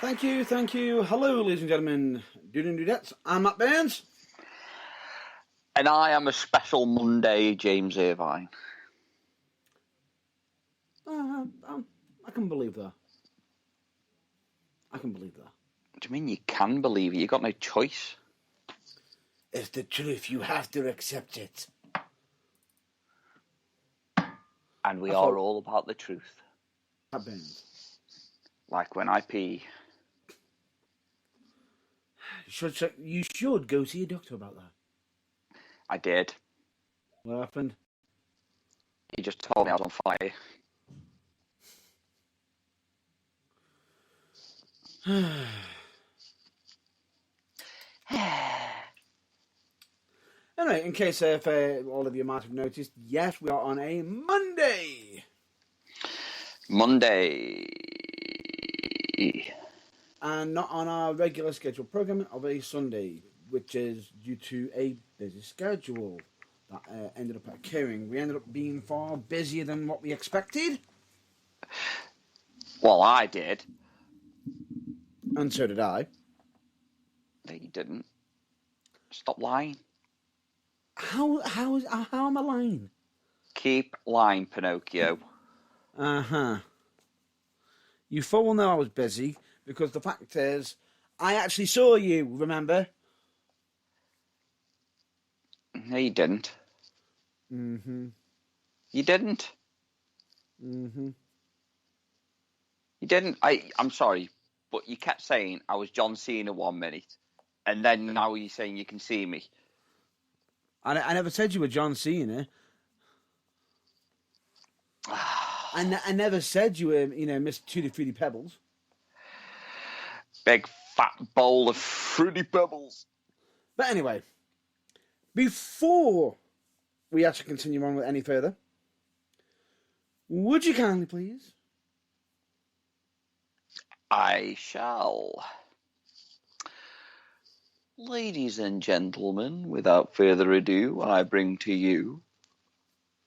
Thank you, thank you. Hello, ladies and gentlemen, dudes and dudettes. I'm Matt Burns. And I am a special Monday James Irvine. I can believe that. I can believe that. What do you mean you can believe it? You've got no choice. It's the truth. You have to accept it. And we are all about the truth. Matt Burns. Like when I pee. You should go see a doctor about that. I did. What happened? He just told me I was on fire. Anyway, in case if all of you might have noticed, yes, we are on a Monday. Monday. And not on our regular scheduled programming of a Sunday, which is due to a busy schedule that ended up occurring. We ended up being far busier than what we expected. Well, I did. And so did I. No, you didn't. Stop lying. How am I lying? Keep lying, Pinocchio. Uh-huh. You full well know I was busy, because the fact is, I actually saw you, remember? No, you didn't. Mm-hmm. You didn't. Mm-hmm. You didn't. I'm sorry, but you kept saying I was John Cena 1 minute, and then now you're saying you can see me. I never said you were John Cena. I never said you were, Mr. Tutti Frutti Pebbles. Big fat bowl of fruity pebbles. But anyway, before we actually continue on with any further, would you kindly please? I shall. Ladies and gentlemen, without further ado, I bring to you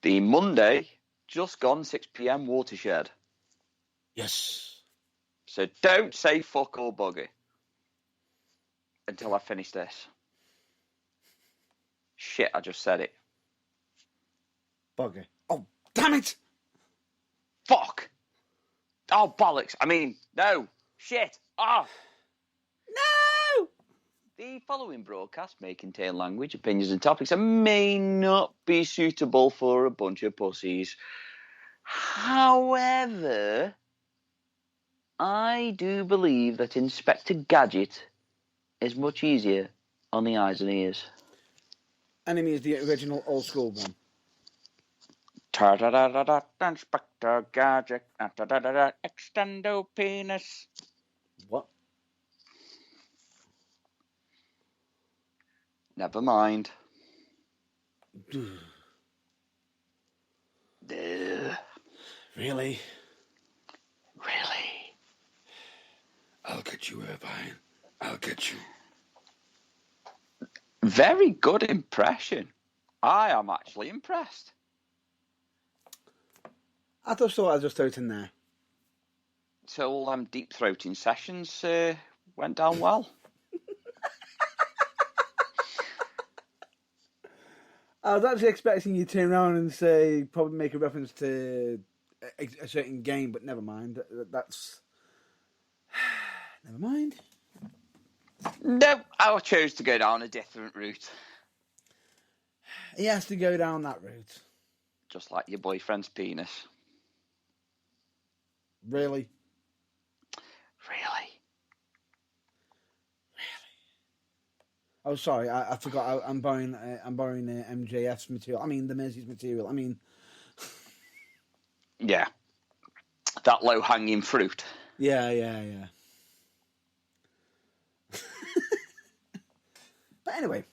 the Monday, just gone 6 p.m. watershed. Yes. So don't say fuck or bugger until I finish this. Shit, I just said it. Bugger. Oh, damn it! Fuck! Oh, bollocks. I mean, no. Shit. Ah! No! The following broadcast may contain language, opinions, and topics that may not be suitable for a bunch of pussies. However, I do believe that Inspector Gadget is much easier on the eyes and ears. Enemy is the original old school one. Inspector Gadget, extendo penis. What? Never mind. Really? Really? I'll get you, Irvine. I'll get you. Very good impression. I am actually impressed. I just thought I'd just throw it in there. So all them deep throating sessions went down well. I was actually expecting you to turn around and say, probably make a reference to a certain game, but never mind. That's... Never mind. No, I chose to go down a different route. He has to go down that route. Just like your boyfriend's penis. Really? Really? Oh, sorry, I forgot. I'm borrowing MJF's material. I mean, the Mizz's material. I mean... Yeah. That low-hanging fruit. Yeah. But anyway,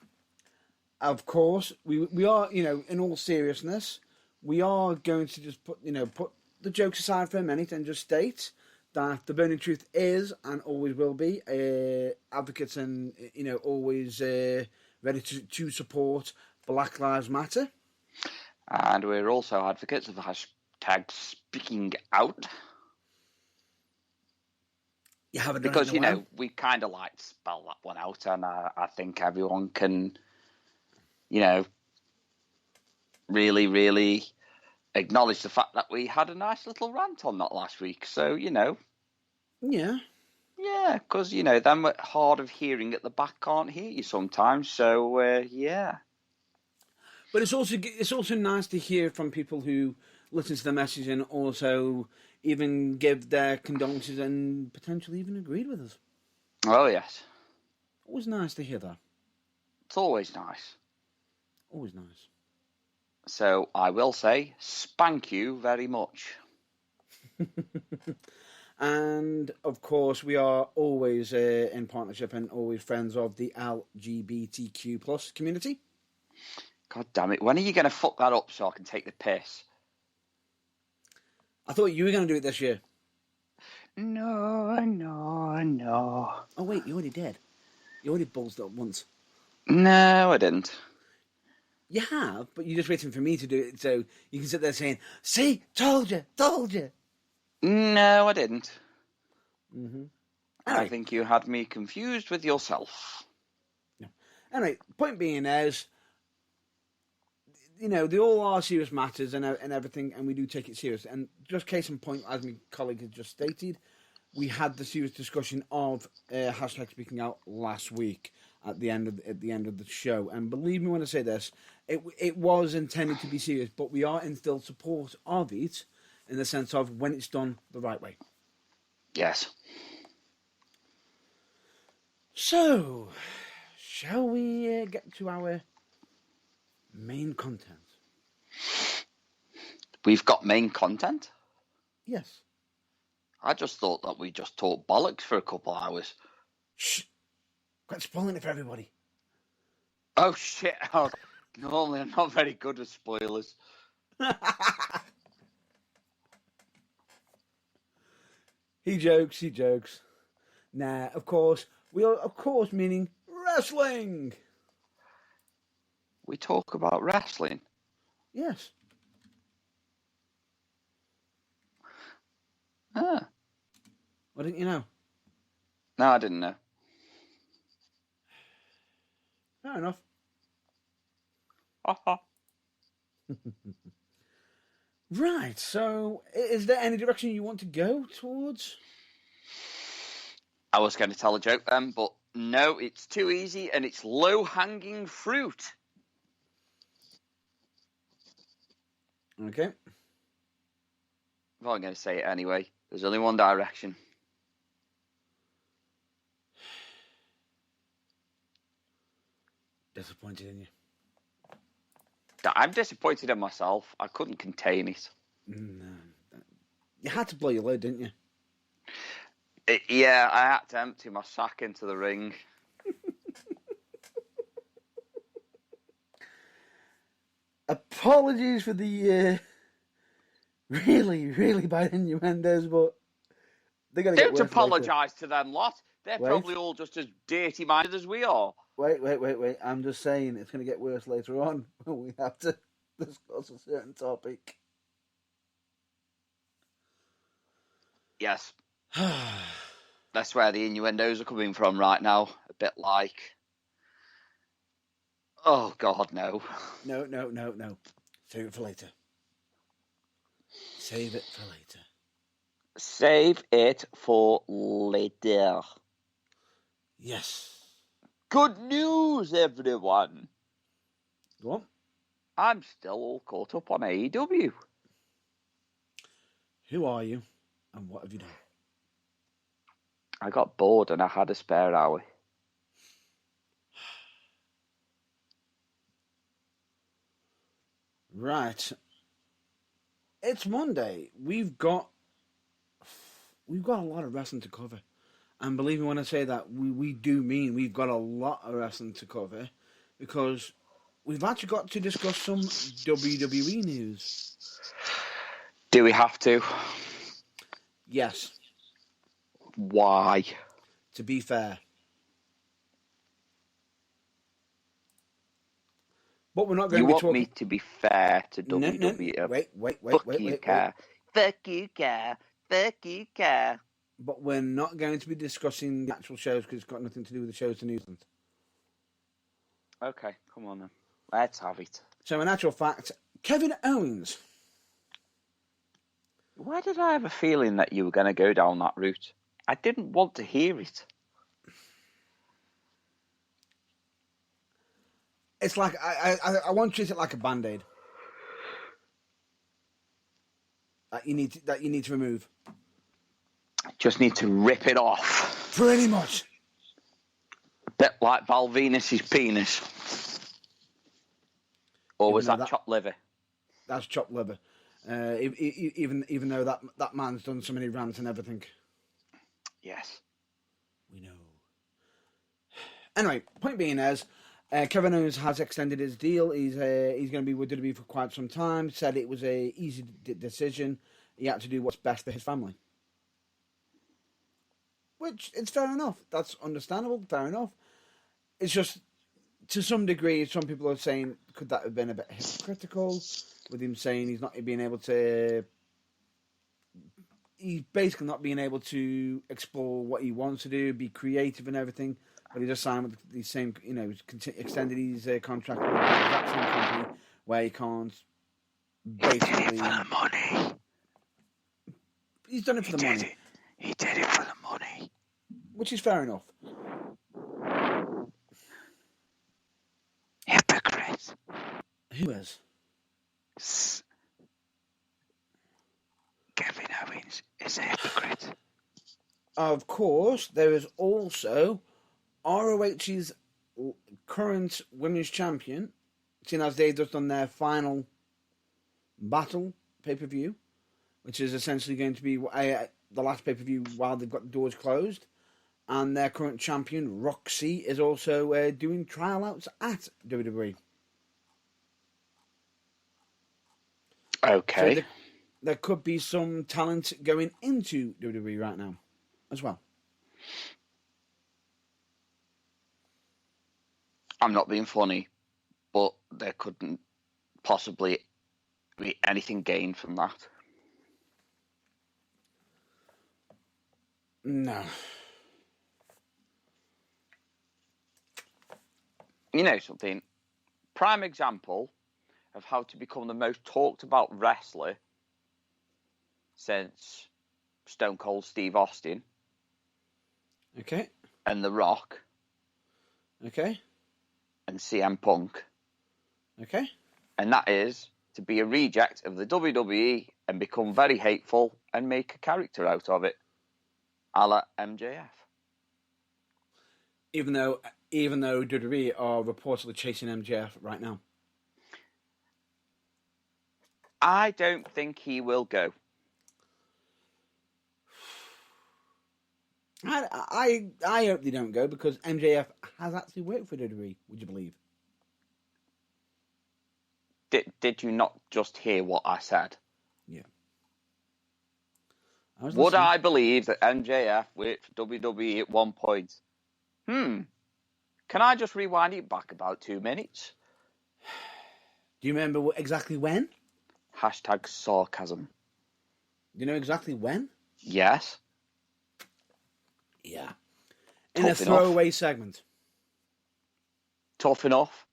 of course, we are, in all seriousness, we are going to just put the jokes aside for a minute and just state that the burning truth is and always will be advocates and, always ready to support Black Lives Matter. And we're also advocates of the hashtag speaking out. You haven't done because it in a while. we kind of like spell that one out, and I think everyone can really, really acknowledge the fact that we had a nice little rant on that last week. So Yeah. yeah, because them hard of hearing at the back can't hear you sometimes. So yeah. But it's also nice to hear from people who listen to the message and also even give their condolences and potentially even agreed with us. Oh yes, Always nice to hear that. it's always nice. Always nice. So I will say, spank you very much. And of course, we are always in partnership and always friends of the LGBTQ plus community. God damn it! When are you going to fuck that up so I can take the piss? I thought you were going to do it this year. No. Oh wait, you already did. You already bullsed up once. No, I didn't. You have, but you're just waiting for me to do it so you can sit there saying, "See, told you, told you." No, I didn't. Mm-hmm. Anyway. I think you had me confused with yourself. No. Anyway, point being is, they all are serious matters and everything, and we do take it serious. And just case in point, as my colleague has just stated, we had the serious discussion of hashtag speaking out last week at the end of the show. And believe me when I say this, it was intended to be serious, but we are in still support of it in the sense of when it's done the right way. Yes. So, shall we get to our main content? We've got main content? Yes. I just thought that we just talked bollocks for a couple of hours. Shh. Quite spoiling it for everybody. Oh, shit. Normally, I'm not very good with spoilers. He jokes. Nah, of course. We are, of course, meaning wrestling. We talk about wrestling? Yes. Ah. Why didn't you know? No, I didn't know. Fair enough. Right, so is there any direction you want to go towards? I was going to tell a joke then, but no, it's too easy and it's low-hanging fruit. Okay. Well, I'm going to say it anyway. There's only one direction. Disappointed in you. I'm disappointed in myself. I couldn't contain it. No. You had to blow your load, didn't you? Yeah, I had to empty my sack into the ring. Apologies for the really, really bad innuendos, but they gotta get worse. Don't apologise to them lot. They're Wait. probably all just as dirty-minded as we are. Wait. I'm just saying it's going to get worse later on when we have to discuss a certain topic. Yes. That's where the innuendos are coming from right now. A bit like... Oh, God, no. No. Save it for later. Save it for later. Save it for later. Yes. Good news, everyone. Go on. I'm still all caught up on AEW. Who are you and what have you done? I got bored and I had a spare hour. Right. It's Monday. We've got a lot of wrestling to cover. And believe me when I say that, we do mean we've got a lot of wrestling to cover because we've actually got to discuss some WWE news. Do we have to? Yes. Why? To be fair. But we're not going you to be want talking... me to be fair to WWE? No. Wait. Fuck you, care. Fuck you, care. but we're not going to be discussing the actual shows because it's got nothing to do with the shows to New Zealand. Okay, come on then. Let's have it. So, in actual fact, Kevin Owens. Why did I have a feeling that you were going to go down that route? I didn't want to hear it. It's like I want to treat it like a band-aid that you need to remove. Just need to rip it off. Pretty much. A bit like Val Venus's penis. Or was that chopped liver? That's chopped liver. Even though that man's done so many rants and everything. Yes. We know. Anyway, point being is, Kevin Owens has extended his deal. He's going to be with WWE for quite some time. Said it was a easy decision. He had to do what's best for his family. Which, it's fair enough. That's understandable, fair enough. It's just, to some degree, some people are saying, could that have been a bit hypocritical? With him saying he's basically not being able to explore what he wants to do, be creative and everything. But he just signed with the same, extended his contract with the exact same company where he can't basically... He did it for the money. He's done it for the money. He did it for the money. Which is fair enough. Hypocrite. Who is? Kevin Owens is a hypocrite. Of course, there is also ROH's current women's champion, seeing as they've just done their final battle pay-per-view, which is essentially going to be the last pay-per-view while they've got the doors closed. And their current champion, Roxy, is also doing trial outs at WWE. Okay. So there could be some talent going into WWE right now as well. I'm not being funny, but there couldn't possibly be anything gained from that. No. You know something? Prime example of how to become the most talked about wrestler since Stone Cold Steve Austin. Okay. And The Rock. Okay. And CM Punk. Okay. And that is to be a reject of the WWE and become very hateful and make a character out of it. A la MJF. Even though WWE are reportedly chasing MJF right now. I don't think he will go. I hope they don't go because MJF has actually worked for WWE, would you believe? Did you not just hear what I said? Yeah. Would I believe that MJF worked for WWE at one point? Can I just rewind it back about 2 minutes? Do you remember exactly when? Hashtag sarcasm. Do you know exactly when? Yes. Yeah. In Tough a throwaway segment. Tough enough.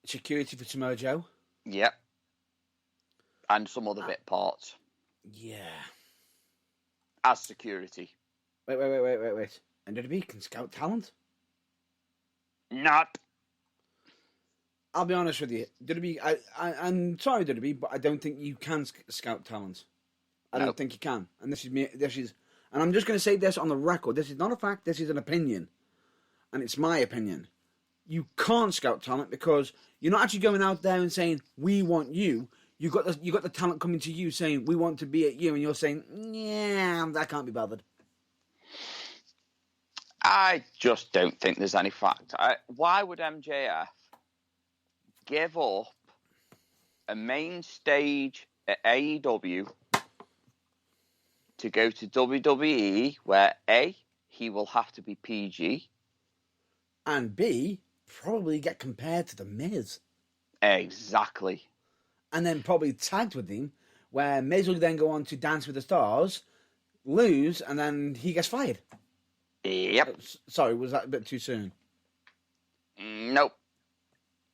Security for Samoa Joe. Yep. And some other bit parts. Yeah. As security. Wait. And WWE can scout talent? Not. I'll be honest with you. WWE, I'm sorry, WWE, but I don't think you can scout talent. I don't think you can. And and I'm just going to say this on the record. This is not a fact. This is an opinion. And it's my opinion. You can't scout talent because you're not actually going out there and saying, we want you. You got the talent coming to you saying, we want to be at you. And you're saying, yeah, I can't be bothered. I just don't think there's any fact. Why would MJF give up a main stage at AEW to go to WWE where A, he will have to be PG. And B, probably get compared to The Miz. Exactly. And then probably tagged with him where Miz will then go on to Dance with the Stars, lose, and then he gets fired. Yep. Sorry, was that a bit too soon? Nope.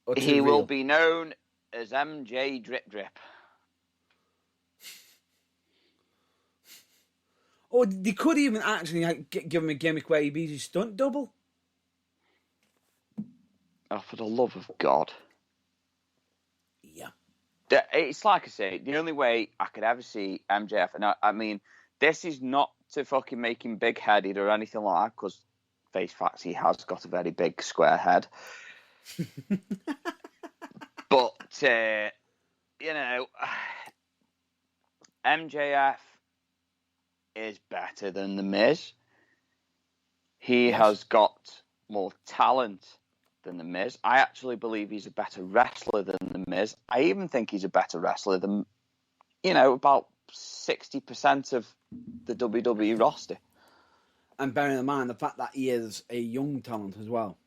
Or too He real? will be known as MJ Drip Drip. Or they could even actually give him a gimmick where he be his stunt double. Oh, for the love of God. Yeah. It's like I say, the only way I could ever see MJF, and I mean, this is not to fucking make him big-headed or anything like that, because face facts, he has got a very big square head. But, you know, MJF is better than The Miz. He Yes. has got more talent than The Miz. I actually believe he's a better wrestler than The Miz. I even think he's a better wrestler than, about 60% of the WWE roster. And bearing in mind the fact that he is a young talent as well.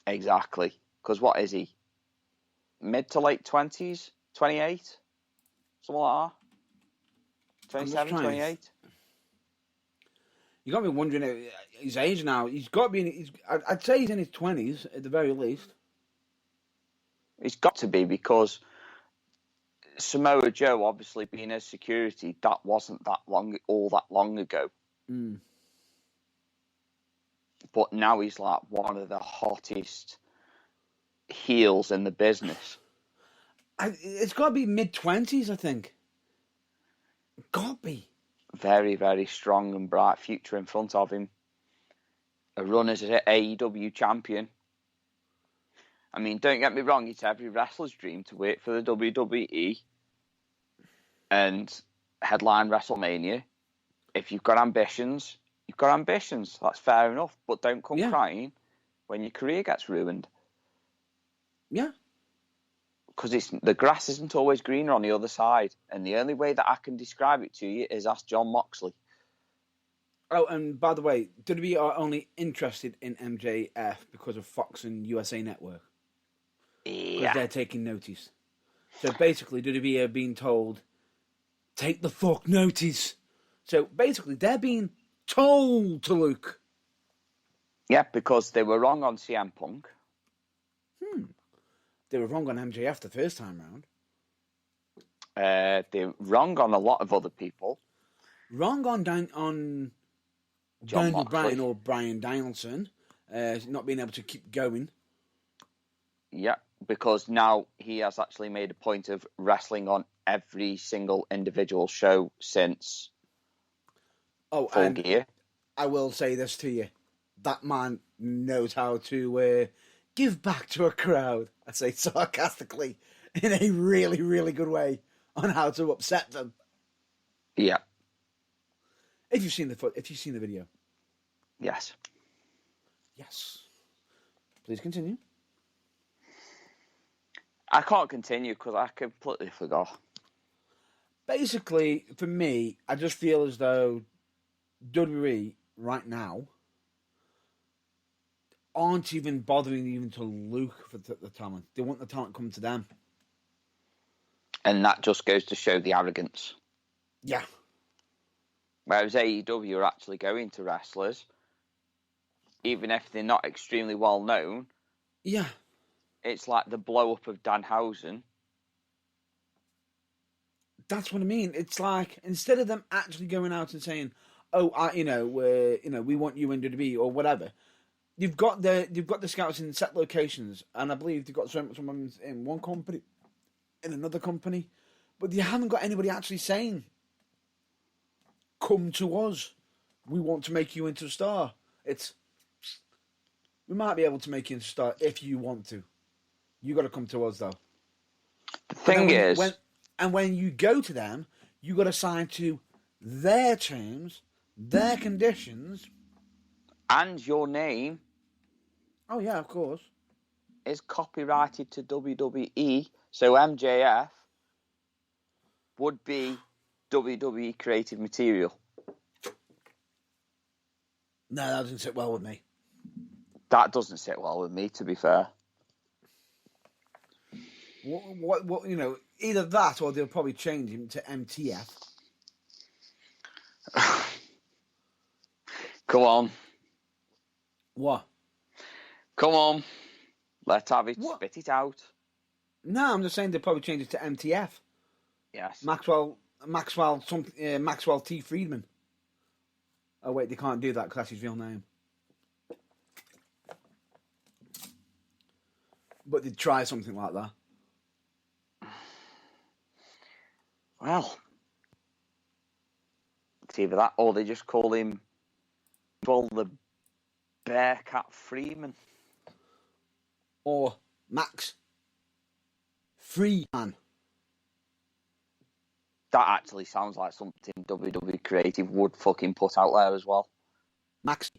Exactly. Because what is he? Mid to late 20s? 28? Something like that? 27, 28? You got me wondering his age now. He's got to be. I'd say he's in his 20s at the very least. He's got to be, because Samoa Joe, obviously being a security, that wasn't that long ago. Mm. But now he's like one of the hottest heels in the business. It's got to be mid-20s, I think. Got to be. Very, very strong and bright future in front of him. A run as an AEW champion. I mean, don't get me wrong, it's every wrestler's dream to work for the WWE and headline WrestleMania. If you've got ambitions, you've got ambitions. That's fair enough. But don't come crying when your career gets ruined. Yeah. Because the grass isn't always greener on the other side. And the only way that I can describe it to you is ask Jon Moxley. Oh, and by the way, WWE are only interested in MJF because of Fox and USA Network. Because they're taking notice. So basically, WWE are being told, take the fuck notice. So basically, they're being told to look. Yeah, because they were wrong on CM Punk. They were wrong on MJF the first time round. They're wrong on a lot of other people. Wrong on Jon Daniel Moxley. Bryan or Bryan Danielson not being able to keep going. Yeah, because now he has actually made a point of wrestling on every single individual show since Full Gear. I will say this to you. That man knows how to give back to a crowd, I say sarcastically, in a really, really good way on how to upset them. Yeah. If you've seen the video. Yes. Yes. Please continue. I can't continue because I completely forgot. Basically, for me, I just feel as though WWE right now aren't even bothering even to look for the talent. They want the talent to come to them. And that just goes to show the arrogance. Yeah. Whereas AEW are actually going to wrestlers, even if they're not extremely well known. Yeah. It's like the blow up of Danhausen. That's what I mean. It's like, instead of them actually going out and saying, "Oh, we want you in WWE" or whatever, you've got the scouts in set locations, and I believe they've got someone in one company, in another company, but you haven't got anybody actually saying, "Come to us. We want to make you into a star." We might be able to make you into a star if you want to. You got to come to us though. The thing is, when you go to them, you got to sign to their terms, their conditions, and your name. Oh yeah, of course. Is copyrighted to WWE, so MJF would be WWE creative material. No, that doesn't sit well with me. That doesn't sit well with me, to be fair. What Either that or they'll probably change him to MTF. Come on. What? Come on. Let's have it. What? Spit it out. No, I'm just saying they'll probably change it to MTF. Yes. Maxwell T. Friedman. Oh, wait, they can't do that because that's his real name. But they'd try something like that. Well, it's either that or they just call him, well, the Bearcat Freeman. Or Max Freeman. That actually sounds like something WWE Creative would fucking put out there as well. Max.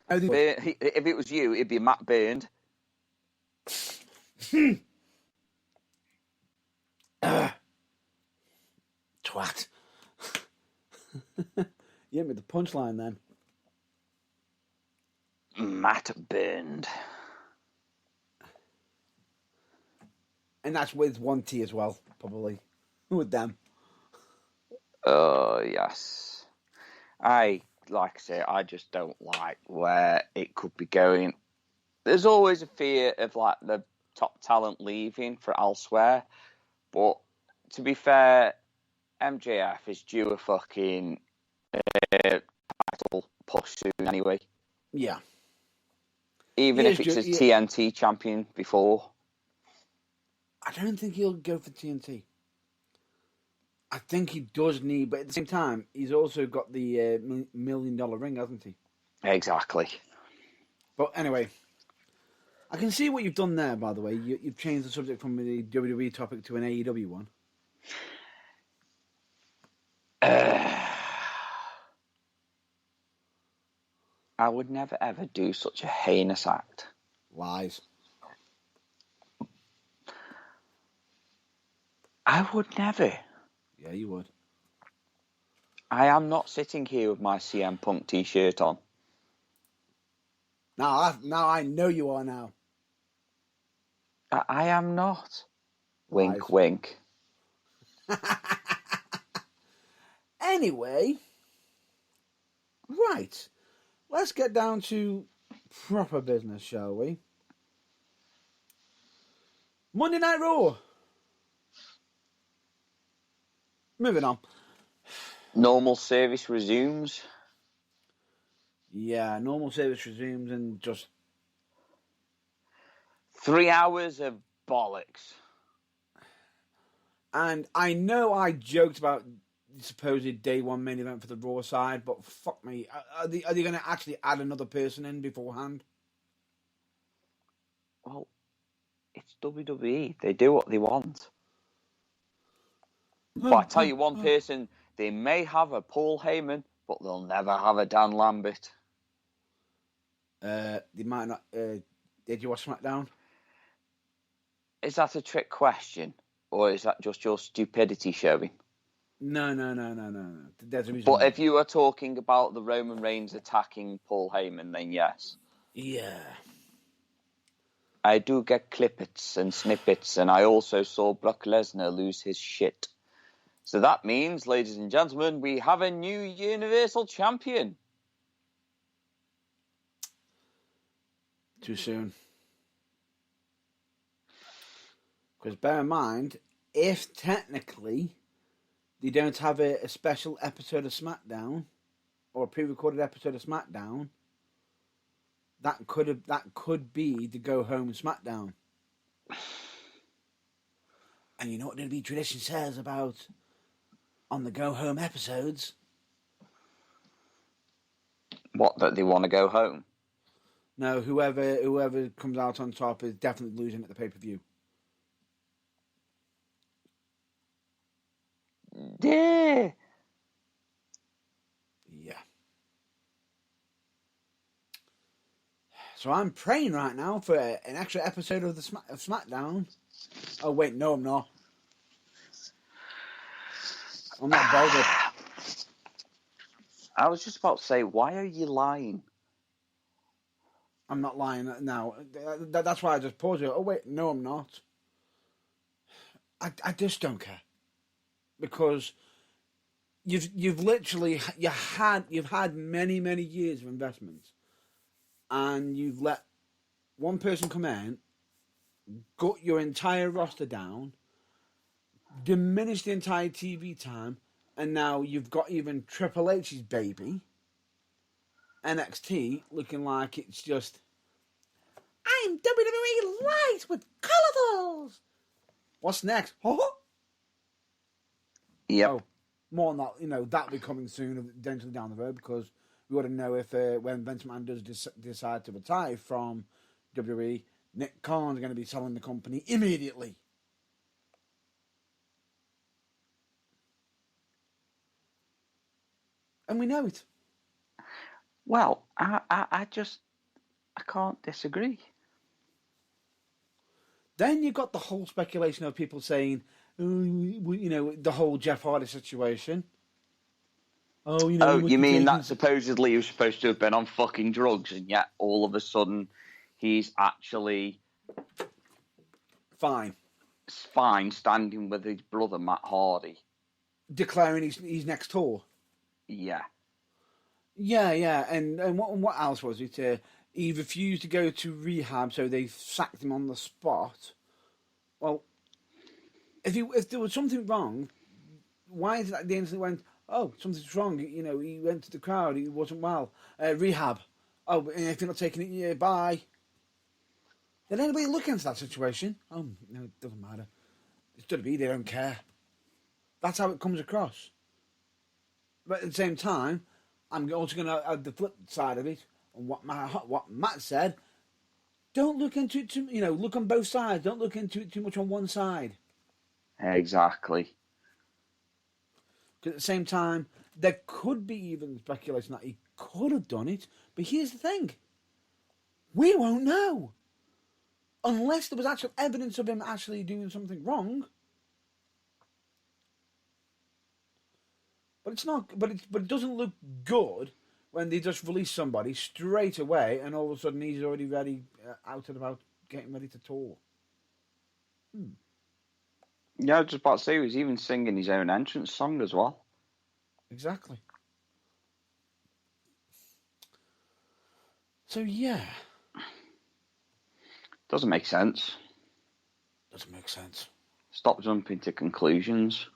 If it was you, it'd be Matt Burned. Twat. You hit me the punchline then. Matt Burned. And that's with one T as well, probably. With them. Oh, yes. Like I say, I just don't like where it could be going. There's always a fear of like the top talent leaving for elsewhere, but to be fair, MJF is due a fucking title push soon anyway. Yeah. Even if it's a TNT champion before. I don't think he'll go for TNT. I think he does need, but at the same time, he's also got the $1 million ring, hasn't he? Exactly. But anyway, I can see what you've done there, by the way. You've changed the subject from the WWE topic to an AEW one. I would never ever do such a heinous act. Lies. I would never. Yeah, you would. I am not sitting here with my CM Punk t-shirt on. Now I know you are now. I am not. Lies. Wink, wink. Anyway, right. Let's get down to proper business, shall we? Monday Night Raw. Moving on. Normal service resumes. Yeah, normal service resumes and just 3 hours of bollocks. And I know I joked about the supposed day one main event for the Raw side, but fuck me. Are they going to actually add another person in beforehand? Well, it's WWE. They do what they want. But I tell you one person, they may have a Paul Heyman, but they'll never have a Dan Lambert. They might not. Did you watch SmackDown? Is that a trick question? Or is that just your stupidity showing? No. There's a reason. But if you are talking about the Roman Reigns attacking Paul Heyman, then yes. Yeah. I do get clippets and snippets, and I also saw Brock Lesnar lose his shit. So that means, ladies and gentlemen, we have a new Universal Champion. Too soon. Because bear in mind, if technically they don't have a special episode of SmackDown or a pre-recorded episode of SmackDown, that could be the go home SmackDown. And you know what WWE tradition says about on the go home episodes? What, that they want to go home? No, whoever comes out on top is definitely losing at the pay-per-view. Yeah. Yeah. So I'm praying right now for an extra episode of of SmackDown. Oh wait, no, I'm not. I'm not bothered. I was just about to say, why are you lying? I'm not lying now. That's why I just paused it. Oh wait, no, I'm not. I just don't care because you've literally you've had many years of investments, and you've let one person come in, gut your entire roster down, diminish the entire TV time, and now you've got even Triple H's baby, NXT, looking like it's just I'm WWE Light with colourfuls. What's next? Yep. Oh, more on that. That'll be coming soon, eventually down the road, because we want to know if when Vince McMahon does decide to retire from WWE, Nick Khan's going to be selling the company immediately. And we know it. Well, I can't disagree. Then you've got the whole speculation of people saying, the whole Jeff Hardy situation. Oh, you mean that supposedly he was supposed to have been on fucking drugs, and yet all of a sudden he's actually fine standing with his brother Matt Hardy, declaring he's next tour. Yeah. Yeah, and what else was it? He refused to go to rehab, so they sacked him on the spot. Well, if there was something wrong, why is it at the end went, oh, something's wrong? He went to the crowd, he wasn't well. Rehab. Oh, if you're not taking it, yeah, bye. Did anybody look into that situation? Oh, no, it doesn't matter. It's WWE, they don't care. That's how it comes across. But at the same time, I'm also going to add the flip side of it, and what Matt said. Don't look into it look on both sides. Don't look into it too much on one side. Exactly. Because at the same time, there could be even speculation that he could have done it. But here's the thing. We won't know. Unless there was actual evidence of him actually doing something wrong. But it's not. But it doesn't look good when they just release somebody straight away, and all of a sudden he's already ready, out and about, getting ready to tour. Yeah, I was just about to say he was even singing his own entrance song as well. Exactly. So yeah. Doesn't make sense. Doesn't make sense. Stop jumping to conclusions.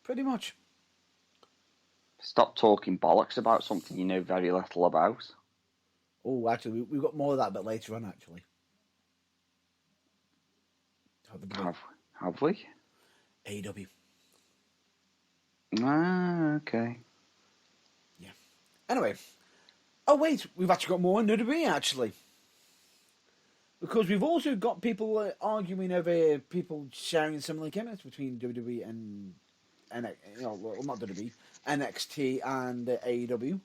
Pretty much. Stop talking bollocks about something you know very little about. Oh, actually, we've got more of that a bit later on, actually. Have we? AEW. Ah, okay. Yeah. Anyway. Oh, wait, we've actually got more on WWE, actually. Because we've also got people arguing over people sharing similar gimmicks between WWE and not WWE, NXT and AEW.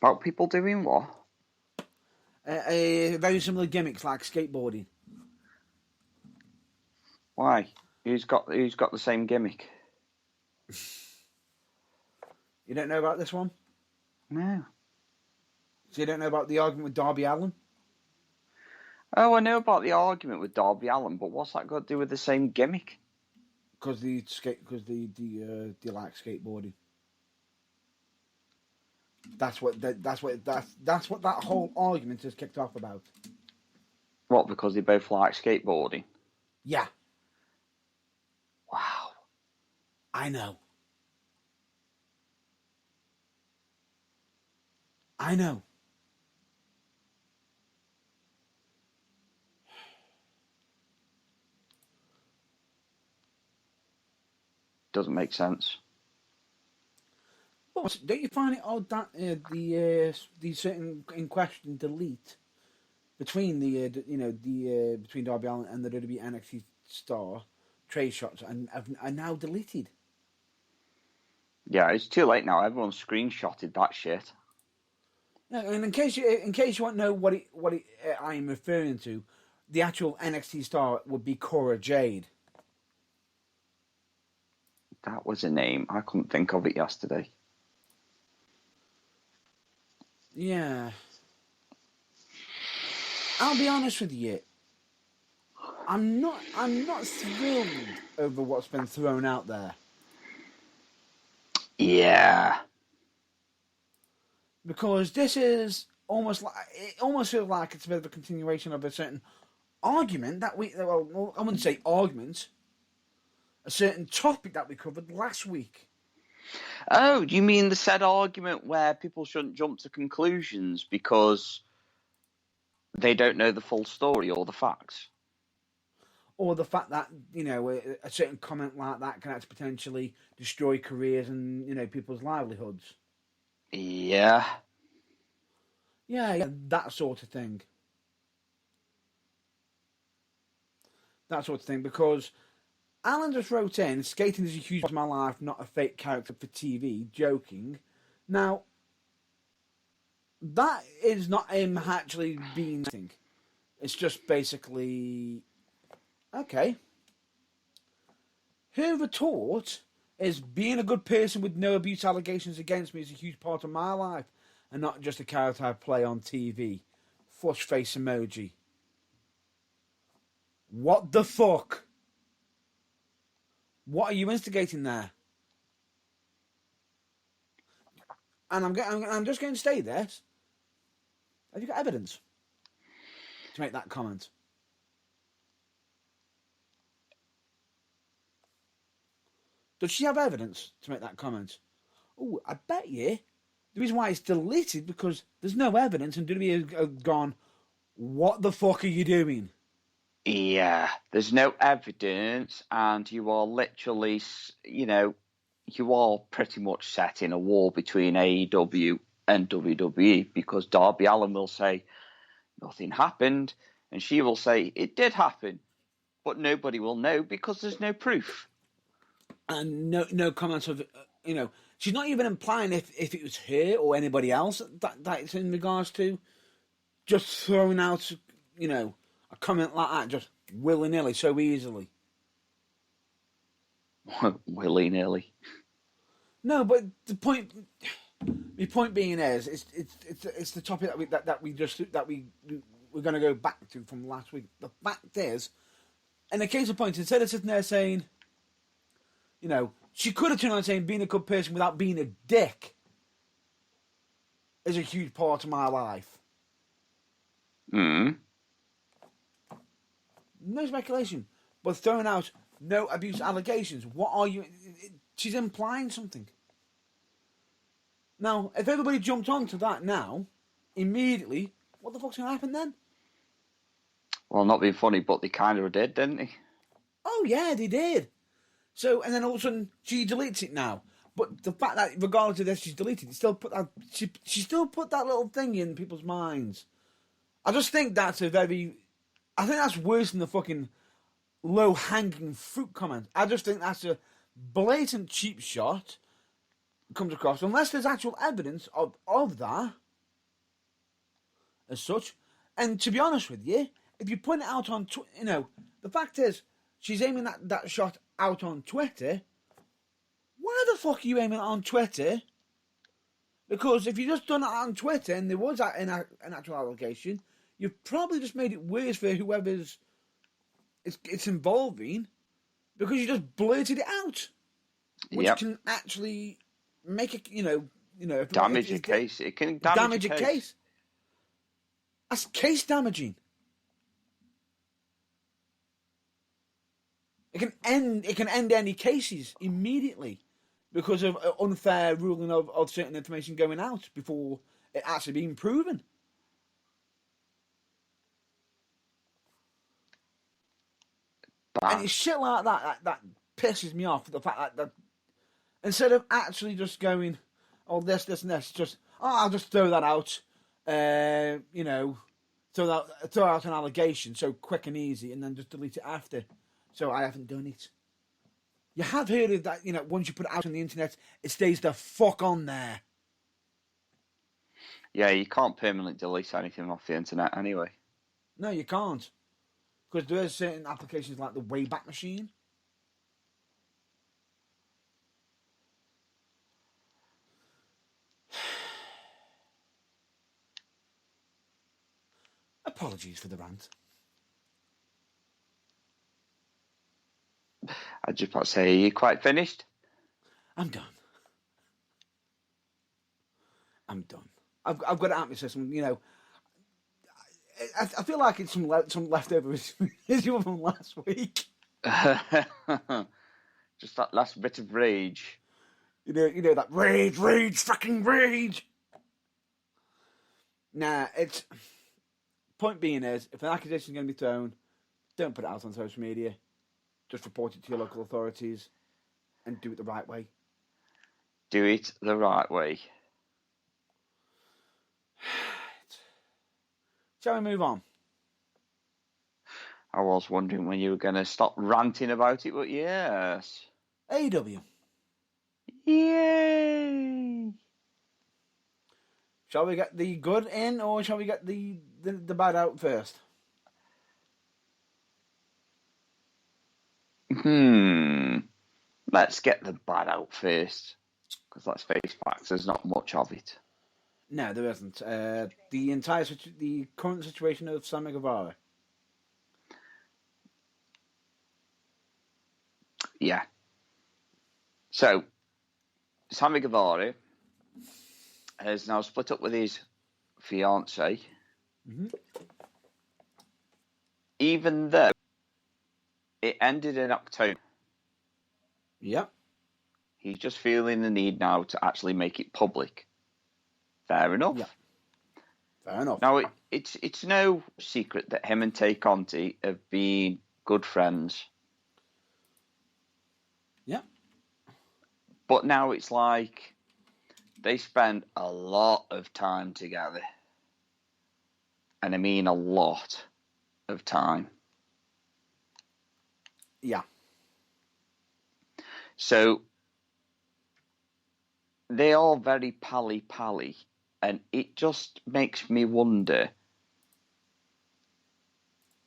About people doing what? Very similar gimmicks like skateboarding. Why? Who's got the same gimmick? You don't know about this one? No. So you don't know about the argument with Darby Allin? Oh, I know about the argument with Darby Allin, but what's that got to do with the same gimmick? Because they like skateboarding. That's what that whole argument has kicked off about. What? Because they both like skateboarding? Yeah. Wow. I know. Doesn't make sense. But don't you find it odd that the certain in question delete between between Darby Allin and the WWE NXT star trade shots and are now deleted? Yeah, it's too late now. Everyone's screenshotted that shit. No, and in case you want to know what I'm referring to, the actual NXT star would be Cora Jade. That was a name. I couldn't think of it yesterday. Yeah. I'll be honest with you. I'm not thrilled over what's been thrown out there Yeah. because this is almost like it almost feels like it's a bit of a continuation of a certain argument that well, I wouldn't say argument, a certain topic that we covered last week. Oh, you mean the said argument where people shouldn't jump to conclusions because they don't know the full story or the facts? Or the fact that a certain comment like that can actually potentially destroy careers and people's livelihoods. Yeah. Yeah, that sort of thing. That sort of thing. Because Alan just wrote in, skating is a huge part of my life, not a fake character for TV, joking. Now, that is not him actually being anything. It's just basically, okay. Whoever taught is being a good person with no abuse allegations against me is a huge part of my life and not just a character I play on TV. Flush face emoji. What the fuck? What are you instigating there? And I'm just going to say this. Have you got evidence to make that comment? Does she have evidence to make that comment? Oh, I bet you the reason why it's deleted because there's no evidence and WWE have gone, what the fuck are you doing? Yeah. There's no evidence, and you are literally, you are pretty much setting a war between AEW and WWE because Darby Allin will say nothing happened, and she will say it did happen, but nobody will know because there's no proof. And no comments of, she's not even implying if it was her or anybody else that it's in regards to. Just throwing out, a comment like that just willy-nilly so easily. Willy-nilly. No, but the point being is, it's the topic that we're going to go back to from last week. The fact is, in the case of point, instead of sitting there saying, she could have turned on saying being a good person without being a dick is a huge part of my life. Mm. No speculation, but throwing out no abuse allegations. What are you? She's implying something. Now, if everybody jumped onto that now, immediately, what the fuck's going to happen then? Well, not being funny, but they kind of did, didn't they? Oh, yeah, they did. So, and then all of a sudden, she deletes it now. But the fact that, regardless of this, she's deleted it, still put that, she still put that little thing in people's minds. I just think that's I think that's worse than the fucking low-hanging fruit comment. I just think that's a blatant cheap shot comes across, unless there's actual evidence of that as such. And to be honest with you, if you put it out on the fact is she's aiming that shot out on Twitter. Why the fuck are you aiming it on Twitter? Because if you just done it on Twitter and there was an actual allegation, you've probably just made it worse for whoever's it's involving, because you just blurted it out, which can actually make it, damage a case. It can damage a case. That's case damaging. It can end any cases immediately because of unfair ruling of certain information going out before it actually being proven. And it's shit like that pisses me off. The fact that instead of actually just going, oh, this, and this, just, I'll just throw that out, throw out an allegation so quick and easy and then just delete it after. So I haven't done it. You have heard of that, once you put it out on the internet, it stays the fuck on there. Yeah, you can't permanently delete anything off the internet anyway. No, you can't. Because there are certain applications like the Wayback Machine. Apologies for the rant. I just about to say, are you quite finished? I'm done. I've got to ask myself, you know, I feel like it's some leftover issue from last week. Just that last bit of rage. You know that rage, fucking rage. Nah, it's point being is if an accusation is going to be thrown, don't put it out on social media. Just report it to your local authorities, and do it the right way. Do it the right way. Shall we move on? I was wondering when you were going to stop ranting about it, but yes. AEW. Yay! Shall we get the good in, or shall we get the bad out first? Let's get the bad out first. Because let's face facts, there's not much of it. No, there isn't. The current situation of Sammy Guevara. Yeah. So, Sammy Guevara has now split up with his fiancée. Mm-hmm. Even though it ended in October. Yep. He's just feeling the need now to actually make it public. Fair enough. Yeah. Fair enough. Now, it's no secret that him and Tay Conti have been good friends. Yeah. But now it's like they spend a lot of time together. And I mean a lot of time. Yeah. So they are very pally-pally, and it just makes me wonder,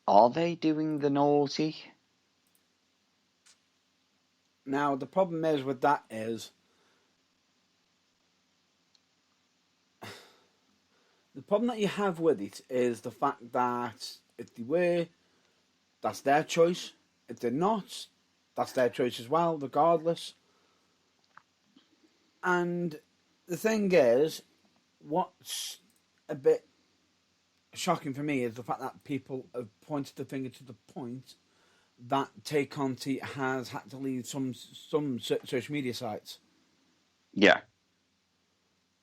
are they doing the naughty? Now, the problem is with that is the problem that you have with it is the fact that if they were, that's their choice. If they're not, that's their choice as well, regardless. And the thing is, what's a bit shocking for me is the fact that people have pointed the finger to the point that Tay Conti has had to leave some social media sites. Yeah.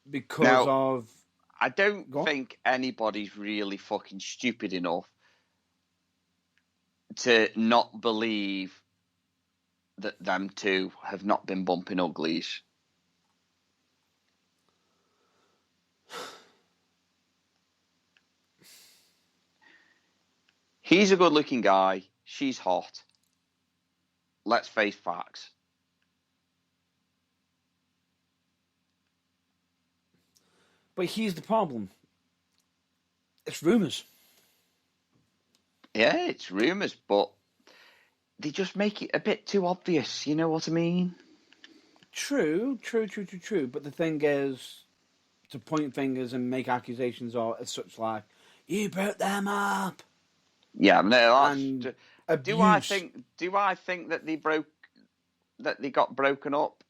Because of... I don't think anybody's really fucking stupid enough to not believe that them two have not been bumping uglies. He's a good-looking guy. She's hot. Let's face facts. But here's the problem. It's rumours. Yeah, it's rumours, but they just make it a bit too obvious. You know what I mean? True. But the thing is, to point fingers and make accusations are as such like, you broke them up. Yeah, no. And do I think that they got broken up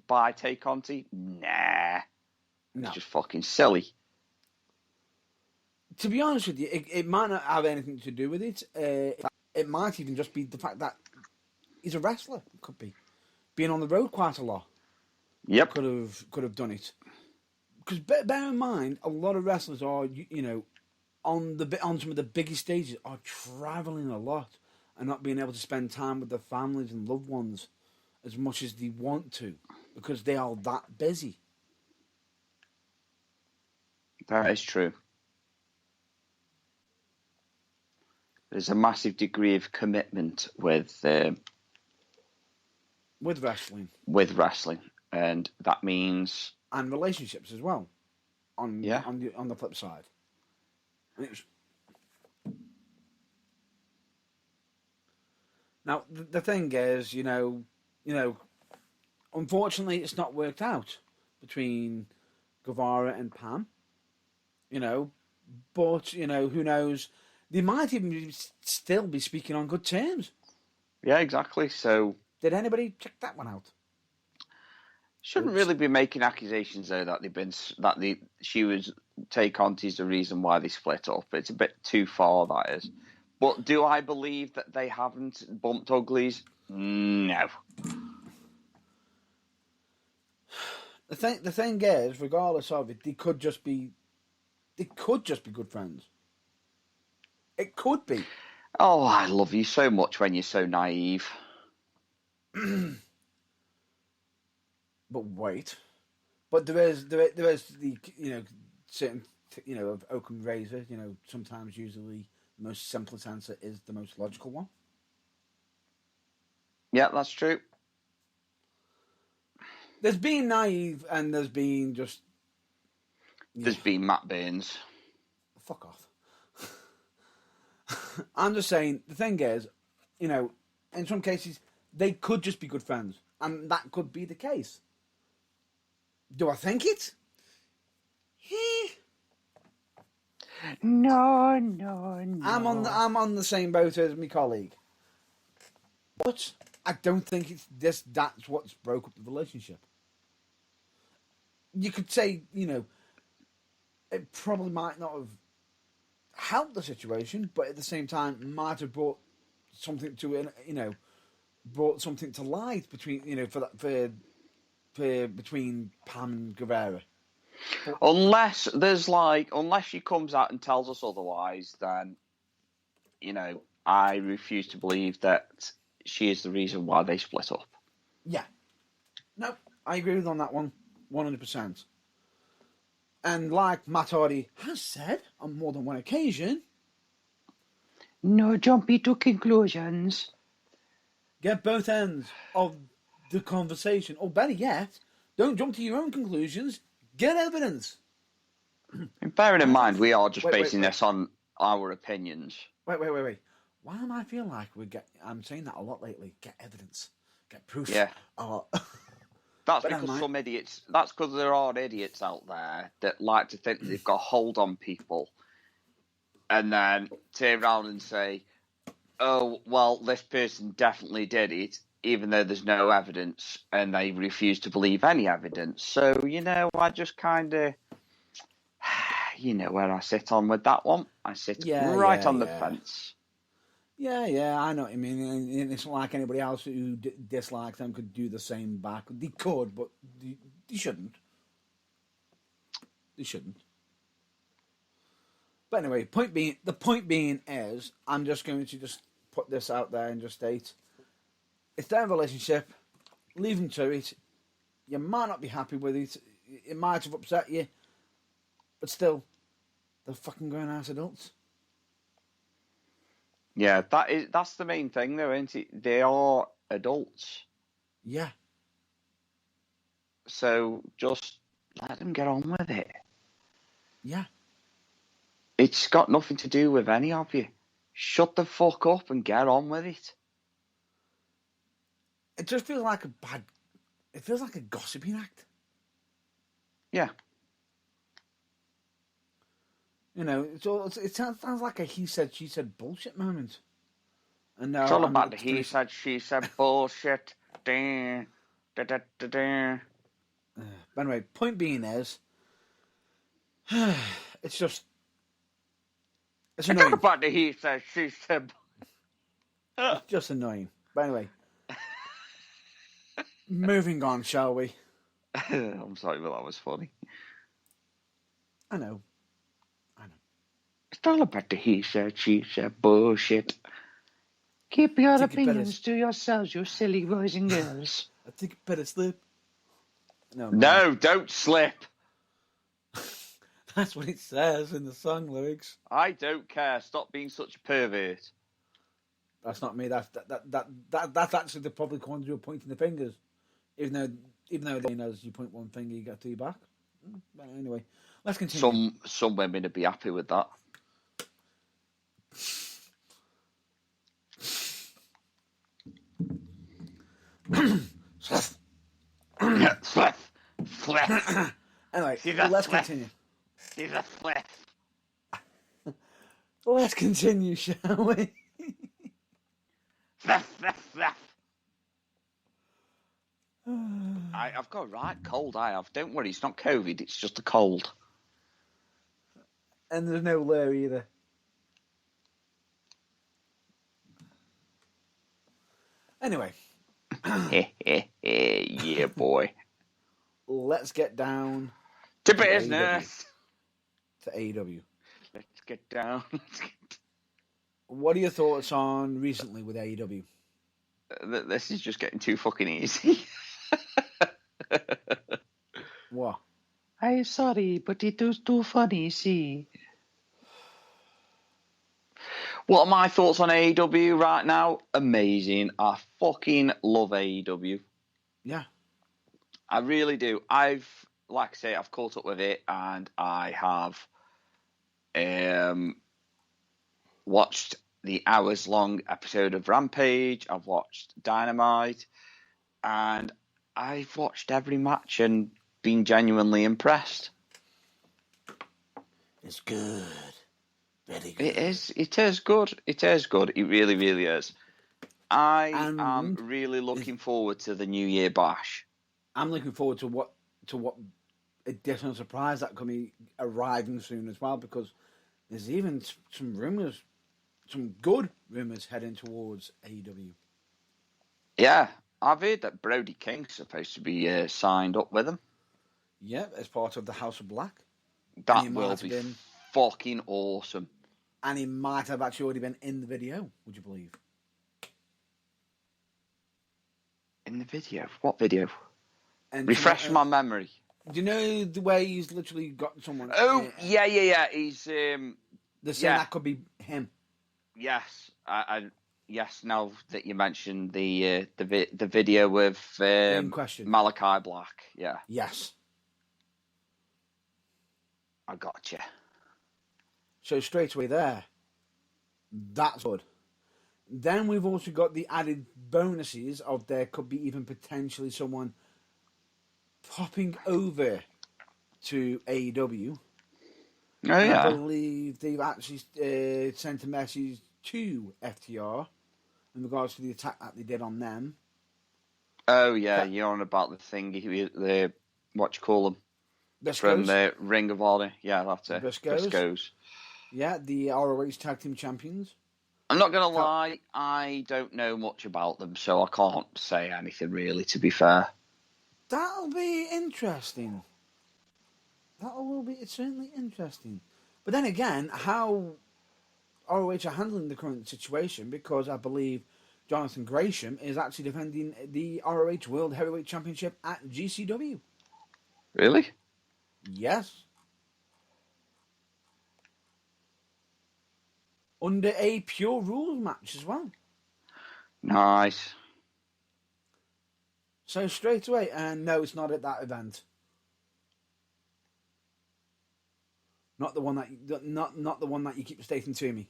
by Tay Conti? Nah. No. It's just fucking silly. To be honest with you, it might not have anything to do with it. It might even just be the fact that he's a wrestler. It could be being on the road quite a lot. Yep. Could have done it. Because bear in mind, a lot of wrestlers are on some of the biggest stages are traveling a lot and not being able to spend time with their families and loved ones as much as they want to because they are that busy. That is true. There's a massive degree of commitment with wrestling. With wrestling, and that means and relationships as well. On the flip side, and it was... Now the thing is, unfortunately, it's not worked out between Guevara and Pam. But who knows? They might even still be speaking on good terms. Yeah, exactly. So Did anybody check that one out? Shouldn't really be making accusations though that she was Tay Conti's the reason why they split up. It's a bit too far, that is. But do I believe that they haven't bumped uglies? No. The thing is, regardless of it, they could just be good friends. It could be. Oh, I love you so much when you're so naive. But wait, but there is the certain of Occam razor. Sometimes usually the most simplest answer is the most logical one. Yeah, that's true. There's been naive and there's been just. There's been Matt Burns. Fuck off. I'm just saying, the thing is, in some cases, they could just be good friends. And that could be the case. Do I think it? No. I'm on the same boat as my colleague. But I don't think that's what's broke up the relationship. You could say, it probably might not have helped the situation, but at the same time might have brought something to it, brought something to light between, between Pam and Guevara. But, unless she comes out and tells us otherwise, then, I refuse to believe that she is the reason why they split up. Yeah. No, I agree with on that one, 100%. And like Matt Hardy has said on more than one occasion, no jumpy to conclusions. Get both ends of the conversation. Or better yet, don't jump to your own conclusions. Get evidence. And bearing in mind, we are just basing this on our opinions. Wait. Why am I feeling like I'm saying that a lot lately? Get evidence. Get proof. Yeah. That's But because some idiots. That's because there are idiots out there that like to think they've got a hold on people, and then turn around and say, "Oh, well, this person definitely did it, even though there's no evidence," and they refuse to believe any evidence. So I just kind of, where I sit on with that one. I sit right on the fence. Yeah, I know what you mean. And it's not like anybody else who dislikes them could do the same back. They could, but they shouldn't. They shouldn't. But anyway, the point being is, I'm just going to just put this out there and just state, it's their relationship. Leave them to it. You might not be happy with it. It might have upset you, but still, they're fucking grown-ass adults. Yeah, that's the main thing, though, isn't it? They are adults. Yeah. So just let them get on with it. Yeah. It's got nothing to do with any of you. Shut the fuck up and get on with it. It just feels like it feels like a gossiping act. Yeah. It sounds like a he said, she said bullshit moment. And it's all about the he said, she said bullshit. But anyway, point being is, it's annoying. About the he said, she said. It's just annoying. But anyway, moving on, shall we? I'm sorry, but that was funny. I know. It's all about the he said, she said bullshit. Keep your opinions to yourselves, you silly boys and girls. I think you better slip. No, don't slip. That's what it says in the song lyrics. I don't care. Stop being such a pervert. That's not me. That's actually the public ones who are pointing the fingers. Even though they know you point one finger, you get to your back. But anyway, let's continue. Some women would be happy with that. Anyway, let's continue. She's a flip. Let's continue, shall we? I've got a right cold. I have. Don't worry, it's not COVID. It's just a cold. And there's no Lair either. Anyway, Yeah, boy. let's get down To AEW. business. To AEW. Let's get down. What are your thoughts on recently with AEW? This is just getting too fucking easy. What? I'm sorry, but it was too funny, see. What are my thoughts on AEW right now? Amazing. I fucking love AEW. Yeah. I really do. Like I say, I've caught up with it, and I have watched the hours-long episode of Rampage. I've watched Dynamite, and I've watched every match and been genuinely impressed. It's good. Very good. It is. It is good. It is good. It really, really is. I am really looking forward to the New Year Bash. I'm looking forward to what additional surprise that could be arriving soon as well, because there's even some rumours, some good rumours heading towards AEW. Yeah, I've heard that Brody King's supposed to be signed up with them. Yeah, as part of the House of Black. That will be fucking awesome. And he might have actually already been in the video, would you believe? In the video? What video? And refresh my memory. Do you know the way he's literally got someone? Oh, yeah. He's they're saying that could be him. Yes, yes. Now that you mentioned the video with Malachi Black, yeah. Yes. I gotcha. So straight away there, that's good. Then we've also got the added bonuses of there could be even potentially someone popping over to AEW. Oh, yeah. I believe they've actually sent a message to FTR in regards to the attack that they did on them. Oh, yeah, you're on about the thing, the what you call them? Briscoes. From the Ring of Honor. Yeah, that's it. Briscoes. Yeah, the ROH Tag Team Champions. I'm not going to lie, I don't know much about them, so I can't say anything really, to be fair. That'll be interesting. It's certainly interesting. But then again, how ROH are handling the current situation, because I believe Jonathan Gresham is actually defending the ROH World Heavyweight Championship at GCW. Really? Yes. Under a Pure Rules match as well. Nice. So straight away, and no, it's not at that event. Not the one that you keep stating to me.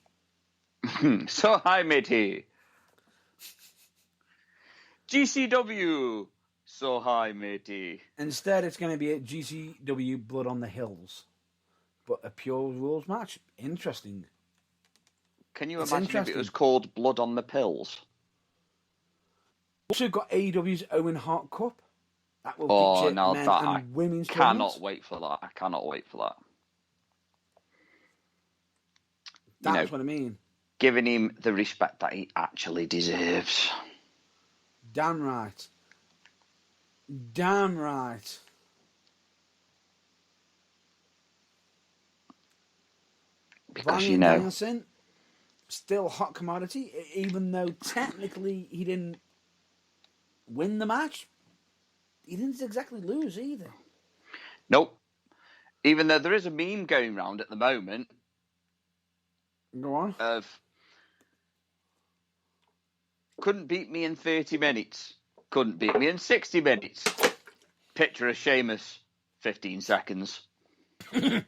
So hi, matey. GCW. So hi, matey. Instead, it's going to be at GCW Blood on the Hills, but a Pure Rules match. Interesting. Can you imagine if it was called Blood on the Pills? Also got AEW's Owen Hart Cup. That will feature men and women's tournaments. Wait for that. I cannot wait for that. That's what I mean. Giving him the respect that he actually deserves. Damn right. Damn right. Because Bryan Danielson, still hot commodity, even though technically he didn't win the match. He didn't exactly lose either. Nope. Even though there is a meme going around at the moment. Go on. Of couldn't beat me in 30 minutes. Couldn't beat me in 60 minutes. Picture of Sheamus, 15 seconds. That's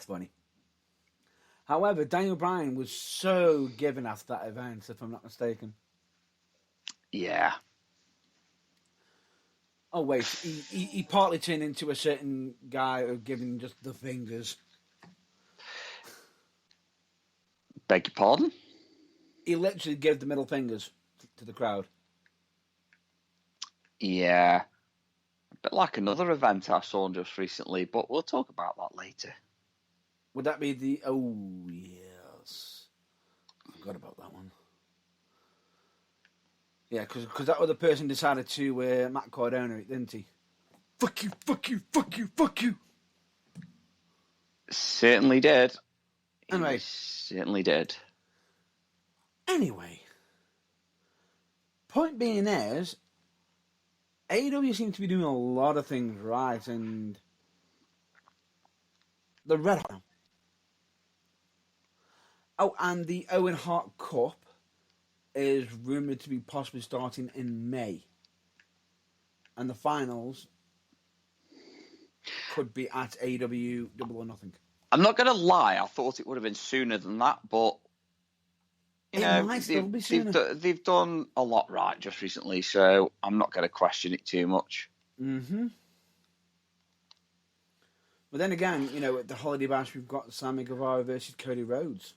funny. However, Daniel Bryan was so given after that event, if I'm not mistaken. Yeah. Oh, wait. He partly turned into a certain guy of giving just the fingers. Beg your pardon? He literally gave the middle fingers to the crowd. Yeah. A bit like another event I saw just recently, but we'll talk about that later. Would that be the... Oh, yes. Forgot about that one. Yeah, because that other person decided to Matt Cardona, didn't he? Fuck you, fuck you, fuck you, fuck you. Certainly did. Anyway. He certainly did. Anyway. Point being is, AEW seems to be doing a lot of things right, and the Red Hot. Oh, and the Owen Hart Cup is rumoured to be possibly starting in May. And the finals could be at AEW Double or Nothing. I'm not going to lie, I thought it would have been sooner than that, but might still be sooner. They've done a lot right just recently, so I'm not going to question it too much. Mm-hmm. But then again, at the Holiday Bash, we've got Sammy Guevara versus Cody Rhodes.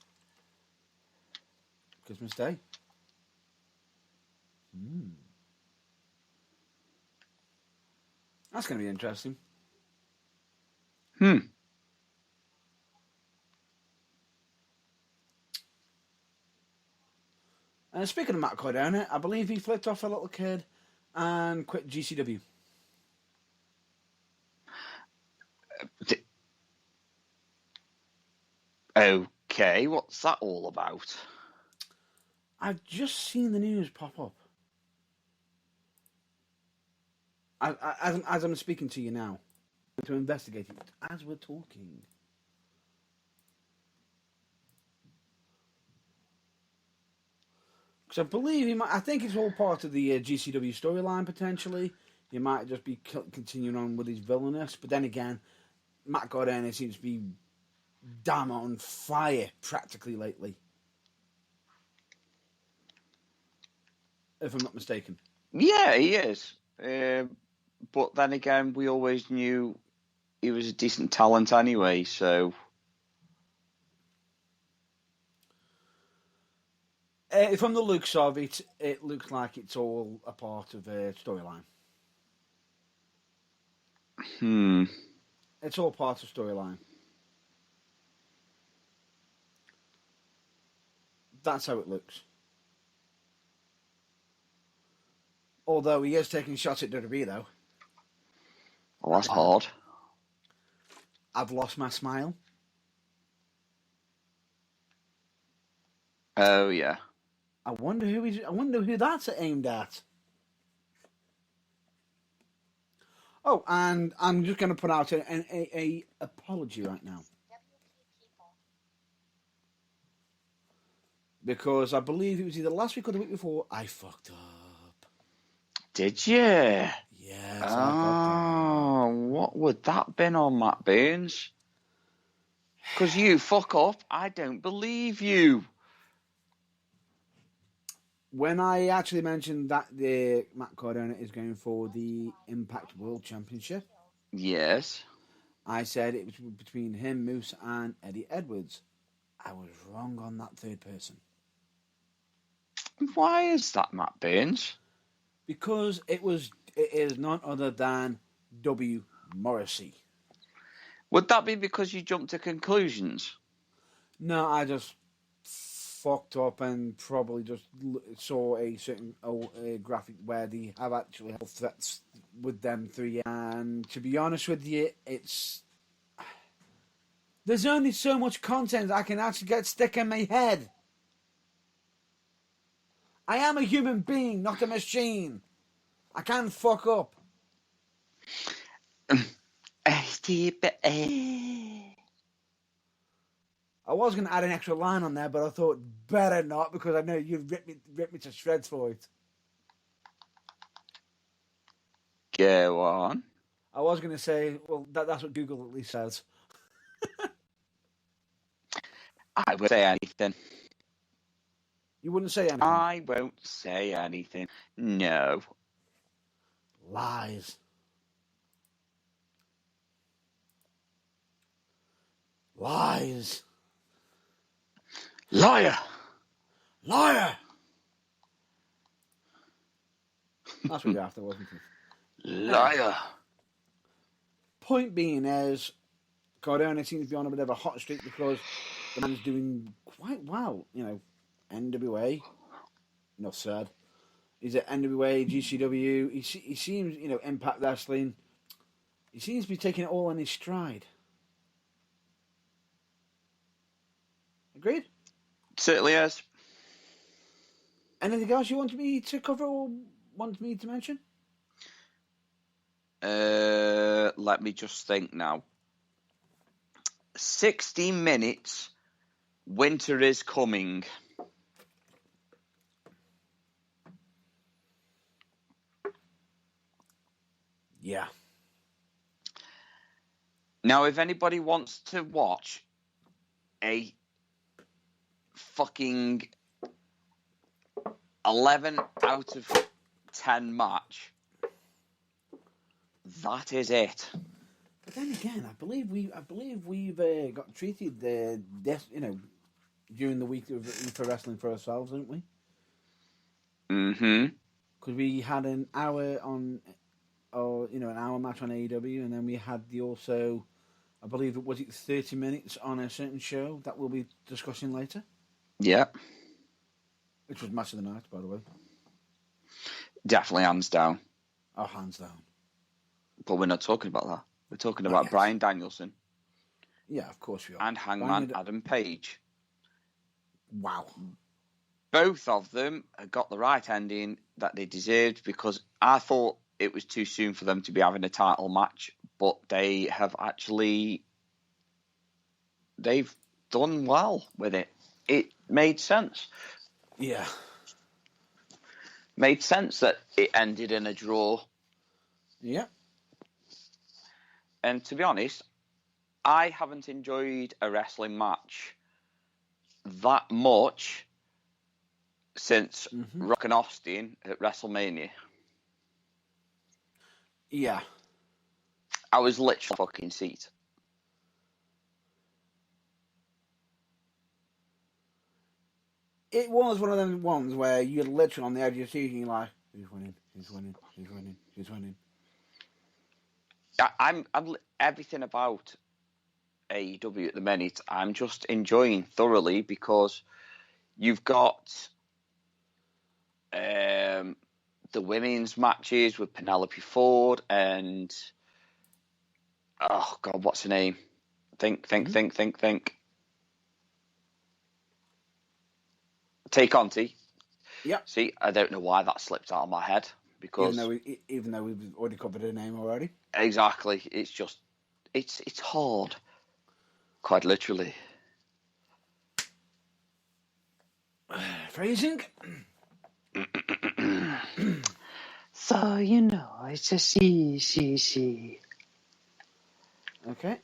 Christmas Day. That's going to be interesting. Speaking of Matt Cardona, I believe he flipped off a little kid and quit GCW. Okay, what's that all about? I've just seen the news pop up. As I'm speaking to you now, to investigate it as we're talking. Because I believe I think it's all part of the GCW storyline potentially. He might just be continuing on with his villainous, but then again, Matt Cardona seems to be damn on fire practically lately. If I'm not mistaken. Yeah, he is. But then again, we always knew he was a decent talent anyway, so... From the looks of it, it looks like it's all a part of a storyline. It's all part of storyline. That's how it looks. Although he is taking shots at WWE, though. Well, that's hard. I've lost my smile. Oh, yeah. I wonder who that's aimed at. Oh, and I'm just going to put out a apology right now. Because I believe it was either last week or the week before, I fucked up. Did you? Yes, I fucked up. What would that been on, Matt Burns? Because you fuck up, I don't believe you. When I actually mentioned that Matt Cardona is going for the Impact World Championship, yes, I said it was between him, Moose, and Eddie Edwards. I was wrong on that third person. Why is that, Matt Burns? Because it is none other than W. Morrissey. Would that be because you jumped to conclusions? No, I just fucked up and probably just saw a certain graphic where they have actually health threats with them three. And to be honest with you, there's only so much content I can actually get stuck in my head. I am a human being, not a machine. I can fuck up. I was going to add an extra line on there, but I thought better not because I know you'd rip me to shreds for it. Go on. I was going to say, well, that's what Google at least says. I won't say anything. You wouldn't say anything? I won't say anything. No. Lies. Lies. Liar. Liar! That's what you're after, wasn't it? Liar. Point being is, Cardona seems to be on a bit of a hot streak because the man's doing quite well. NWA, enough said. He's at NWA, GCW. He seems, Impact Wrestling. He seems to be taking it all in his stride. Agreed? Certainly is. Anything else you want me to cover or want me to mention? Let me just think now. 60 minutes. Winter is coming. Yeah. Now, if anybody wants to watch a fucking 11 out of 10 match, that is it. But then again, I believe we've got treated during the week for wrestling for ourselves, didn't we? Mm-hmm. Because we had an hour an hour match on AEW, and then we had I believe was it 30 minutes on a certain show that we'll be discussing later. Yeah. Which was match of the night, by the way. Definitely hands down. Oh, hands down. But we're not talking about that. We're talking about Bryan Danielson. Yeah, of course we are. And Hangman Adam Page. Wow. Both of them got the right ending that they deserved, because I thought it was too soon for them to be having a title match, but they've done well with it. It made sense. Yeah. Made sense that it ended in a draw. Yeah. And to be honest, I haven't enjoyed a wrestling match that much since Rock and Austin at WrestleMania. Yeah. I was literally fucking seat. It was one of them ones where you're literally on the edge of your seat and you're like, who's winning? Who's winning? Who's winning? Who's winning? I'm everything about AEW at the minute. I'm just enjoying thoroughly, because you've got the women's matches with Penelope Ford and oh god, what's her name? Think. Tay Conti. Yeah. See, I don't know why that slipped out of my head, because even though we've already covered her name already. Exactly. It's just it's hard. Quite literally. Phrasing. So it's a C. Okay.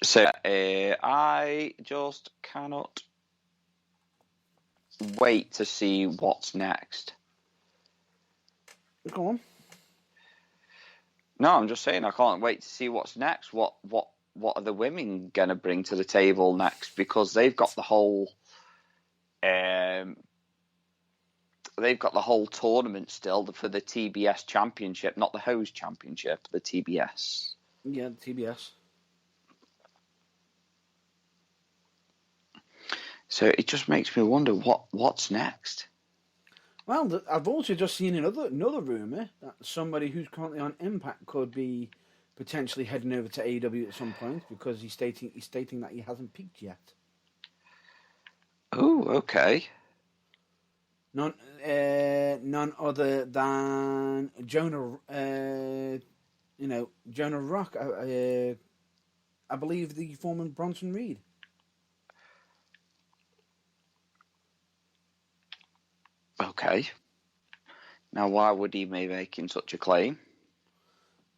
So I just cannot wait to see what's next. Go on. No, I'm just saying I can't wait to see what's next. What are the women gonna bring to the table next? Because they've got the whole tournament still for the TBS Championship, not the Hose Championship, the TBS. Yeah, the TBS. So it just makes me wonder what's next. Well, I've also just seen another rumour that somebody who's currently on Impact could be potentially heading over to AEW at some point, because he's stating that he hasn't peaked yet. Oh, okay. None other than Jonah. Jonah Rock. I believe the former Bronson Reed. Okay. Now, why would he be making such a claim?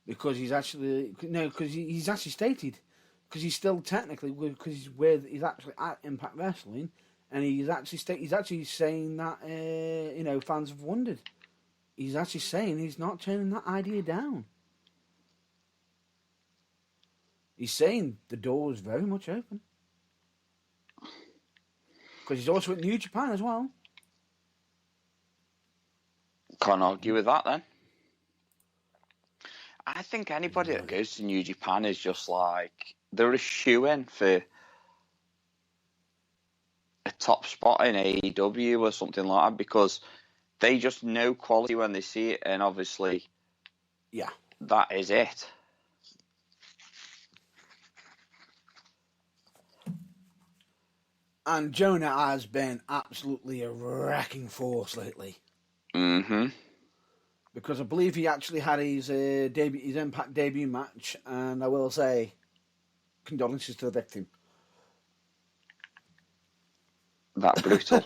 Because he's actually he's actually stated, because he's still technically, because he's actually at Impact Wrestling, and he's actually saying that fans have wondered. He's actually saying he's not turning that idea down. He's saying the door is very much open, because he's also at New Japan as well. Can't argue with that then. I think anybody that goes to New Japan is just like, they're a shoe-in for a top spot in AEW or something like that, because they just know quality when they see it, and obviously, Yeah. that is it. And Jonah has been absolutely a wrecking force lately. Mm-hmm. Because I believe he actually had his Impact debut match, and I will say, condolences to the victim. That brutal.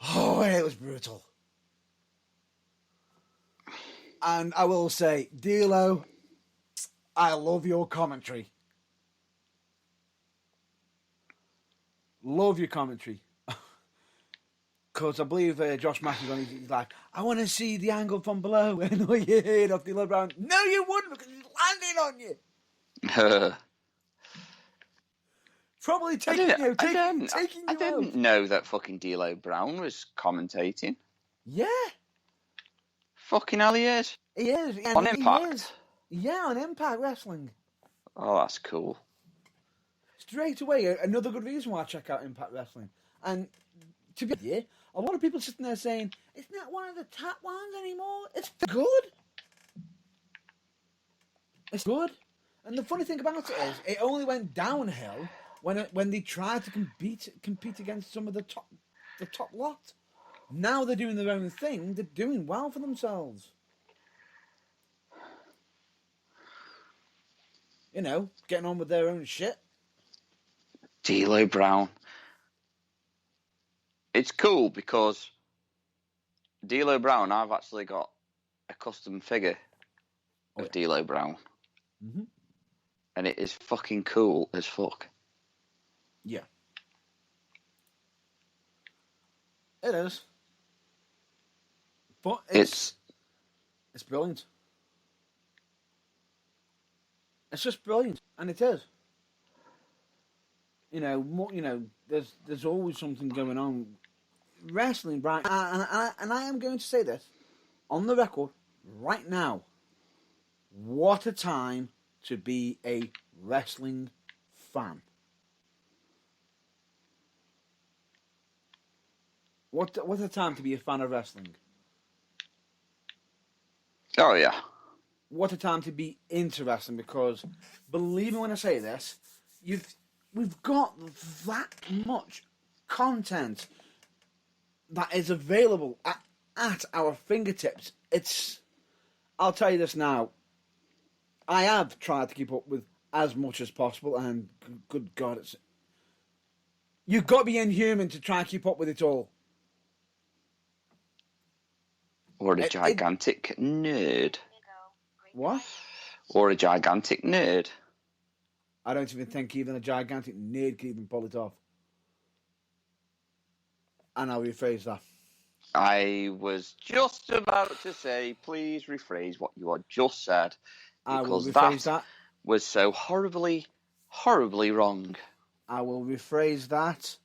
Oh, it was brutal. And I will say, D'Lo, I love your commentary. Love your commentary. Because I believe Josh Matthews on he's like, I want to see the angle from below. And all you heard off D'Lo Brown, no, you wouldn't, because he's landing on you. Probably taking you I didn't out. know that fucking D'Lo Brown was commentating. Yeah. Fucking hell, he is. He is. And On Impact? He is. Yeah, on Impact Wrestling. Oh, that's cool. Straight away, another good reason why I check out Impact Wrestling. And to be honest, a lot of people sitting there saying, it's not one of the top ones anymore. It's good. It's good. And the funny thing about it is, it only went downhill when they tried to compete against some of the top lot. Now they're doing their own thing. They're doing well for themselves. You know, getting on with their own shit. D'Lo Brown. It's cool because D'Lo Brown, I've actually got a custom figure of D'Lo Brown. Mm-hmm. And it is fucking cool as fuck. Yeah. It is. But it's brilliant. It's just brilliant, and it is. You know, there's always something going on. Wrestling, right? And I am going to say this on the record right now. What a time to be a wrestling fan. What a time to be a fan of wrestling. Oh, yeah. What a time to be into wrestling, because believe me when I say this, we've got that much content that is available at our fingertips. I'll tell you this now, I have tried to keep up with as much as possible, and good God, you've got to be inhuman to try and keep up with it all. Or a gigantic nerd. What? Or a gigantic nerd. I don't even think even a gigantic nerd can even pull it off. And I'll rephrase that. I was just about to say, please rephrase what you had just said. I will Because rephrase that was so horribly, horribly wrong. I will rephrase that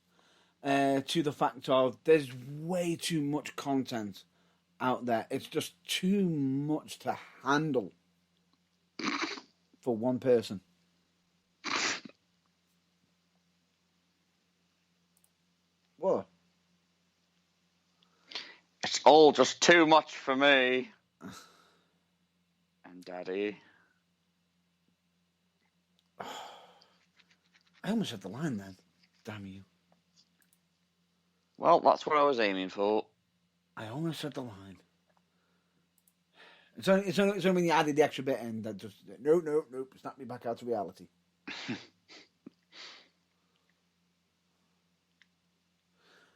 to the fact of there's way too much content out there. It's just too much to handle for one person. What? It's all just too much for me. And Daddy. I almost had the line then. Damn you. Well, that's what I was aiming for. I almost said the line. It's only when you added the extra bit in that just nope, snap me back out to reality.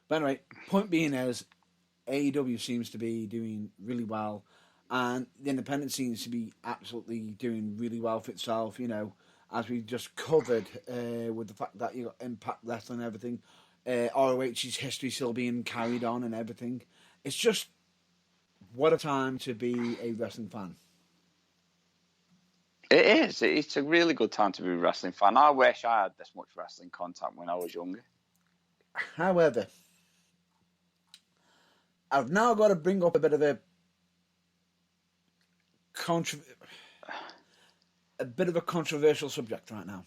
But anyway, point being is AEW seems to be doing really well, and the independent seems to be absolutely doing really well for itself. You know, as we just covered with the fact that you got Impact Wrestling and everything, ROH's history still being carried on and everything. It's just what a time to be a wrestling fan. It is. It's a really good time to be a wrestling fan. I wish I had this much wrestling content when I was younger. However, I've now got to bring up a bit of a controversial subject right now.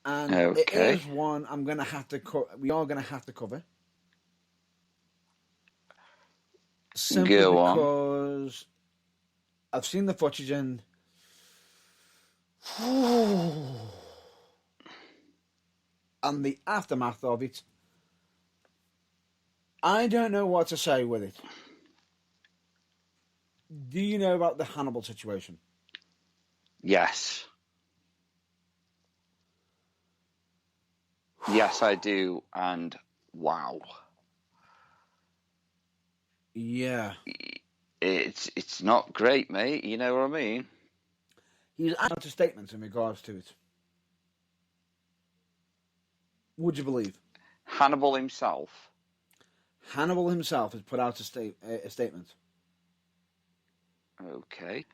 And it Okay. is one I'm going to have to we are going to have to cover. Simply Go on. because I've seen the footage and the aftermath of it. I don't know what to say with it. Do you know about the Hannibal situation? Yes. Yes, I do. And wow. Yeah. It's not great, mate. You know what I mean? He's out of statements in regards to it. Would you believe? Hannibal himself. Hannibal himself has put out a statement. Okay.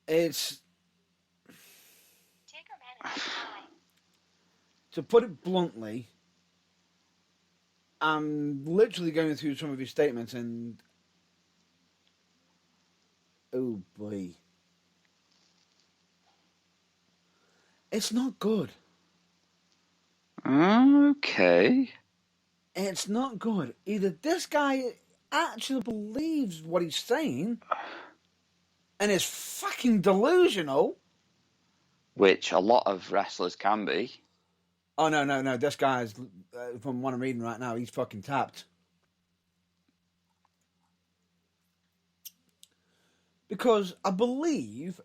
It's, to put it bluntly, I'm literally going through some of his statements and oh boy, it's not good. Okay. It's not good. Either this guy actually believes what he's saying and is fucking delusional. Which a lot of wrestlers can be. Oh, no. This guy's, from what I'm reading right now, he's fucking tapped. Because I believe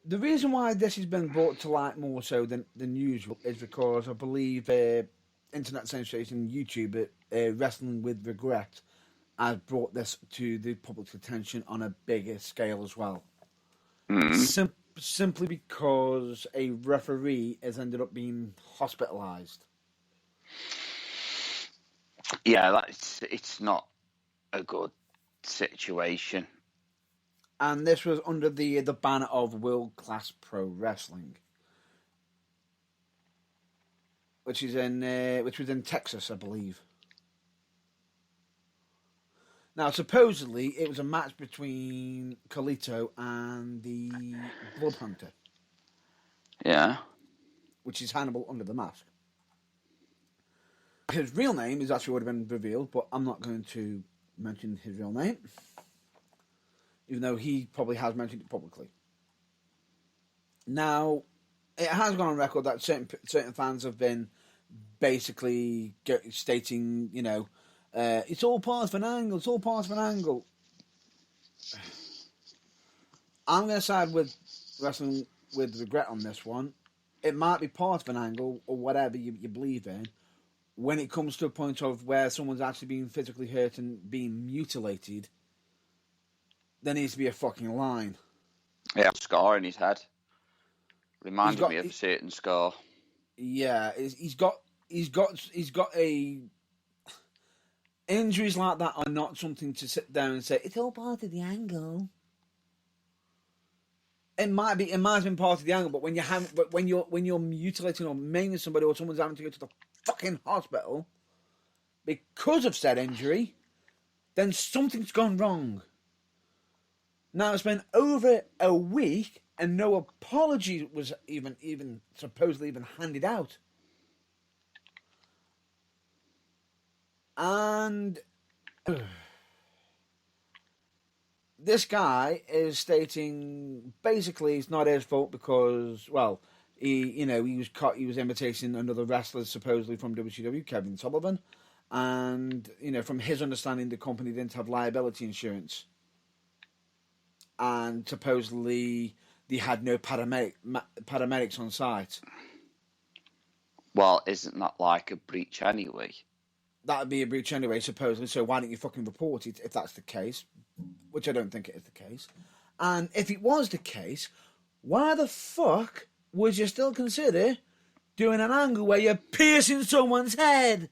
the reason why this has been brought to light more so than usual is because I believe internet sensation YouTuber Wrestling with Regret has brought this to the public's attention on a bigger scale as well. Simply because a referee has ended up being hospitalised. Yeah, it's not a good situation. And this was under the banner of World Class Pro Wrestling, which was in Texas, I believe. Now, supposedly, it was a match between Carlito and the Blood Hunter. Yeah. Which is Hannibal under the mask. His real name is actually would have been revealed, but I'm not going to mention his real name, even though he probably has mentioned it publicly. Now, it has gone on record that certain fans have been basically stating, it's all part of an angle, it's all part of an angle. I'm going to side with Wrestling with Regret on this one. It might be part of an angle, or whatever you believe in. When it comes to a point of where someone's actually being physically hurt and being mutilated, there needs to be a fucking line. Yeah, scar in his head. Reminded me of a certain scar. Yeah, he's got a... Injuries like that are not something to sit down and say, it's all part of the angle. It might have been part of the angle, but when you're mutilating or maiming somebody, or someone's having to go to the fucking hospital because of said injury, then something's gone wrong. Now it's been over a week and no apology was even supposedly even handed out. And this guy is stating basically it's not his fault because, well, he was imitating another wrestler supposedly from WCW, Kevin Sullivan, and from his understanding the company didn't have liability insurance, and supposedly they had no paramedics on site. Well, isn't that like a breach anyway? That would be a breach anyway, supposedly, so why don't you fucking report it if that's the case? Which I don't think it is the case. And if it was the case, why the fuck would you still consider doing an angle where you're piercing someone's head?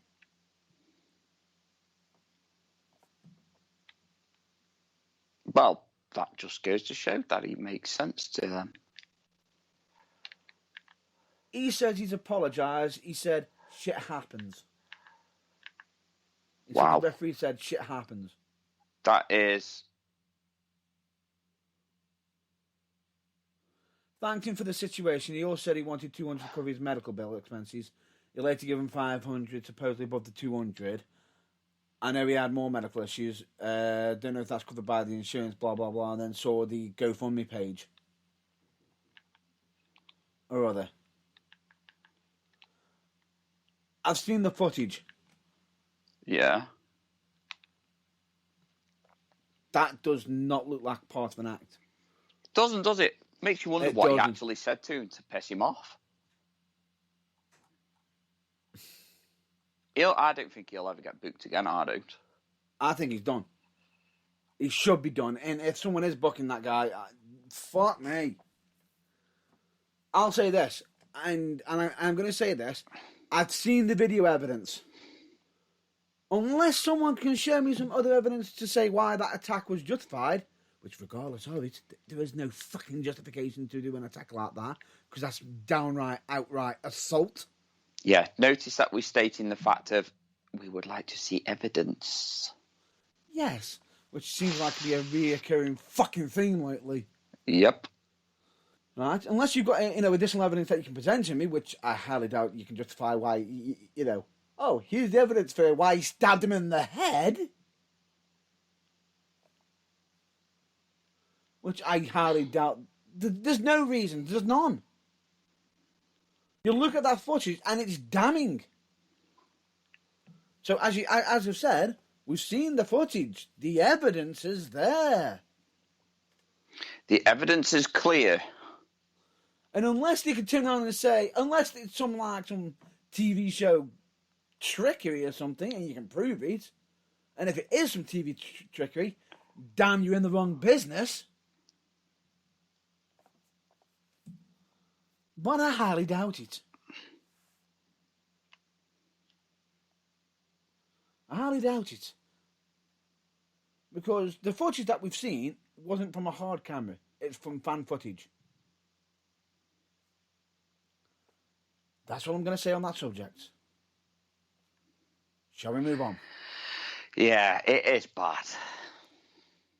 Well, that just goes to show that he makes sense to them. He says he's apologised. He said, shit happens. He said Wow. the referee said, shit happens. That is... Thanked him for the situation. He also said he wanted 200 to cover his medical bill expenses. He later gave him 500, supposedly above the 200. I know he had more medical issues. Don't know if that's covered by the insurance, blah, blah, blah. And then saw the GoFundMe page. Or other. I've seen the footage. Yeah. That does not look like part of an act. Doesn't, does it? Makes you wonder It what he doesn't. actually said to him to piss him off. I don't think he'll ever get booked again, I don't. I think he's done. He should be done. And if someone is booking that guy, fuck me. I'll say this, and I'm going to say this. I've seen the video evidence. Unless someone can show me some other evidence to say why that attack was justified, which regardless of it, there is no fucking justification to do an attack like that, because that's downright, outright assault. Yeah, notice that we're stating the fact of, we would like to see evidence. Yes, which seems like to be a reoccurring fucking theme lately. Yep. Right? Unless you've got, additional evidence that you can present to me, which I highly doubt you can justify why, oh, here's the evidence for why he stabbed him in the head. Which I highly doubt. There's no reason. There's none. You look at that footage and it's damning. So as I've said, we've seen the footage. The evidence is there. The evidence is clear. And unless they can turn around and say, unless it's some TV show trickery or something, and you can prove it, and if it is some TV trickery, damn, you're in the wrong business. But I highly doubt it. I highly doubt it. Because the footage that we've seen wasn't from a hard camera. It's from fan footage. That's what I'm going to say on that subject. Shall we move on? Yeah, it is bad.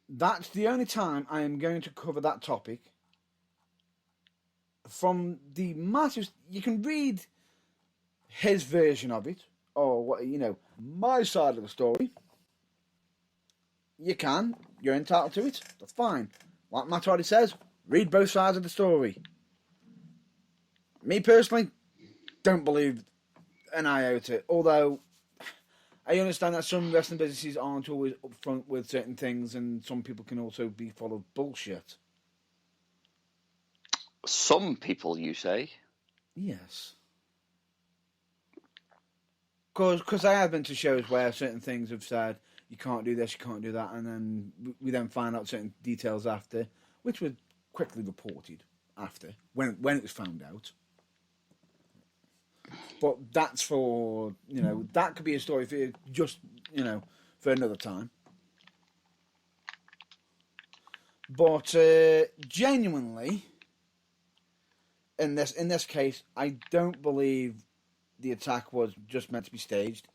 That's the only time I am going to cover that topic. From the massive... You can read his version of it, or, what my side of the story. You can. You're entitled to it. That's fine. Like Matt already says, read both sides of the story. Me personally, don't believe an iota. Although, I understand that some wrestling businesses aren't always upfront with certain things, and some people can also be full of bullshit. Some people, you say? Yes. Because I have been to shows where certain things have said, you can't do this, you can't do that, and then we then find out certain details after, which were quickly reported after, when it was found out. But that's for, that could be a story for just, for another time. But genuinely, in this case, I don't believe the attack was just meant to be staged.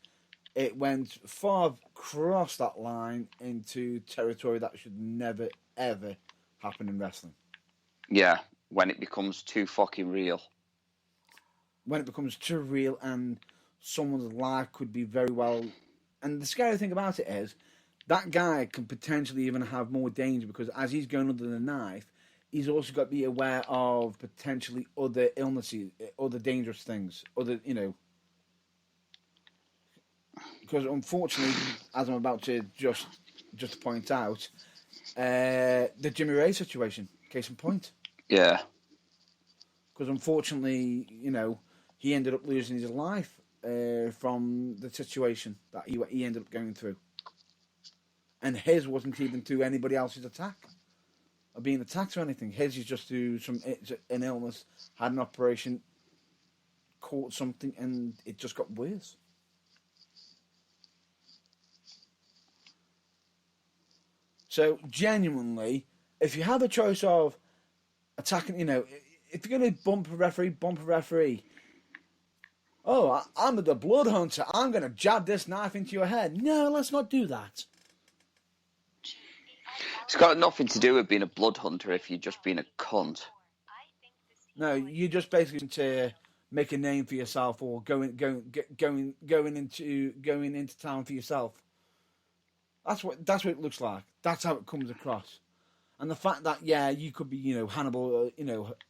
It went far across that line into territory that should never, ever happen in wrestling. Yeah, when it becomes too fucking real. When it becomes too real and someone's life could be very well... And the scary thing about it is, that guy can potentially even have more danger, because as he's going under the knife, he's also got to be aware of potentially other illnesses, other dangerous things, other, Because unfortunately, as I'm about to just point out, the Jimmy Ray situation, case in point. Yeah. Because unfortunately, he ended up losing his life from the situation that he ended up going through. And his wasn't even through anybody else's attack, or being attacked or anything. His is just through an illness, had an operation, caught something, and it just got worse. So, genuinely, if you have a choice of attacking, if you're going to bump a referee, bump a referee. Oh, I'm the blood hunter. I'm going to jab this knife into your head. No, let's not do that. It's got nothing to do with being a blood hunter if you're just being a cunt. No, you're just basically to make a name for yourself or going into town for yourself. That's what it looks like. That's how it comes across. And the fact that you could be Hannibal,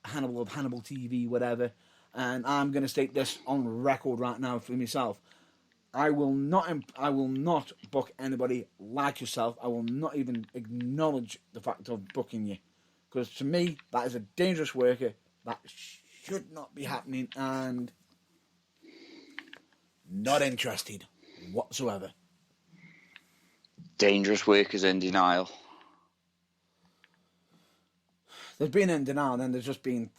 Hannibal of Hannibal TV, whatever. And I'm going to state this on record right now for myself. I will not book anybody like yourself. I will not even acknowledge the fact of booking you, because to me that is a dangerous worker. That should not be happening, and not interested whatsoever. Dangerous workers in denial. There's been in denial, and then there's just been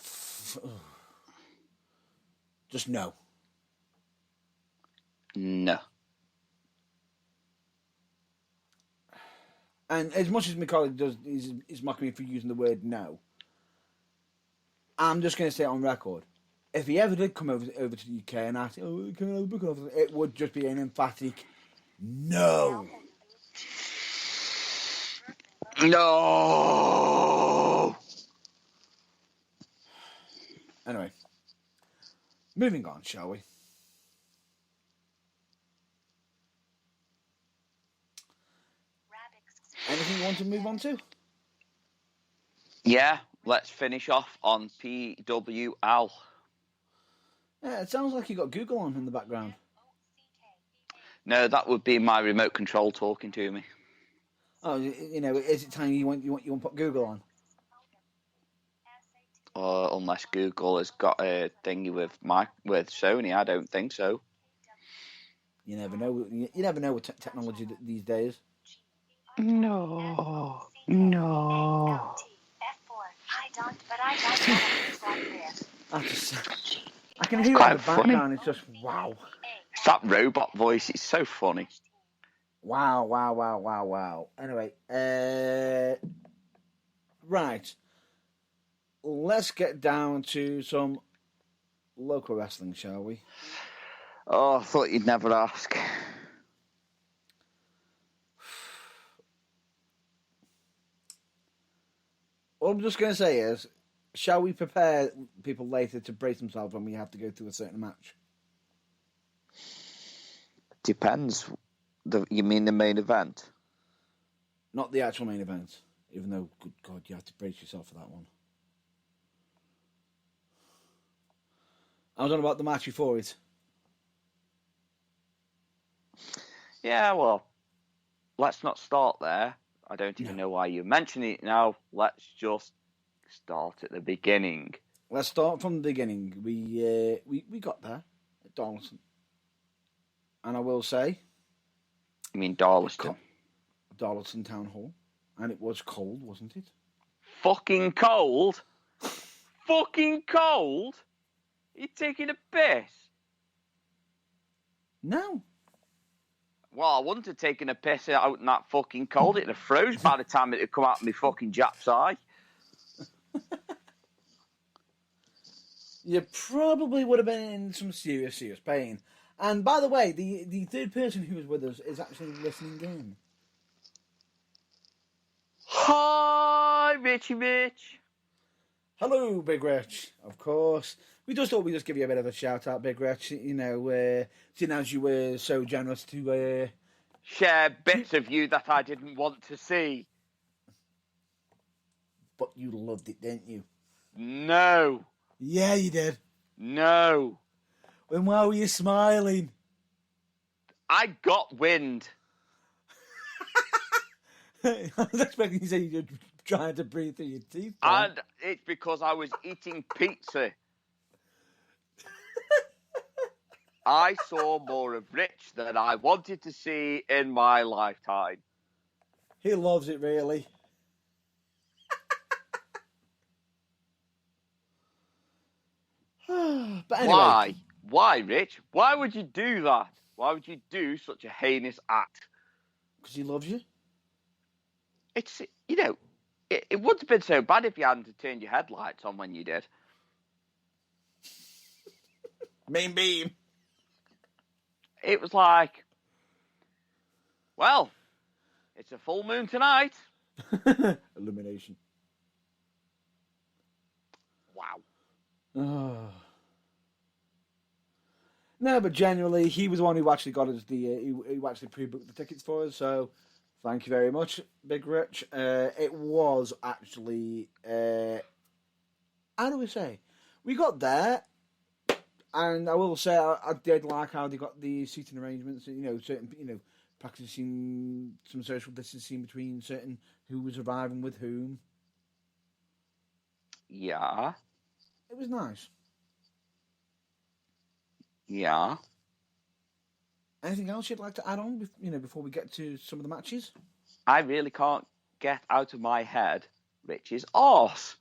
just no. No. And as much as my colleague is mocking me for using the word no, I'm just going to say it on record. If he ever did come over to the UK and ask, can I have a booking offer? It would just be an emphatic no. No. Anyway, moving on, shall we? Anything you want to move on to? Yeah, let's finish off on PWL. Yeah, it sounds like you got Google on in the background. No, that would be my remote control talking to me. Oh, is it time you want to put Google on? Unless Google has got a thingy with Sony, I don't think so. You never know. You never know with technology these days. No. I can hear it in the background. It's just wow. It's that robot voice. It's so funny. Wow. Anyway, right. Let's get down to some local wrestling, shall we? Oh, I thought you'd never ask. All I'm just going to say is, shall we prepare people later to brace themselves when we have to go through a certain match? Depends. You mean the main event? Not the actual main event, even though, good God, you have to brace yourself for that one. I was on about the match before it. Yeah, well, let's not start there. I don't even know why you mention it now. Let's just start at the beginning. Let's start from the beginning. We got there at Darlington. And I will say... You mean Darlington? Darlington Town Hall. And it was cold, wasn't it? Fucking cold? Fucking cold? Are you taking a piss? No. Well, I wouldn't have taken a piss out in that fucking cold. It'd have froze by the time it had come out of my fucking Jap's eye. You probably would have been in some serious pain. And by the way, the third person who was with us is actually listening in. Hi, Richie Rich. Hello, Big Rich. Of course. We just thought we'd just give you a bit of a shout out, Big Rich. Seeing as you were so generous to... share bits of you that I didn't want to see. But you loved it, didn't you? No. Yeah, you did. No. And why were you smiling? I got wind. I was expecting you to say you're trying to breathe through your teeth. And it's because I was eating pizza. I saw more of Rich than I wanted to see in my lifetime. He loves it, really. But anyway. Why? Why, Rich? Why would you do that? Why would you do such a heinous act? Because he loves you. It's, it wouldn't have been so bad if you hadn't turned your headlights on when you did. Main beam. It was like, well, it's a full moon tonight. Illumination. Wow. Oh. No, but generally, he was the one who actually got us who actually pre-booked the tickets for us. So, thank you very much, Big Rich. It was actually, how do we say? We got there, and I will say I did like how they got the seating arrangements. Practicing some social distancing between certain who was arriving with whom. Yeah. It was nice. Yeah. Anything else you'd like to add on, before we get to some of the matches? I really can't get out of my head Rich's arse.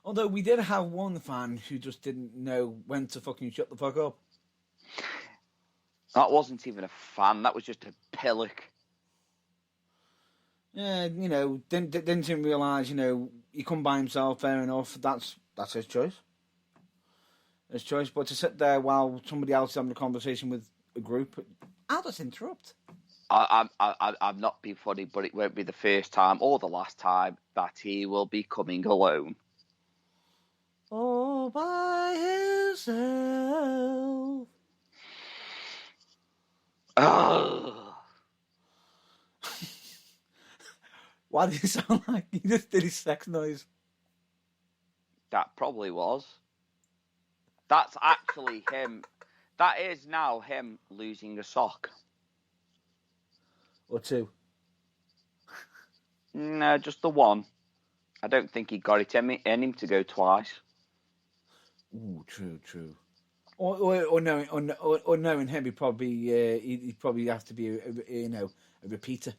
Although we did have one fan who just didn't know when to fucking shut the fuck up. That wasn't even a fan. That was just a pillock. Yeah, didn't even realise, he come by himself, fair enough. That's his choice. His choice, but to sit there while somebody else is having a conversation with a group, I'll just interrupt. I'm not being funny, but it won't be the first time or the last time that he will be coming alone. All by himself. Why did he sound like he just did his sex noise? That probably was. That's actually him. That is now him losing a sock. Or two. No, just the one. I don't think he got it in him to go twice. Ooh, true. Or knowing him, he'd probably have to be a repeater.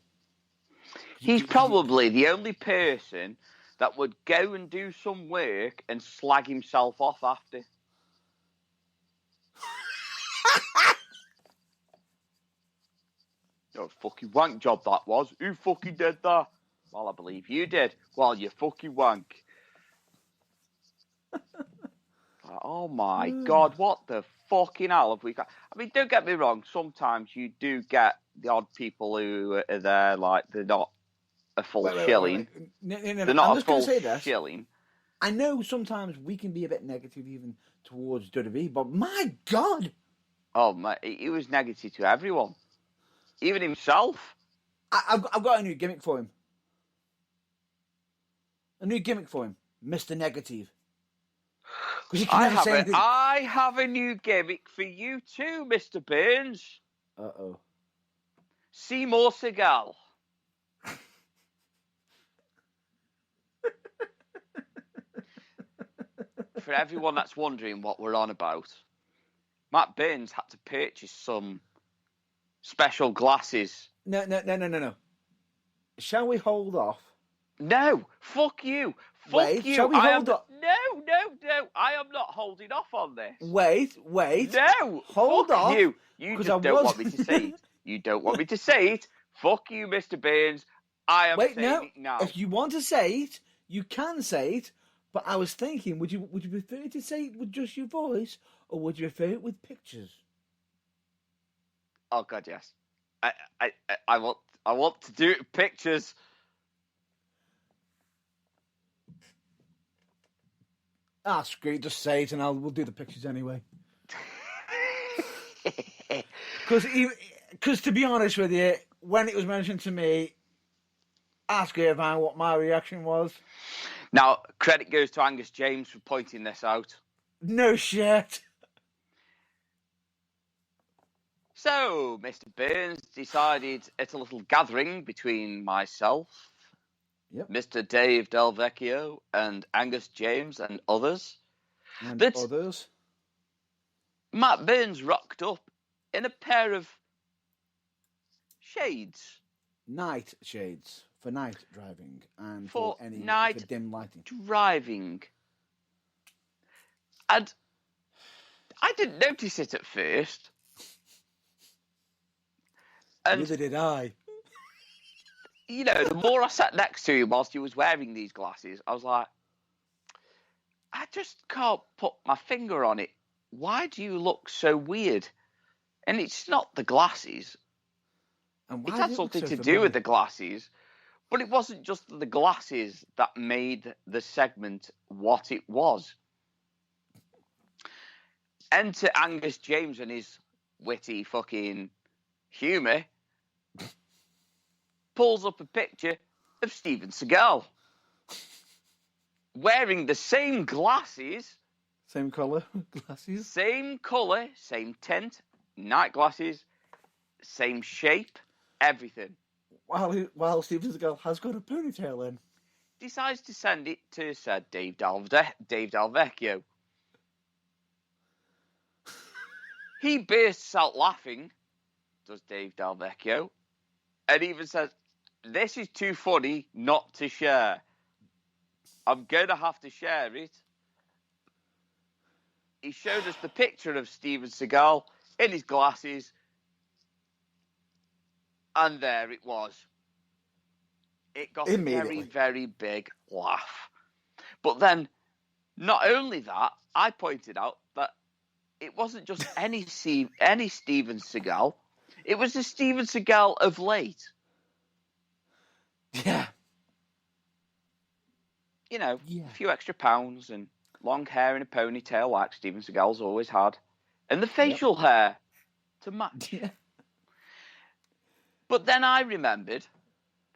He's probably the only person that would go and do some work and slag himself off after. No fucking wank job that was. Who fucking did that? Well, I believe you did. Well, you fucking wank. Oh my God, what the fucking hell have we got? I mean, don't get me wrong. Sometimes you do get the odd people who are there, like they're not a full shilling. No, they're not a full shilling. I know sometimes we can be a bit negative even towards WWE, but my God! Oh my, he was negative to everyone, even himself. I've got a new gimmick for him. Mr. Negative. I have a new gimmick for you too, Mr. Burns. Uh-oh. Seymour Segal. For everyone that's wondering what we're on about, Matt Burns had to purchase some special glasses. No. Shall we hold off? No, fuck you. Fuck you. Shall we hold off? No. I am not holding off on this. Wait. No. Hold fuck off. You. You just don't want me to say it. You don't want me to say it. Fuck you, Mr. Burns. I am saying it now. If you want to say it, you can say it. But I was thinking, would you prefer to say it with just your voice, or would you prefer it with pictures? Oh God, yes. I want to do it with pictures. Screw it, just say it, and we'll do the pictures anyway. Because to be honest with you, when it was mentioned to me, ask Irvine what my reaction was. Now, credit goes to Angus James for pointing this out. No shit. So, Mr. Burns decided at a little gathering between myself, Mr. Dave Delvecchio, and Angus James and others. Matt Burns rocked up in a pair of shades. Night shades for night driving and for dim lighting. Driving. And I didn't notice it at first. And neither did I. You know, the more I sat next to him whilst he was wearing these glasses, I was like, I just can't put my finger on it. Why do you look so weird? And it's not the glasses. And It why had does it look something so to do familiar? with the glasses, but it wasn't just the glasses that made the segment what it was. Enter Angus James and his witty fucking humour. Pulls up a picture of Steven Seagal wearing the same glasses, Same colour glasses. same colour, same tint, night glasses, same shape, everything. While Steven Seagal has got a ponytail in. Decides to send it to said Dave Delvecchio. He bursts out laughing, does Dave Delvecchio, and even says, "This is too funny not to share. I'm going to have to share it." He showed us the picture of Steven Seagal in his glasses, and there it was. It got a very, very big laugh. But then, not only that, I pointed out that it wasn't just any Steven Seagal. It was the Steven Seagal of late. Yeah. You know, Yeah. a few extra pounds and long hair and a ponytail like Steven Seagal's always had. And the facial hair to match. Yeah. But then I remembered,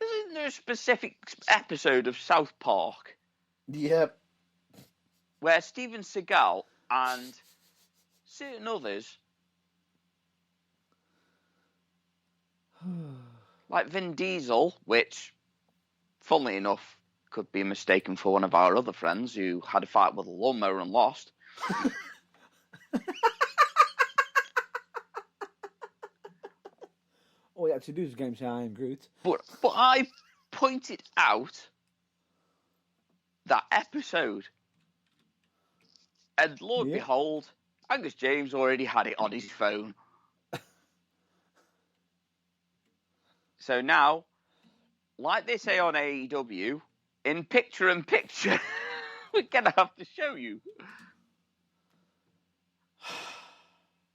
isn't there a specific episode of South Park Yep. where Steven Seagal and certain others, like Vin Diesel, which, funnily enough, could be mistaken for one of our other friends who had a fight with a lawnmower and lost. All you had to do is game say I am Groot. But I pointed out that episode, and lo and behold, Angus James already had it on his phone. So now, like they say on AEW, in picture in picture, we're gonna have to show you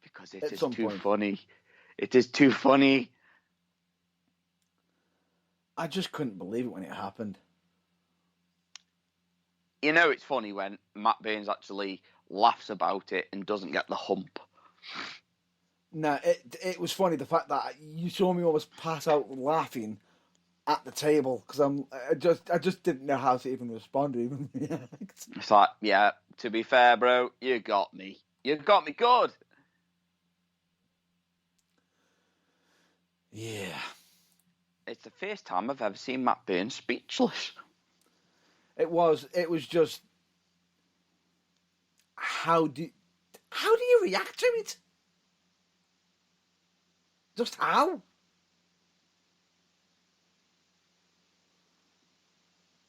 because it is too funny. It is too funny. I just couldn't believe it when it happened. You know, it's funny when Matt Burns actually laughs about it and doesn't get the hump. No, it was funny the fact that you saw me almost pass out laughing at the table because I just didn't know how to even respond or even react. It's like, yeah, to be fair, bro, you got me. You got me good. Yeah. It's the first time I've ever seen Matt Burns speechless. It was just how do you react to it? Just how?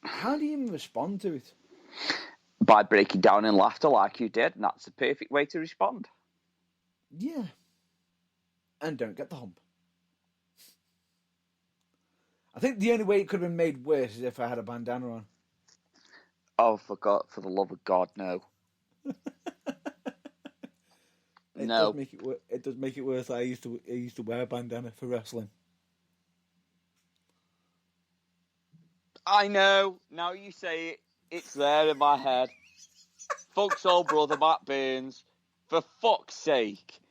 How do you even respond to it? By breaking down in laughter like you did, and that's the perfect way to respond. Yeah. And don't get the hump. I think the only way it could have been made worse is if I had a bandana on. Oh, for the love of God, no. No. It does make it worse. I used to wear a bandana for wrestling. I know. Now you say it, it's there in my head. Fuck's old brother Matt Burns. For fuck's sake.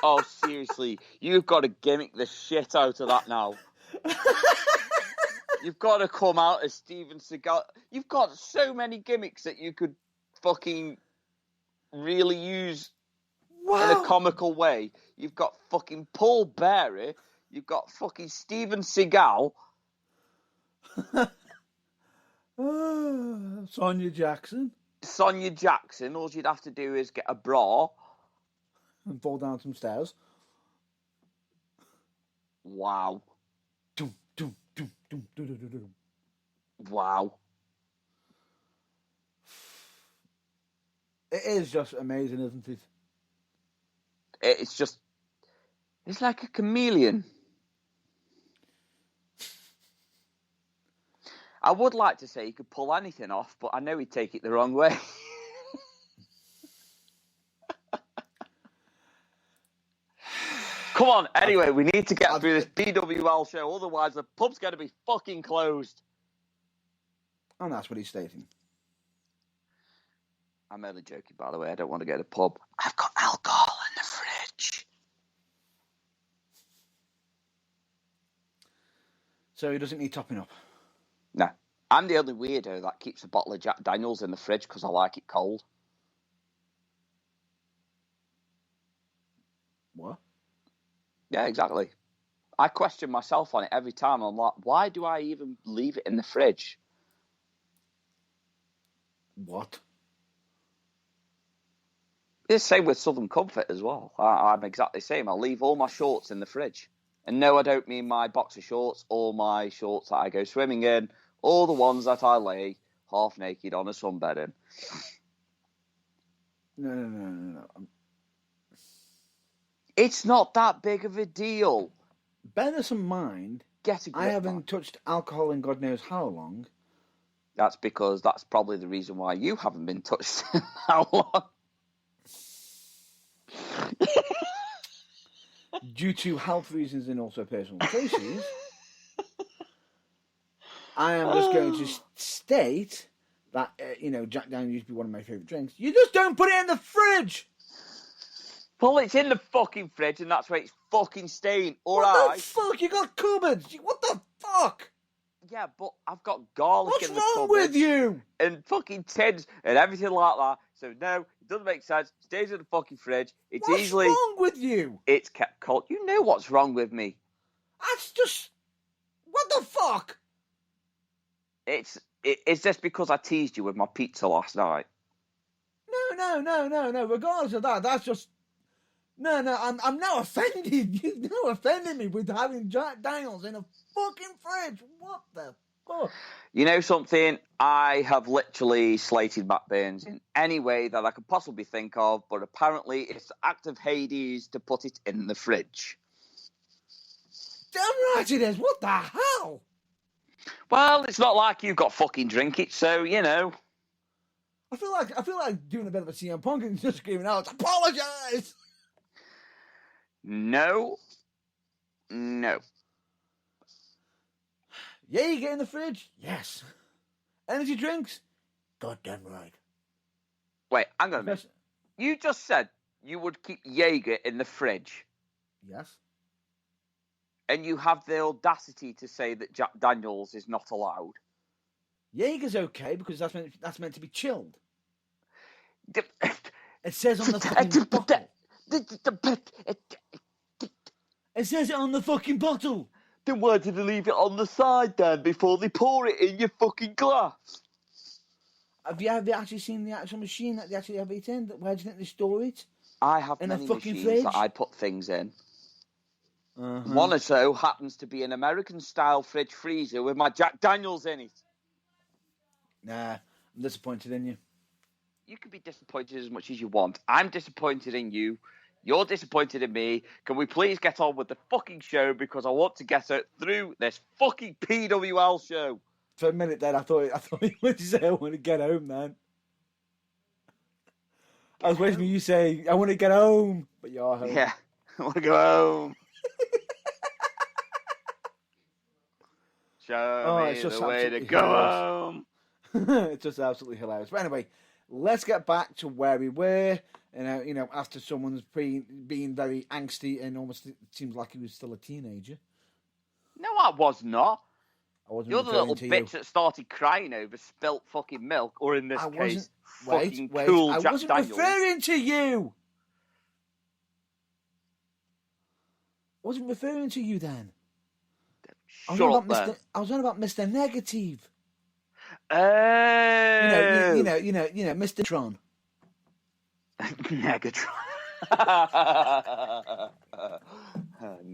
Oh, seriously. You've got to gimmick the shit out of that now. You've got to come out as Steven Seagal. You've got so many gimmicks that you could fucking really use in a comical way. You've got fucking Paul Bearer. You've got fucking Steven Seagal. Sonya Jackson. All you'd have to do is get a bra. And fall down some stairs. Wow. Doom, doom, doom, doom, doom, doom, doom. Wow. It is just amazing, isn't it? It's just... It's like a chameleon. I would like to say he could pull anything off, but I know he'd take it the wrong way. Come on, anyway, we need to get through this PWL show, otherwise the pub's going to be fucking closed. And that's what he's stating. I'm only joking, by the way. I don't want to go to the pub. I've got alcohol in the fridge. So he doesn't need topping up? No. I'm the only weirdo that keeps a bottle of Jack Daniels in the fridge because I like it cold. What? Yeah, exactly. I question myself on it every time. I'm like, why do I even leave it in the fridge? What? It's the same with Southern Comfort as well. I'm exactly the same. I'll leave all my shorts in the fridge. And no, I don't mean my boxer shorts or my shorts that I go swimming in, or the ones that I lay half naked on a sunbed in. No. It's not that big of a deal. Bear this in mind. Get a grip, I haven't man. touched alcohol in God knows how long. That's because that's probably the reason why you haven't been touched in how long. Due to health reasons and also personal choices, I am just going to state that, Jack Daniels used to be one of my favourite drinks. You just don't put it in the fridge! Well, it's in the fucking fridge and that's where it's fucking staying. What the fuck? You got cupboards! What the fuck? Yeah, but I've got garlic What's in the wrong cupboard. with you? And fucking tins and everything like that. So no, it doesn't make sense. It stays in the fucking fridge. It's What's wrong with you? It's kept cold. You know what's wrong with me. That's just... What the fuck? It's just because I teased you with my pizza last night. No. Regardless of that, that's just... No, I'm now offended. You've now offended me with having Jack Daniels in a fucking fridge. What the fuck? You know something? I have literally slated Matt Burns in any way that I could possibly think of, but apparently it's the act of Hades to put it in the fridge. Damn right it is. What the hell? Well, it's not like you've got fucking drink it, so, you know. I feel like doing a bit of a CM Punk and just screaming out, apologise! No. Yeah, you get in the fridge? Yes. Energy drinks? Goddamn right. Wait, hang on a minute. You just said you would keep Jaeger in the fridge. Yes. And you have the audacity to say that Jack Daniels is not allowed. Jaeger's okay because that's meant to be chilled. It says on the fucking bottle. It says it on the fucking bottle. Then why did they leave it on the side then before they pour it in your fucking glass? Have you actually seen the actual machine that they actually have it in? Where do you think they store it? I have in many a fucking machines fridge? that I put things in. Uh-huh. One or so happens to be an American-style fridge freezer with my Jack Daniels in it. Nah, I'm disappointed in you. You can be disappointed as much as you want. I'm disappointed in you. You're disappointed in me. Can we please get on with the fucking show because I want to get it through this fucking PWL show. For a minute then, I thought you would say I want to get home, man. I was waiting for you to say, I want to get home, but you're home. Yeah, I want to go home. Show me the way to go home. It's just absolutely hilarious. But anyway, let's get back to where we were. After someone's being very angsty and almost it seems like he was still a teenager. No, I was not. I wasn't. You're the little bitch that started crying over spilt fucking milk, or in this case, fucking cool Jack Daniels. I wasn't referring to you. I wasn't referring to you then. I was on about Mr. Negative. Mr. Tron. Negatron.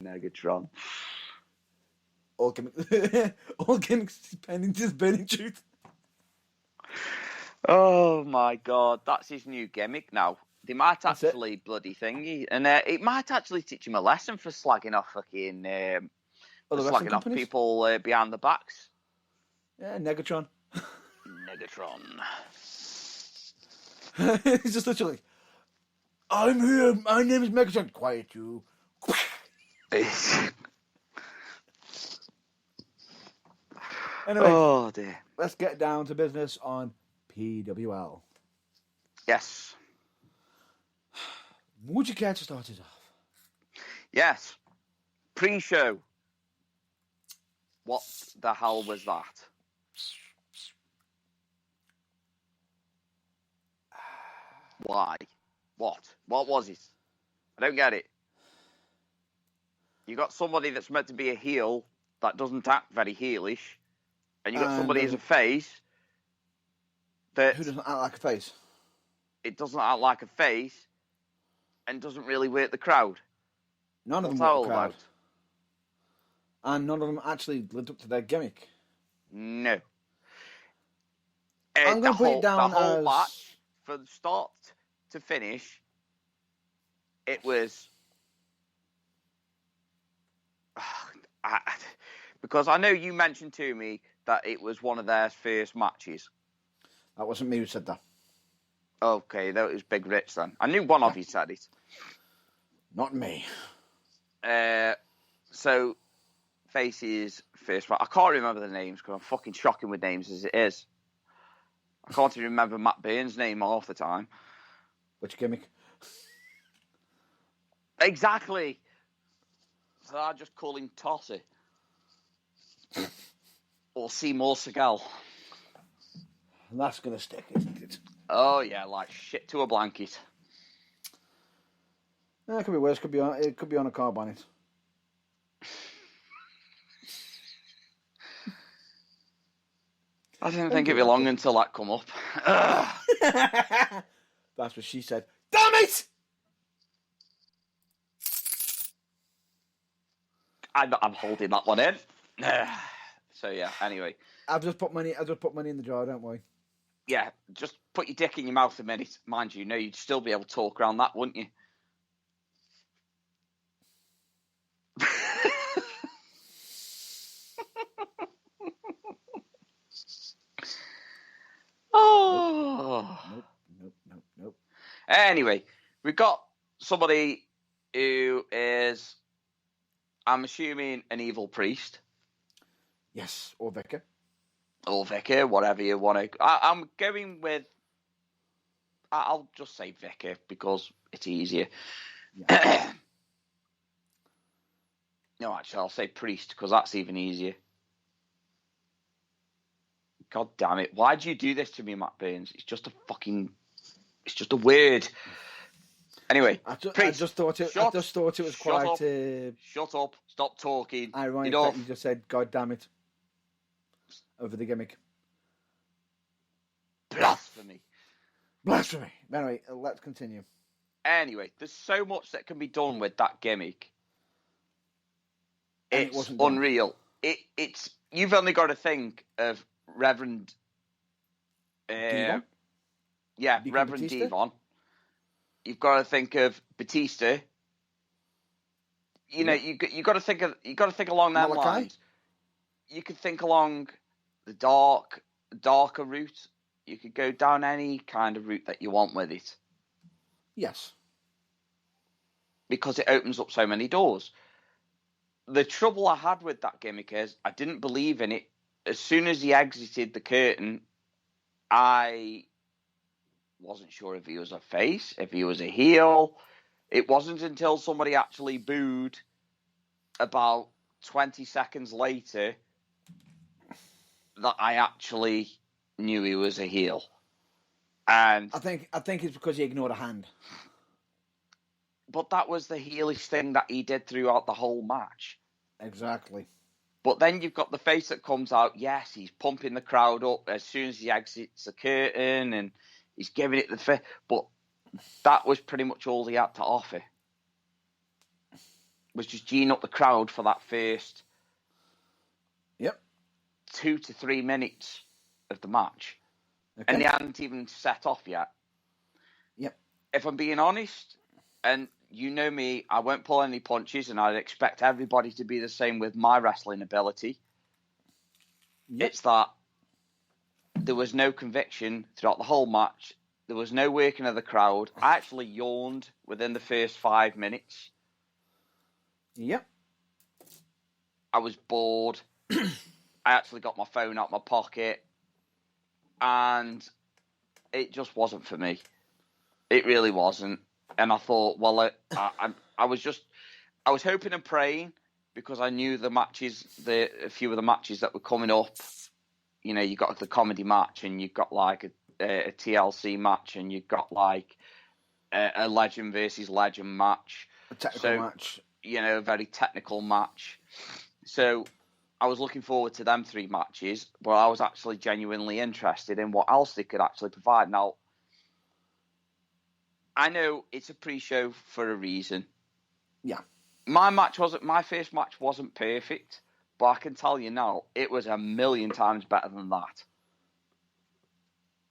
Negatron. All gimmicks depending to the burning truth. Oh my god, that's his new gimmick now. They might That's it. actually bloody thingy, and it might actually teach him a lesson for slagging off fucking Other wrestling slagging off companies. people behind the backs. Yeah, Negatron. Negatron. He's just literally, I'm here. My name is Megatron. Quiet, you. Anyway, Oh dear. let's get down to business on PWL. Yes. Would you care to start us off? Yes. Pre-show. What the hell was that? Why? What? What was it? I don't get it. You got somebody that's meant to be a heel that doesn't act very heelish, and you got somebody as a face that Who doesn't act like a face? it doesn't act like a face and doesn't really work the crowd. None of What's them that were all the crowd. about? And none of them actually lived up to their gimmick. No. I'm going to put it down the whole as... match, from start to finish, it was... because I know you mentioned to me that it was one of their first matches. That wasn't me who said that. Okay, that was Big Rich then. I knew one of you said it. Not me. So, Face's first match. I can't remember the names because I'm fucking shocking with names as it is. I can't even remember Matt Burns' name half the time. Which gimmick? Exactly. So I just call him Tossie. Or Seymour Segal. And that's going to stick, isn't it? Oh yeah, like shit to a blanket. It could be worse. It could be on a car bonnet. I didn't think it'd be long until that come up. That's what she said. Damn it! I'm holding that one in. So yeah. Anyway. I've just put money in the jar. Don't worry. Yeah, just put your dick in your mouth a minute. Mind you, you'd still be able to talk around that, wouldn't you? Oh. Nope. Anyway, we've got somebody who is, I'm assuming, an evil priest. Yes, or vicar. Or vicar, whatever you want to. I'm going with, I'll just say vicar because it's easier. Yeah. No, actually, I'll say priest because that's even easier. God damn it. Why do you do this to me, Matt Burns? It's just a word. Anyway, I just thought it was quite... Shut up. Stop talking. Ironic that you just said, God damn it, over the gimmick. Blasphemy. Anyway, let's continue. Anyway, there's so much that can be done with that gimmick. And it's unreal. It's you've only got to think of Reverend Devon? Yeah, Deacon Reverend Batista? Devon. You've got to think of Batista. You know, you got to think along that lines. You could think along the darker route. You could go down any kind of route that you want with it. Yes. Because it opens up so many doors. The trouble I had with that gimmick is I didn't believe in it. As soon as he exited the curtain, I wasn't sure if he was a face, if he was a heel. It wasn't until somebody actually booed about 20 seconds later that I actually knew he was a heel. And I think it's because he ignored a hand. But that was the heelish thing that he did throughout the whole match. Exactly. But then you've got the face that comes out. Yes, he's pumping the crowd up as soon as he exits the curtain and he's giving it the face. But that was pretty much all he had to offer. Was just geeing up the crowd for that first 2 to 3 minutes of the match. Okay. And they hadn't even set off yet. Yep. if I'm being honest, and you know me, I won't pull any punches, and I'd expect everybody to be the same with my wrestling ability. Yep. It's that there was no conviction throughout the whole match. There was no working of the crowd. I actually yawned within the first 5 minutes. Yep. I was bored. I actually got my phone out my pocket, and it just wasn't for me. It really wasn't. And I thought, well, I was hoping and praying, because I knew a few of the matches that were coming up. You know, you got the comedy match, and you got like a TLC match, and you got like a legend versus legend match. A technical match. You know, a very technical match. So I was looking forward to them 3 matches, but I was actually genuinely interested in what else they could actually provide. Now, I know it's a pre-show for a reason. Yeah. My first match wasn't perfect, but I can tell you now, it was a million times better than that.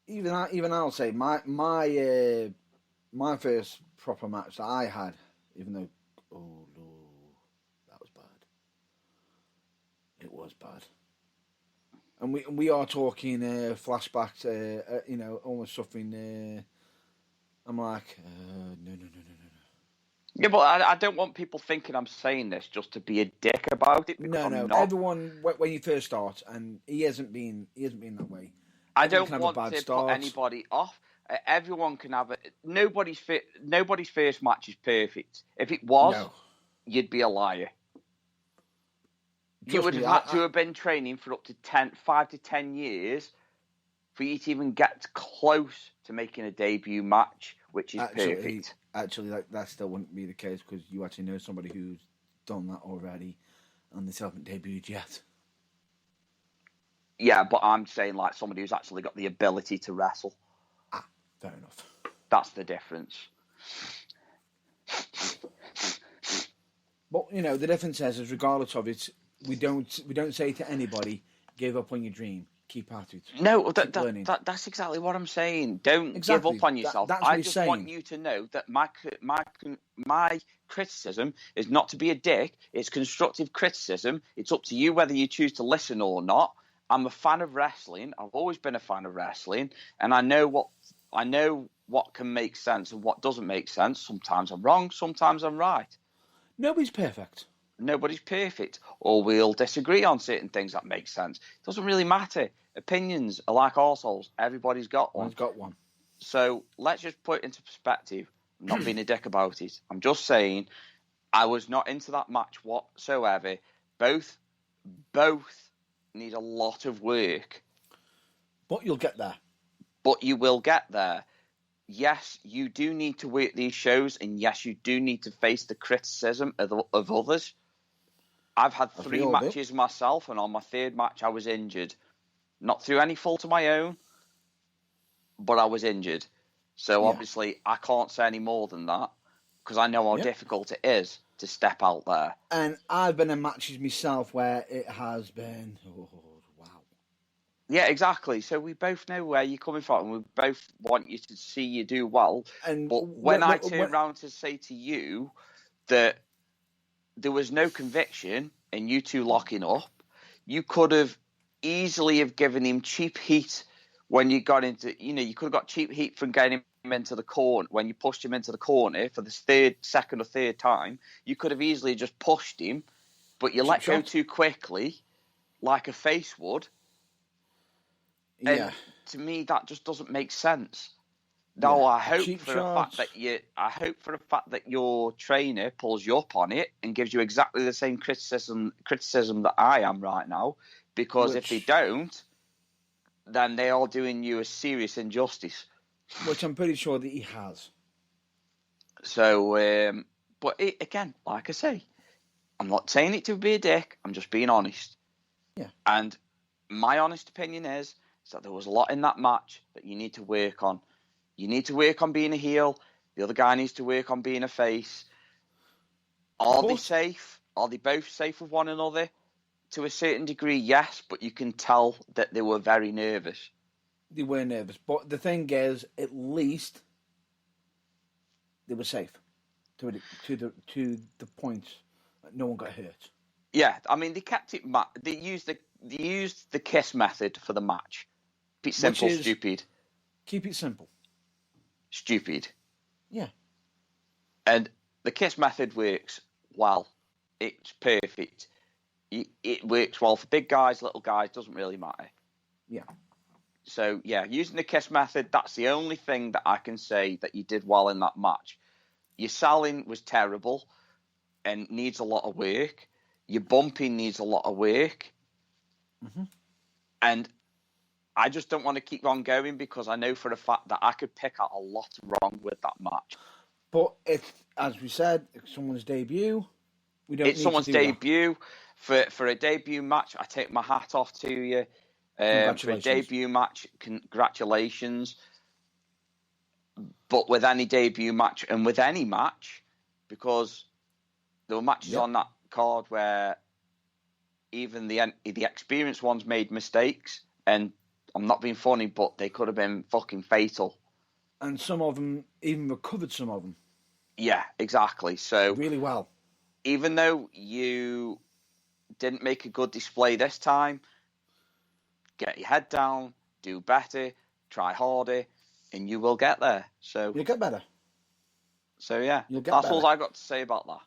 Even I'll say my first proper match that I had, even though, oh Lord, that was bad. It was bad. And we are talking flashbacks, almost suffering. I'm like, no. Yeah, but I don't want people thinking I'm saying this just to be a dick about it. No. Not. Everyone, when you first start, and he hasn't been that way. I don't want to put anybody off. Everyone can have it. Nobody's first match is perfect. If it was, you'd be a liar. You would have had to have been training for up to 5 to 10 years for you to even get close to making a debut match, which is perfect. Actually, that still wouldn't be the case, because you actually know somebody who's done that already, and they haven't debuted yet. Yeah, but I'm saying like somebody who's actually got the ability to wrestle. Fair enough. That's the difference. But the difference is regardless of it, we don't say to anybody, give up on your dream, keep at it. No, that's exactly what I'm saying. Don't give up on yourself. I just want you to know that my criticism is not to be a dick. It's constructive criticism. It's up to you whether you choose to listen or not. I'm a fan of wrestling. I've always been a fan of wrestling, and I know what can make sense and what doesn't make sense. Sometimes I'm wrong, sometimes I'm right. Nobody's perfect. Nobody's perfect, or we'll disagree on certain things that make sense. It doesn't really matter. Opinions are like arseholes. Everybody's got one. One's got one. So let's just put it into perspective. I'm not being a dick about it. I'm just saying I was not into that match whatsoever. Both need a lot of work. But you'll get there. But you will get there. Yes, you do need to work these shows, and yes, you do need to face the criticism of others. I've had 3 matches myself, and on my 3rd match I was injured. Not through any fault of my own, but I was injured. So obviously I can't say any more than that, because I know how difficult it is to step out there. And I've been in matches myself where it has been, wow. Yeah, exactly. So we both know where you're coming from, and we both want you to see you do well. But when I turn around to say to you that there was no conviction in you two locking up, you could have easily have given him cheap heat when you got into, you could have got cheap heat from getting him into the corner. When you pushed him into the corner for the second or third time, you could have easily just pushed him, but you let go too quickly, like a face would. And to me, that just doesn't make sense. Now, I hope for a fact that your trainer pulls you up on it and gives you exactly the same criticism that I am right now. Because if they don't, then they are doing you a serious injustice. Which I'm pretty sure that he has. So, but again, like I say, I'm not saying it to be a dick. I'm just being honest. Yeah. And my honest opinion is that there was a lot in that match that you need to work on. You need to work on being a heel. The other guy needs to work on being a face. Are they safe? Are they both safe with one another? To a certain degree, yes, but you can tell that they were very nervous. They were nervous. But the thing is, at least they were safe to the point that no one got hurt. Yeah, I mean, they kept it. They used the kiss method for the match. Keep it simple, stupid. Keep it simple. Stupid. Yeah. And the kiss method works well. It's perfect. It works well for big guys, little guys, doesn't really matter. Yeah. So, yeah, using the kiss method, that's the only thing that I can say that you did well in that match. Your selling was terrible and needs a lot of work. Your bumping needs a lot of work. Mm-hmm. And I just don't want to keep on going because I know for a fact that I could pick out a lot wrong with that match. But it's, as we said, it's someone's debut. It's someone's debut. For a debut match, I take my hat off to you. For a debut match, congratulations. But with any debut match and with any match, because there were matches on that card where even the experienced ones made mistakes, and I'm not being funny, but they could have been fucking fatal. And some of them even recovered some of them. Yeah, exactly. So really well. Even though you didn't make a good display this time, get your head down, do better, try harder, and you will get there. So you'll get better. So yeah, that's all I got to say about that.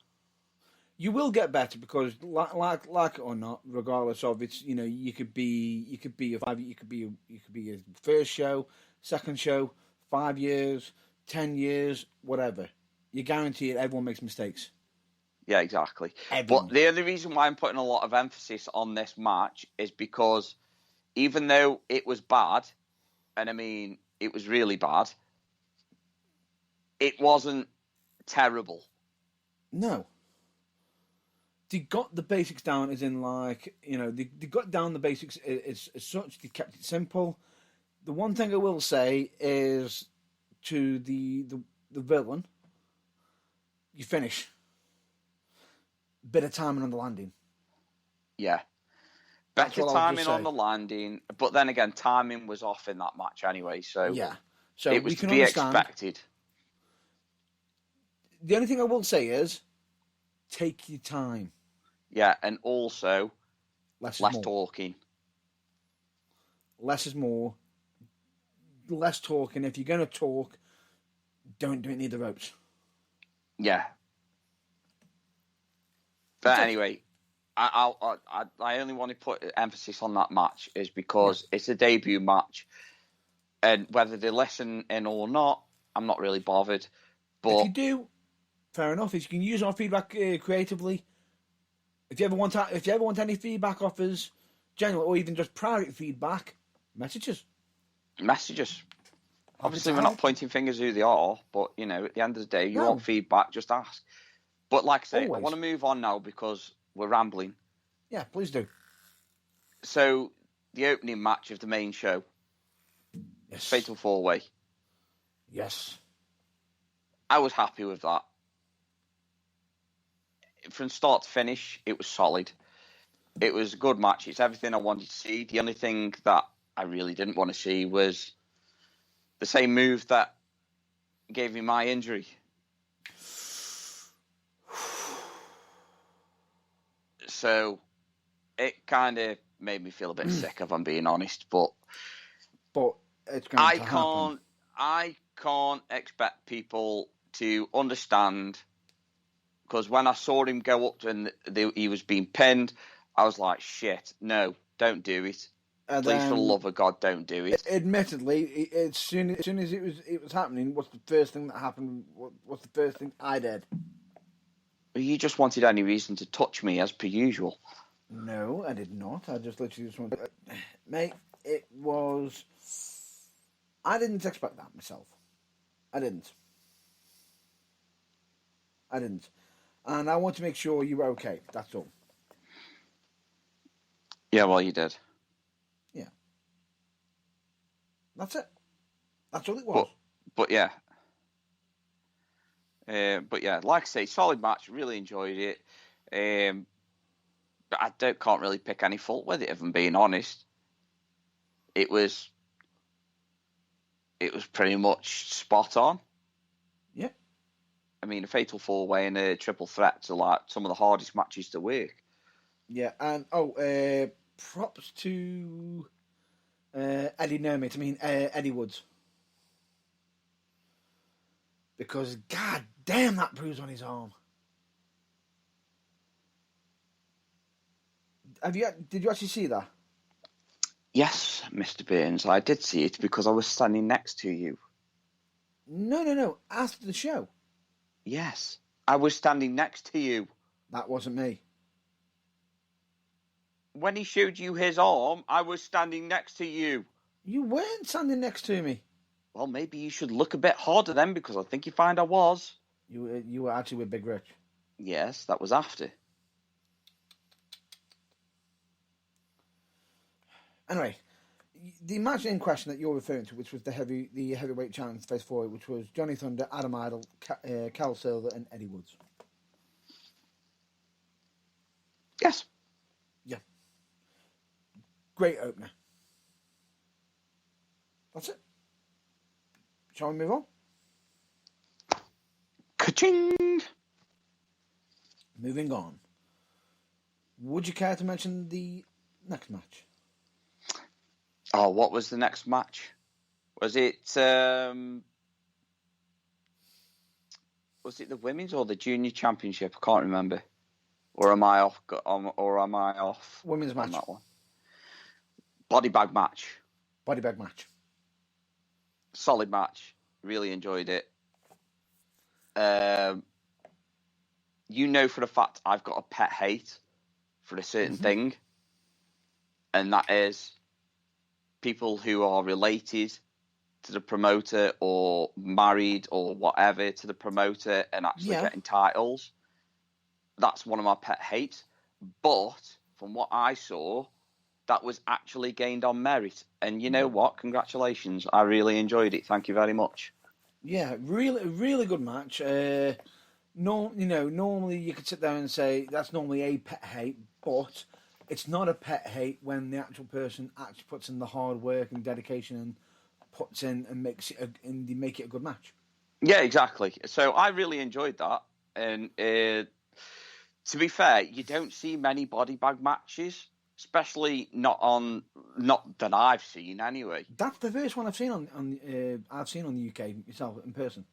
You will get better because, like it or not, regardless of it's, you could be a first show, second show, 5 years, 10 years, whatever. You're guaranteed everyone makes mistakes. Yeah, exactly. Everyone. But the other reason why I'm putting a lot of emphasis on this match is because even though it was bad, and I mean it was really bad, it wasn't terrible. No. They got the basics down, as in, they got down the basics as such. They kept it simple. The one thing I will say is to the villain, you finish. Bit of timing on the landing. Yeah. Better timing on the landing, but then again, timing was off in that match anyway, so yeah. So it was to be expected. The only thing I will say is, take your time. Yeah, and also less talking. Less is more. Less talking. If you're going to talk, don't do it near the ropes. Yeah. But anyway, I only want to put emphasis on that match is because it's a debut match, and whether they listen in or not, I'm not really bothered. But if you do, fair enough. If you can use our feedback creatively, if you ever want any feedback offers, general or even just private feedback, messages. Obviously, we're not pointing fingers who they are, but at the end of the day, you want feedback, just ask. But like I say, I want to move on now because we're rambling. Yeah, please do. So, the opening match of the main show. Yes. Fatal 4-Way. Yes. I was happy with that. From start to finish, it was solid. It was a good match. It's everything I wanted to see. The only thing that I really didn't want to see was the same move that gave me my injury. So it kind of made me feel a bit sick, if I'm being honest. But it's going to happen. I can't expect people to understand, because when I saw him go up and he was being pinned, I was like, shit, no, don't do it. And please, for the love of God, don't do it. Admittedly, as soon as it was happening, what's the first thing that happened? What's the first thing I did? You just wanted any reason to touch me, as per usual. No, I did not. I just literally wanted... Mate, it was... I didn't expect that myself. I didn't. And I want to make sure you were okay. That's all. Yeah, well, you did. Yeah. That's it. That's all it was. But yeah. Like I say, solid match. Really enjoyed it. But I can't really pick any fault with it, if I'm being honest. It was pretty much spot on. Yeah. I mean, a fatal four-way and a triple threat are like some of the hardest matches to work. Yeah, and props to Eddie Nermit. I mean Eddie Woods, because god damn that bruise on his arm. Did you actually see that? Yes, Mr. Burns, I did see it because I was standing next to you. No. After the show. Yes, I was standing next to you. That wasn't me. When he showed you his arm, I was standing next to you. You weren't standing next to me. Well, maybe you should look a bit harder then, because I think you find I was. You were actually with Big Rich. Yes, that was after. Anyway, the match in question that you're referring to, which was the heavyweight challenge phase 4, which was Johnny Thunder, Adam Idol, Cal Silver, and Eddie Woods. Yes. Yeah. Great opener. That's it. Shall we move on? Ka-ching! Moving on. Would you care to mention the next match? Oh, what was the next match? Was it the women's or the junior championship? I can't remember. Or am I off? Women's match. On that one. Body bag match. Body bag match. Solid match. Really enjoyed it. You know for a fact I've got a pet hate for a certain thing, and that is people who are related to the promoter or married or whatever to the promoter and actually getting titles. That's one of my pet hates. But from what I saw, that was actually gained on merit. And you know what? Congratulations. I really enjoyed it. Thank you very much. Yeah, really good match. Normally you could sit there and say that's normally a pet hate, but it's not a pet hate when the actual person actually puts in the hard work and dedication and puts in and makes it and they make it a good match. Yeah, exactly. So I really enjoyed that. And to be fair, you don't see many body bag matches, especially not that I've seen anyway. That's the first one I've seen on the UK itself in person.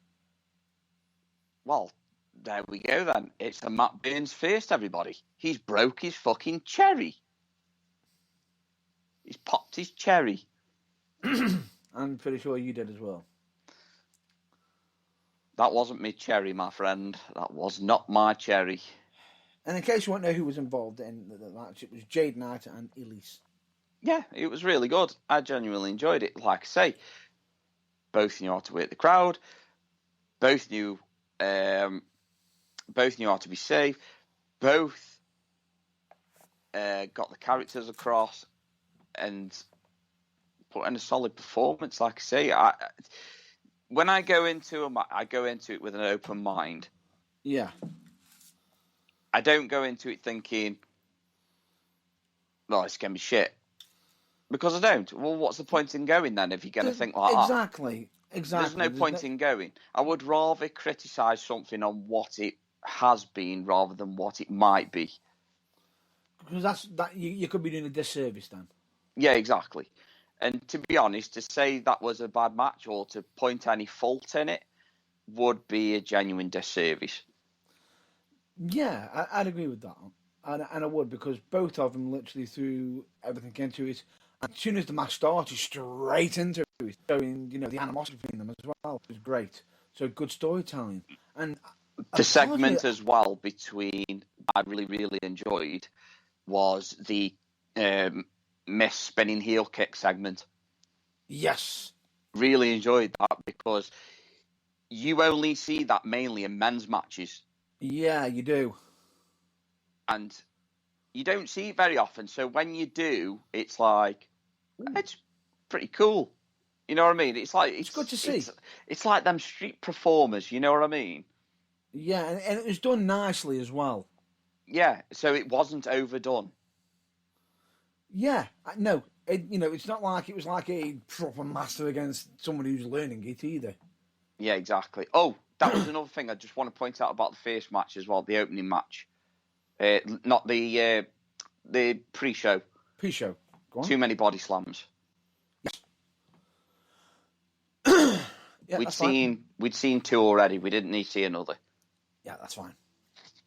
Well, there we go then. It's the Matt Burns first, everybody. He's broke his fucking cherry. He's popped his cherry. I'm pretty sure you did as well. That wasn't my cherry, my friend. That was not my cherry. And in case you won't know who was involved in the match, it was Jade Knight and Elise. Yeah, it was really good. I genuinely enjoyed it. Like I say, both knew how to work the crowd. Both knew how to be safe. Both got the characters across and put in a solid performance. Like I say, when I go into I go into it with an open mind. Yeah. I don't go into it thinking, "No, it's gonna be shit," because I don't. Well, what's the point in going then if you're gonna think like that? Exactly. There's no point in going. I would rather criticise something on what it has been rather than what it might be. Because you could be doing a disservice then. Yeah, exactly. And to be honest, to say that was a bad match or to point any fault in it would be a genuine disservice. Yeah, I'd agree with that. And I would, because both of them literally threw everything into it. And as soon as the match started, straight into it, showing, the animosity between them as well. It was great. So good storytelling. And the segment as well between I really, really enjoyed was the Miss spinning heel kick segment. Yes. Really enjoyed that because you only see that mainly in men's matches. Yeah, you do. And you don't see it very often. So when you do, it's like, it's pretty cool. You know what I mean? It's like it's good to see. It's like them street performers. You know what I mean? Yeah, and it was done nicely as well. Yeah, so it wasn't overdone. Yeah, no, it's not like it was like a proper master against someone who's learning it either. Yeah, exactly. Oh, that was another thing I just want to point out about the first match as well, the opening match. Not the pre-show. Pre-show. Go on. Too many body slams. Yeah, we'd seen 2 already. We didn't need to see another. Yeah, that's fine.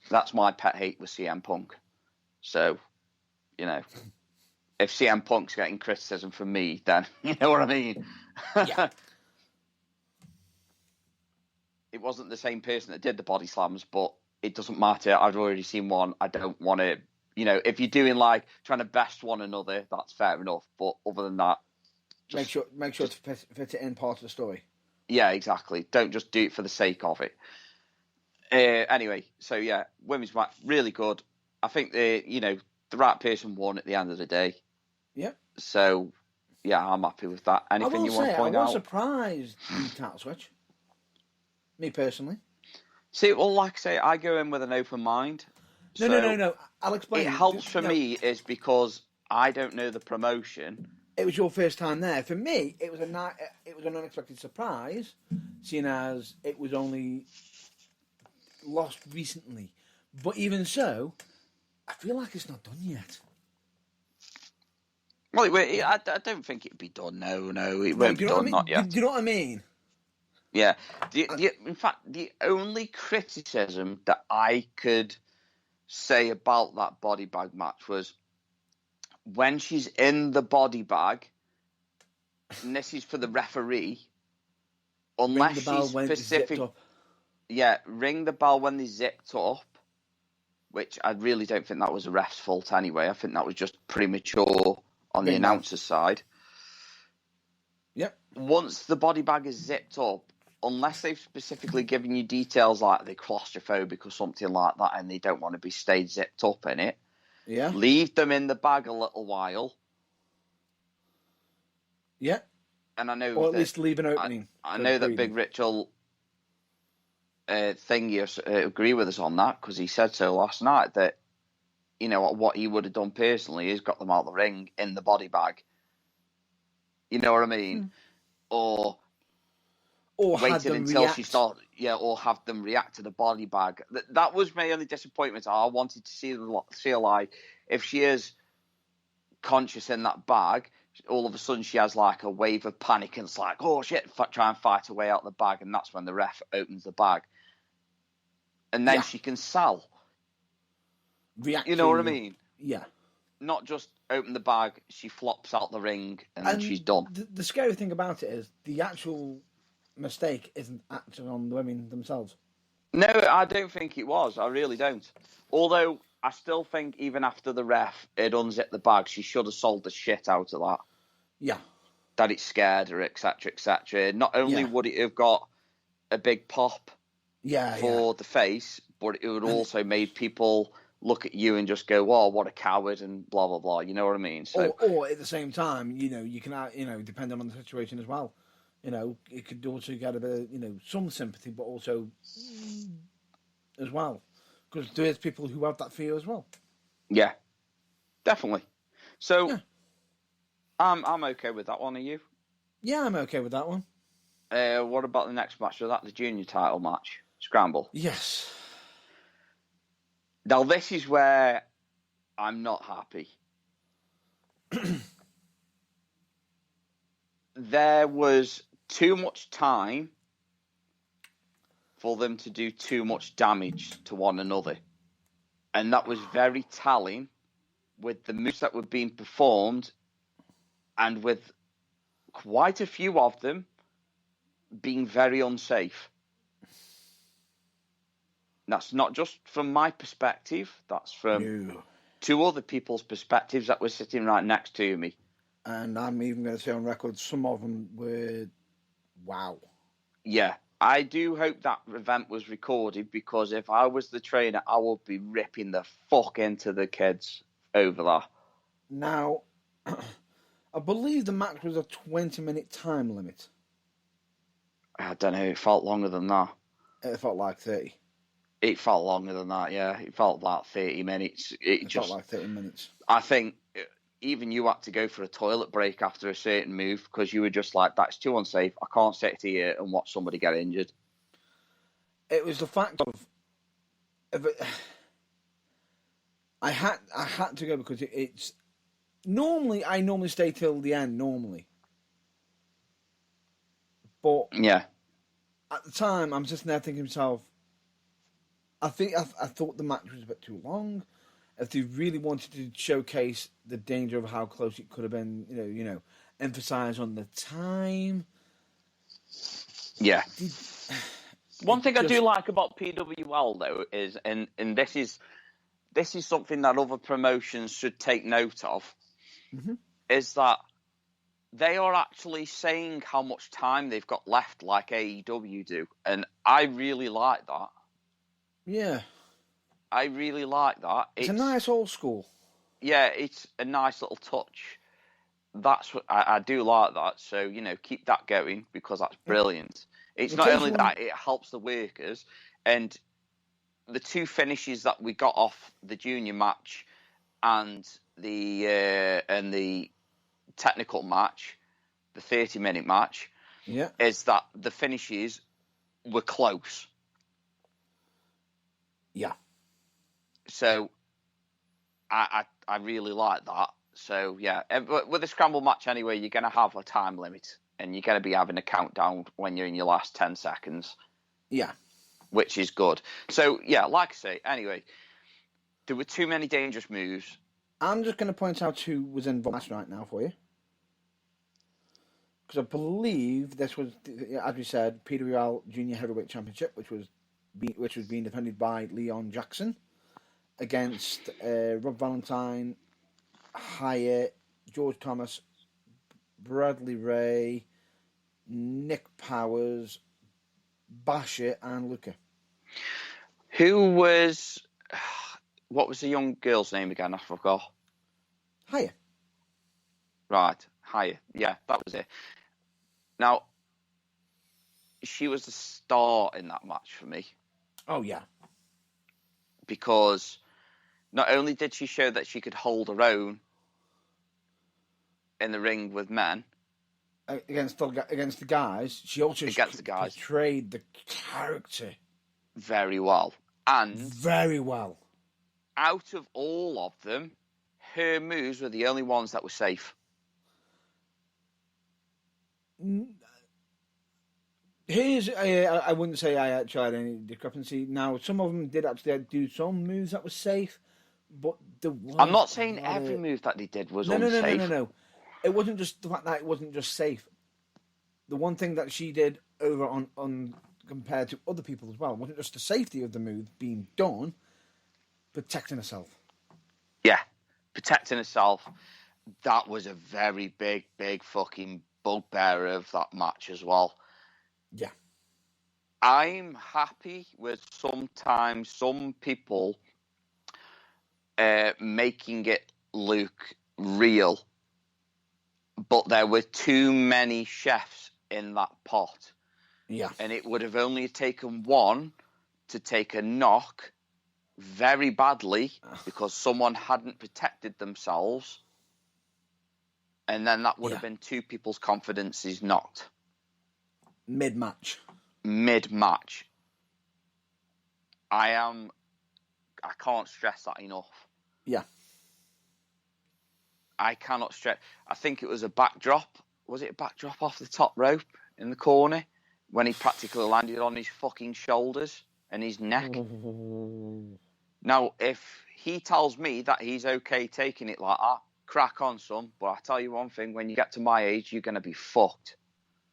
That's my pet hate with CM Punk. So, you know, if CM Punk's getting criticism from me, then you know what I mean. Yeah. It wasn't the same person that did the body slams, but it doesn't matter. I've already seen one. I don't want to, you know, if you're doing like trying to best one another, that's fair enough. But other than that, make sure to fit it in part of the story. Yeah, exactly. Don't just do it for the sake of it. Anyway, so yeah, women's match really good. I think the right person won at the end of the day. Yeah. So yeah, I'm happy with that. Anything you want to point out? I was surprised the title switch. Me personally. See, well, like I say, I go in with an open mind. No. I'll explain. It helps for me is because I don't know the promotion. It was your first time there. For me, it was an unexpected surprise, seeing as it was only lost recently. But even so, I feel like it's not done yet. Well, I don't think it'd be done. No, it won't be done. Not yet. Do you know what I mean? Yeah. In fact, the only criticism that I could say about that body bag match was when she's in the body bag, and this is for the referee, unless she's specific. Yeah, ring the bell when they're zipped up, which I really don't think that was a ref's fault anyway. I think that was just premature on the announcer's side. Yep. Once the body bag is zipped up, unless they've specifically given you details like they're claustrophobic or something like that and they don't want to be stayed zipped up in it, leave them in the bag a little while. Yeah. And I know or at least leave an opening. I know that Big Rich will agree with us on that because he said so last night that, you know, what he would have done personally is got them out of the ring in the body bag. You know what I mean? Or waited until she started, or have them react to the body bag. That was my only disappointment. I wanted to see like if she is conscious in that bag, all of a sudden she has like a wave of panic and it's like, oh shit, try and fight her way out the bag, and that's when the ref opens the bag, and then she can sell. React. You know what I mean? Yeah. Not just open the bag, she flops out the ring, and then she's done. The scary thing about it is the actual mistake isn't actually on the women themselves. No, I don't think it was. I really don't. Although I still think even after the ref had unzipped the bag, she should have sold the shit out of that. Yeah. That it scared her, etc., etc. Not only would it have got a big pop for the face, but it would also made people look at you and just go, "Oh, what a coward," and blah blah blah. You know what I mean? So, or at the same time, you know, you can, depending on the situation as well. You know, it could also get a bit of, some sympathy, but also as well, because there's people who have that fear as well. Yeah, definitely. So, I'm okay with that one. Are you? Yeah, I'm okay with that one. What about the next match? So that's the junior title match, Scramble. Yes. Now, this is where I'm not happy. There was too much time for them to do too much damage to one another. And that was very telling with the moves that were being performed and with quite a few of them being very unsafe. That's not just from my perspective. That's from two other people's perspectives that were sitting right next to me. And I'm even going to say on record, some of them were, wow. Yeah, I do hope that event was recorded because if I was the trainer, I would be ripping the fuck into the kids over that. Now, I believe the match was a 20-minute time limit. I don't know. It felt longer than that. It felt like 30. It felt longer than that, yeah. It felt like 30 minutes. It just felt like 30 minutes. I think even you had to go for a toilet break after a certain move because you were just like, that's too unsafe. I can't sit here and watch somebody get injured. It was the fact of if it, I had to go because it's normally I normally stay till the end normally, but Yeah. at the time I'm just there thinking to myself, I thought the match was a bit too long. If they really wanted to showcase the danger of how close it could have been, emphasize on the time. Yeah. One thing I do just- like about PWL though is, and this is something that other promotions should take note of, is that they are actually saying how much time they've got left, like AEW do, and I really like that. Yeah, I really like that. it's a nice old school. Yeah, it's a nice little touch. That's what I do like that. So keep that going because that's brilliant. It's not only that, it helps the workers, and the two finishes that we got off the junior match and the technical match, the 30-minute match, is that the finishes were close. Yeah. So I really like that. So yeah, with a scramble match anyway, you're going to have a time limit, and you're going to be having a countdown when you're in your last 10 seconds. Yeah. Which is good. So yeah, like I say, anyway, there were too many dangerous moves. I'm just going to point out who was involved right now for you. Because I believe this was, as we said, PWL Junior Heavyweight Championship, which was being defended by Leon Jackson against Rob Valentine, Hyatt, George Thomas, Bradley Ray, Nick Powers, Basher, and Luca. Who was... What was the young girl's name again? I forgot. Hyatt. Right, Hyatt. Yeah, that was it. Now, she was the star in that match for me. Oh, yeah. Because not only did she show that she could hold her own in the ring with men, against the guys, she also portrayed the character very well. And very well. Out of all of them, her moves were the only ones that were safe. I wouldn't say I actually had any discrepancy. Now, some of them did actually do some moves that were safe, but I'm not saying every move that they did was unsafe. No. It wasn't just the fact that it wasn't just safe. The one thing that she did over on compared to other people as well wasn't just the safety of the move being done, protecting herself. Yeah, protecting herself. That was a very big fucking bugbear of that match as well. Yeah. I'm happy with sometimes some people making it look real, but there were too many chefs in that pot. Yeah. And it would have only taken one to take a knock very badly because someone hadn't protected themselves. And then that would have been two people's confidences knocked. Mid-match. I can't stress that enough. Yeah. I cannot stress. I think it was a backdrop. Was it a backdrop off the top rope in the corner when he practically landed on his fucking shoulders and his neck? Now, if he tells me that he's okay taking it like that, crack on, son. But I tell you one thing: when you get to my age, you're gonna be fucked.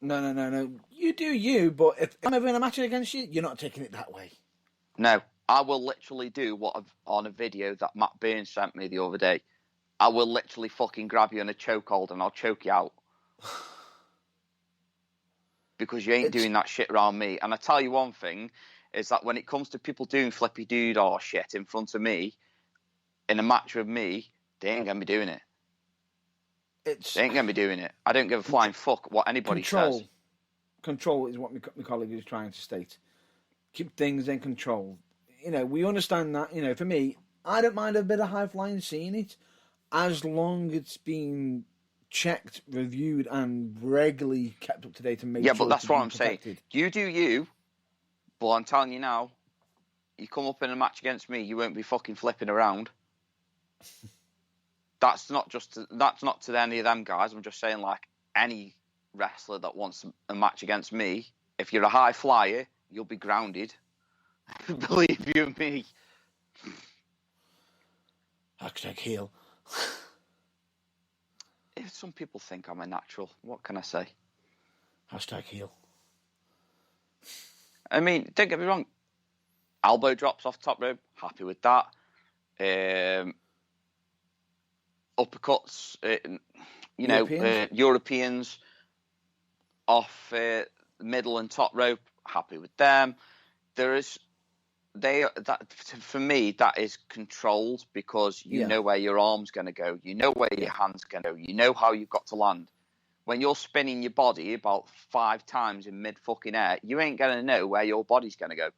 No. You do you, but if I'm ever in a match against you, you're not taking it that way. No, I will literally do what on a video that Matt Burns sent me the other day. I will literally fucking grab you in a chokehold and I'll choke you out. Because you ain't doing that shit around me. And I tell you one thing, is that when it comes to people doing flippy doodah shit in front of me, in a match with me, they ain't going to be doing it. They ain't going to be doing it. I don't give a flying fuck what anybody says. Control is what my colleague is trying to state. Keep things in control. We understand that. For me, I don't mind a bit of high flying seeing it, as long as it's being checked, reviewed, and regularly kept up to date and made sure. Yeah, but that's what I'm saying. You do you. But I'm telling you now, you come up in a match against me, you won't be fucking flipping around. That's not to any of them guys. I'm just saying, like, any wrestler that wants a match against me, if you're a high flyer, you'll be grounded. Believe you me. Hashtag heel. If some people think I'm a natural, what can I say? Hashtag heel. I mean, don't get me wrong. Elbow drops off top rope, happy with that. Uppercuts, Europeans off middle and top rope, happy with them. For me, that is controlled because you know where your arm's going to go, you know where your hand's going to go, you know how you've got to land. When you're spinning your body about 5 times in mid fucking air, you ain't going to know where your body's going to go.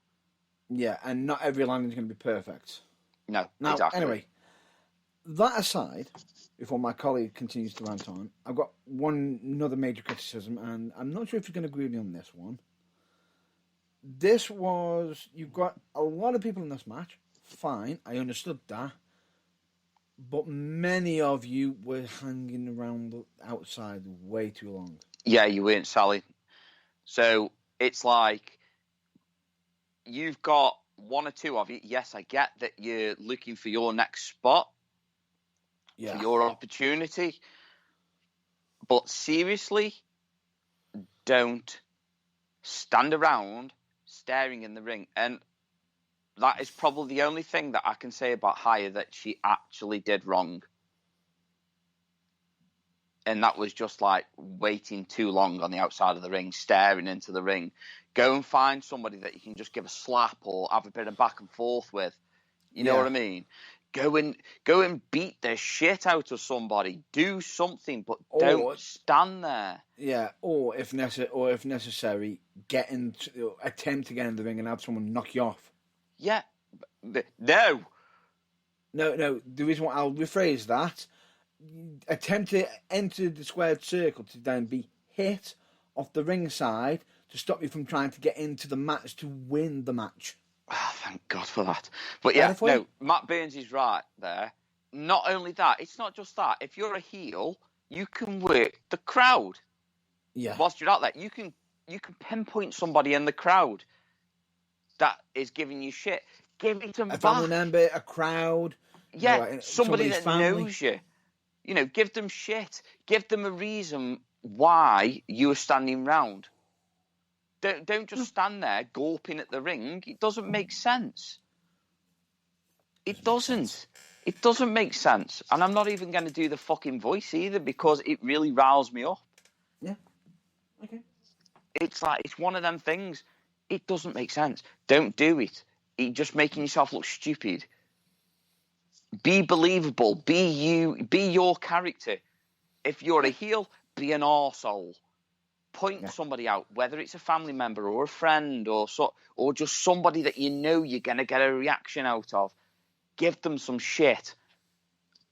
Yeah, and not every landing's going to be perfect. No, now, exactly. Anyway, that aside, before my colleague continues to rant on, I've got another major criticism, and I'm not sure if you're going to agree with me on this one. You've got a lot of people in this match. Fine, I understood that. But many of you were hanging around outside way too long. Yeah, you weren't, Sally. So it's like you've got 1 or 2 of you. Yes, I get that you're looking for your next spot, for your opportunity. But seriously, don't stand around staring in the ring. And that is probably the only thing that I can say about Haya that she actually did wrong. And that was just like waiting too long on the outside of the ring, staring into the ring. Go and find somebody that you can just give a slap or have a bit of back and forth with. You know what I mean? Go and beat the shit out of somebody. Do something, but don't stand there. Yeah, or if necessary, attempt to get in the ring and have someone knock you off. Yeah, no. The reason why I'll rephrase that: attempt to enter the squared circle to then be hit off the ring side to stop you from trying to get into the match to win the match. Oh, thank God for that. But yeah, no, Matt Burns is right there. Not only that, it's not just that. If you're a heel, you can work the crowd. Yeah. Whilst you're out there, you can pinpoint somebody in the crowd that is giving you shit. Give it to them a family member, a crowd. Yeah, somebody that knows you. You know, give them shit. Give them a reason why you are standing round. Don't just stand there gawping at the ring. It doesn't make sense. It doesn't. It doesn't make sense. And I'm not even going to do the fucking voice either because it really riles me up. Yeah. Okay. It's like, it's one of them things. It doesn't make sense. Don't do it. You're just making yourself look stupid. Be believable. Be you. Be your character. If you're a heel, be an arsehole. Point somebody out, whether it's a family member or a friend or just somebody that you know you're going to get a reaction out of. Give them some shit.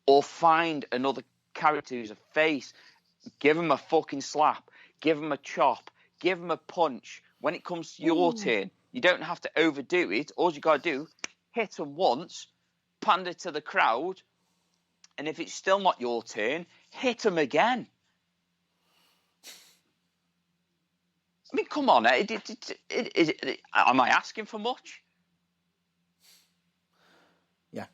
Or find another character who's a face. Give them a fucking slap. Give them a chop. Give them a punch. When it comes to your turn, you don't have to overdo it. All you got to do, hit them once, pander to the crowd, and if it's still not your turn, hit them again. I mean, come on. Am I asking for much? Yeah.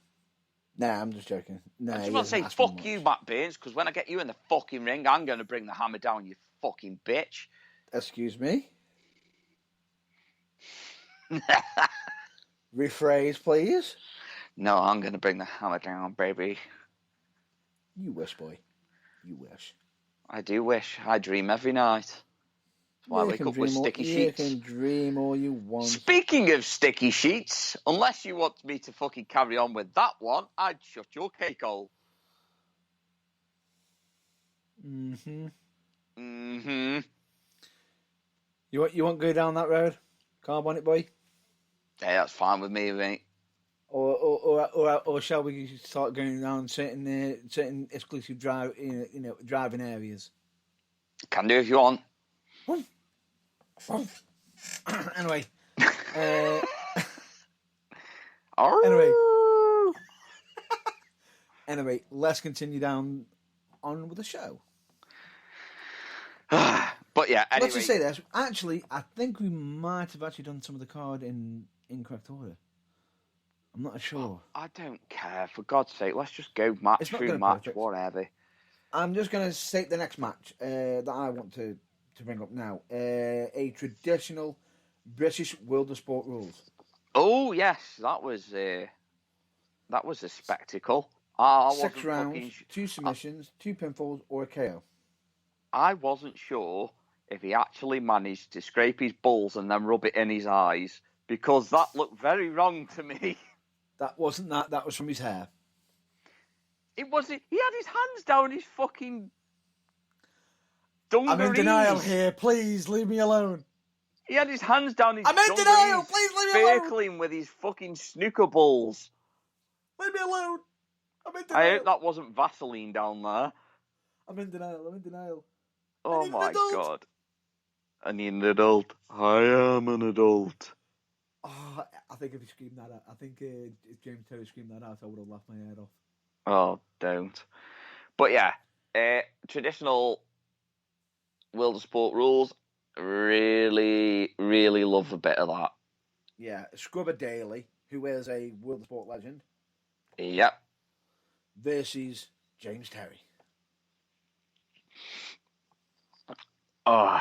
Nah, I'm just joking. Nah, I just want to say, fuck you, Matt Burns, because when I get you in the fucking ring, I'm going to bring the hammer down, you fucking bitch. Excuse me? Rephrase, please. No, I'm going to bring the hammer down, baby. You wish, boy. You wish. I do wish. I dream every night. That's why I wake up with sticky sheets. You can dream all you want. Speaking of sticky sheets, unless you want me to fucking carry on with that one, I'd shut your cake hole. Mm-hmm. Mm-hmm. You won't go down that road? Carb on it, boy? Yeah, that's fine with me, mate. Or shall we start going down certain exclusive driving areas? Can do if you want. Anyway, Anyway, let's continue on with the show. But yeah, anyway. Let's just say this. Actually, I think we might have actually done some of the card in incorrect order. I'm not sure. I don't care. For God's sake, let's just go match through match, whatever. I'm just going to state the next match that I want to bring up now. A traditional British World of Sport rules. Oh yes, that was a spectacle. 6 rounds, 2 submissions, 2 pinfalls, or a KO. I wasn't sure if he actually managed to scrape his balls and then rub it in his eyes, because that looked very wrong to me. That wasn't that. That was from his hair. It was. He had his hands down his fucking dungarees. I'm in denial here. Please leave me alone. He had his hands down his I'm in denial. Please leave me alone. Circling with his fucking snooker balls. Leave me alone. I'm in denial. I hope that wasn't Vaseline down there. I'm in denial. Oh my God. I need an adult. I am an adult. Oh, I think if he screamed that out, if James Terry screamed that out, I would have laughed my head off. Oh, don't. But yeah, traditional World of Sport rules, really, really love a bit of that. Yeah, Scrubber Daly, who is a World of Sport legend. Yep. Versus James Terry. Oh,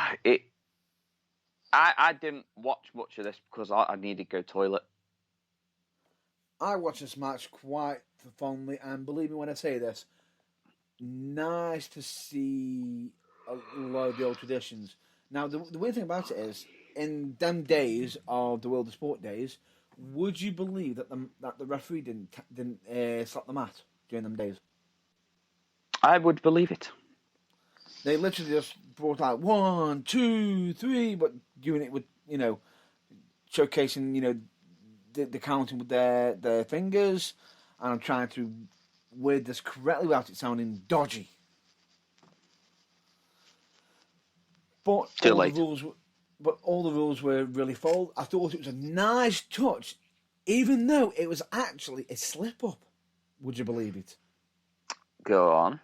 I didn't watch much of this because I needed to go toilet. I watched this match quite fondly, and believe me when I say this, nice to see a lot of the old traditions. Now, the weird thing about it is, in them days of the World of Sport days, would you believe that the referee didn't slap the mat during them days? I would believe it. They literally just brought out 1, 2, 3, but doing it with, showcasing, the counting with their fingers, and I'm trying to word this correctly without it sounding dodgy. But all the rules were really followed. I thought it was a nice touch, even though it was actually a slip up. Would you believe it? Go on.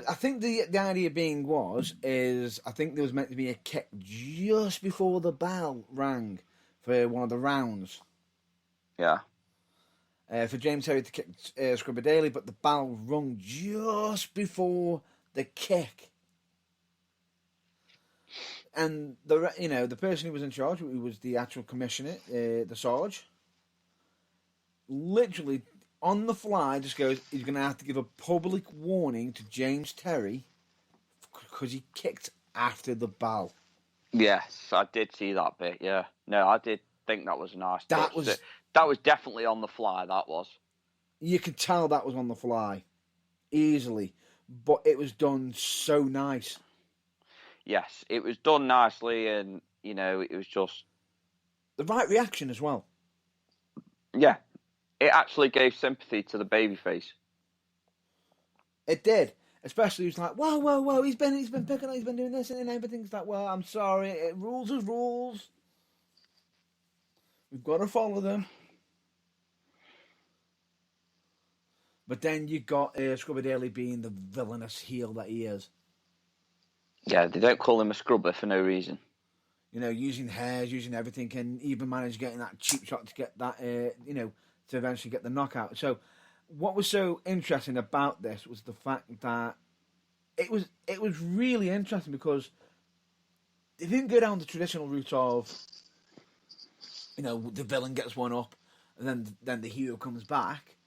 I think the idea being I think there was meant to be a kick just before the bell rang for one of the rounds. Yeah. For James Terry to kick Scrubber Daly, but the bell rung just before the kick. And the person who was in charge, who was the actual commissioner, the Sarge, literally on the fly just goes, he's going to have to give a public warning to James Terry because he kicked after the bell. Yes, I did see that bit, yeah. No, I did think that was a nice touch. That was definitely on the fly, that was. You could tell that was on the fly, easily, but it was done so nice. Yes, it was done nicely, and, it was just... the right reaction as well. Yeah. It actually gave sympathy to the babyface. It did. Especially, he was like, whoa, he's been picking on, he's been doing this, and everything's like, well, I'm sorry, rules is rules. We've got to follow them. But then you got Scrubber Daly being the villainous heel that he is. Yeah, they don't call him a scrubber for no reason. Using hairs, using everything, and even managed getting that cheap shot to get that, to eventually get the knockout. So, what was so interesting about this was the fact that it was really interesting because they didn't go down the traditional route of, the villain gets one up, and then the hero comes back.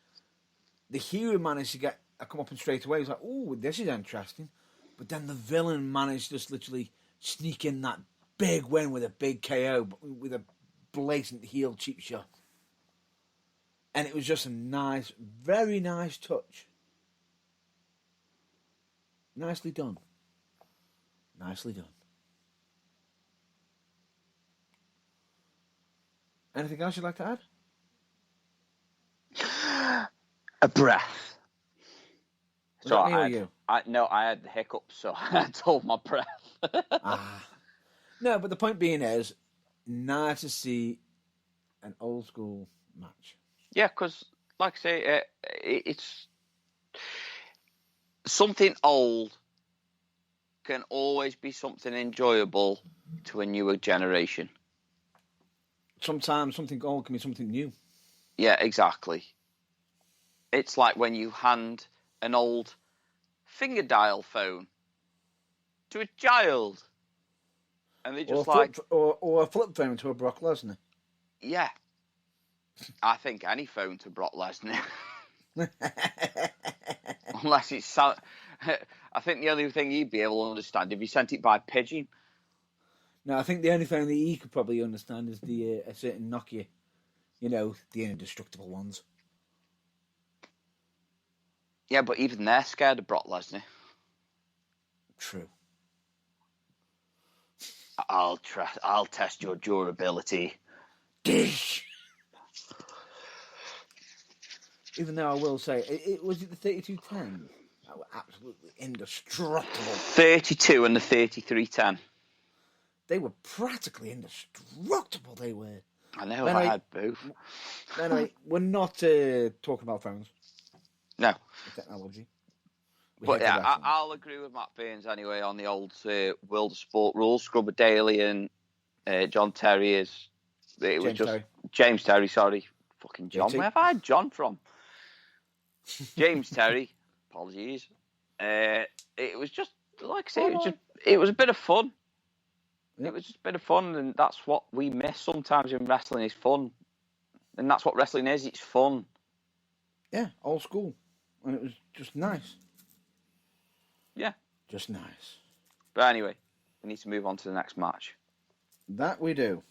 The hero managed to get a comeuppance straight away. He was like, "Oh, this is interesting," but then the villain managed to just literally sneak in that big win with a big KO, with a blatant heel cheap shot. And it was just a nice, very nice touch. Nicely done. Nicely done. Anything else you'd like to add? A breath. Was that me or you? I had the hiccups, so I had to hold my breath. No, but the point being is, nice to see an old school match. Yeah, because, like I say, it's something old can always be something enjoyable to a newer generation. Sometimes something old can be something new. Yeah, exactly. It's like when you hand an old finger dial phone to a child, and they just or a flip phone to a Brock Lesnar. yeah. I think any phone to Brock Lesnar, unless it's. I think the only thing he'd be able to understand if he sent it by pigeon. No, I think the only phone that he could probably understand is the a certain Nokia, the indestructible ones. Yeah, but even they're scared of Brock Lesnar. True. I'll test your durability. Even though I will say, it was it the 3210 that were absolutely indestructible. 32 and the 3310. They were practically indestructible. They were. I know. Anyway, I had both. Anyway, we're not talking about phones. No. Technology. But yeah, I'll agree with Matt Burns anyway on the old World of Sport rules. Scrubber Daly and John Terry is. It was just Terry. James Terry. Sorry, fucking John. Where have I had John from? James Terry. Apologies. It was just like I say. It was a bit of fun. Yep. It was just a bit of fun, and that's what we miss sometimes in wrestling is fun, and that's what wrestling is. It's fun. Yeah, old school, and it was just nice. Yeah. Just nice. But anyway, we need to move on to the next match. That we do.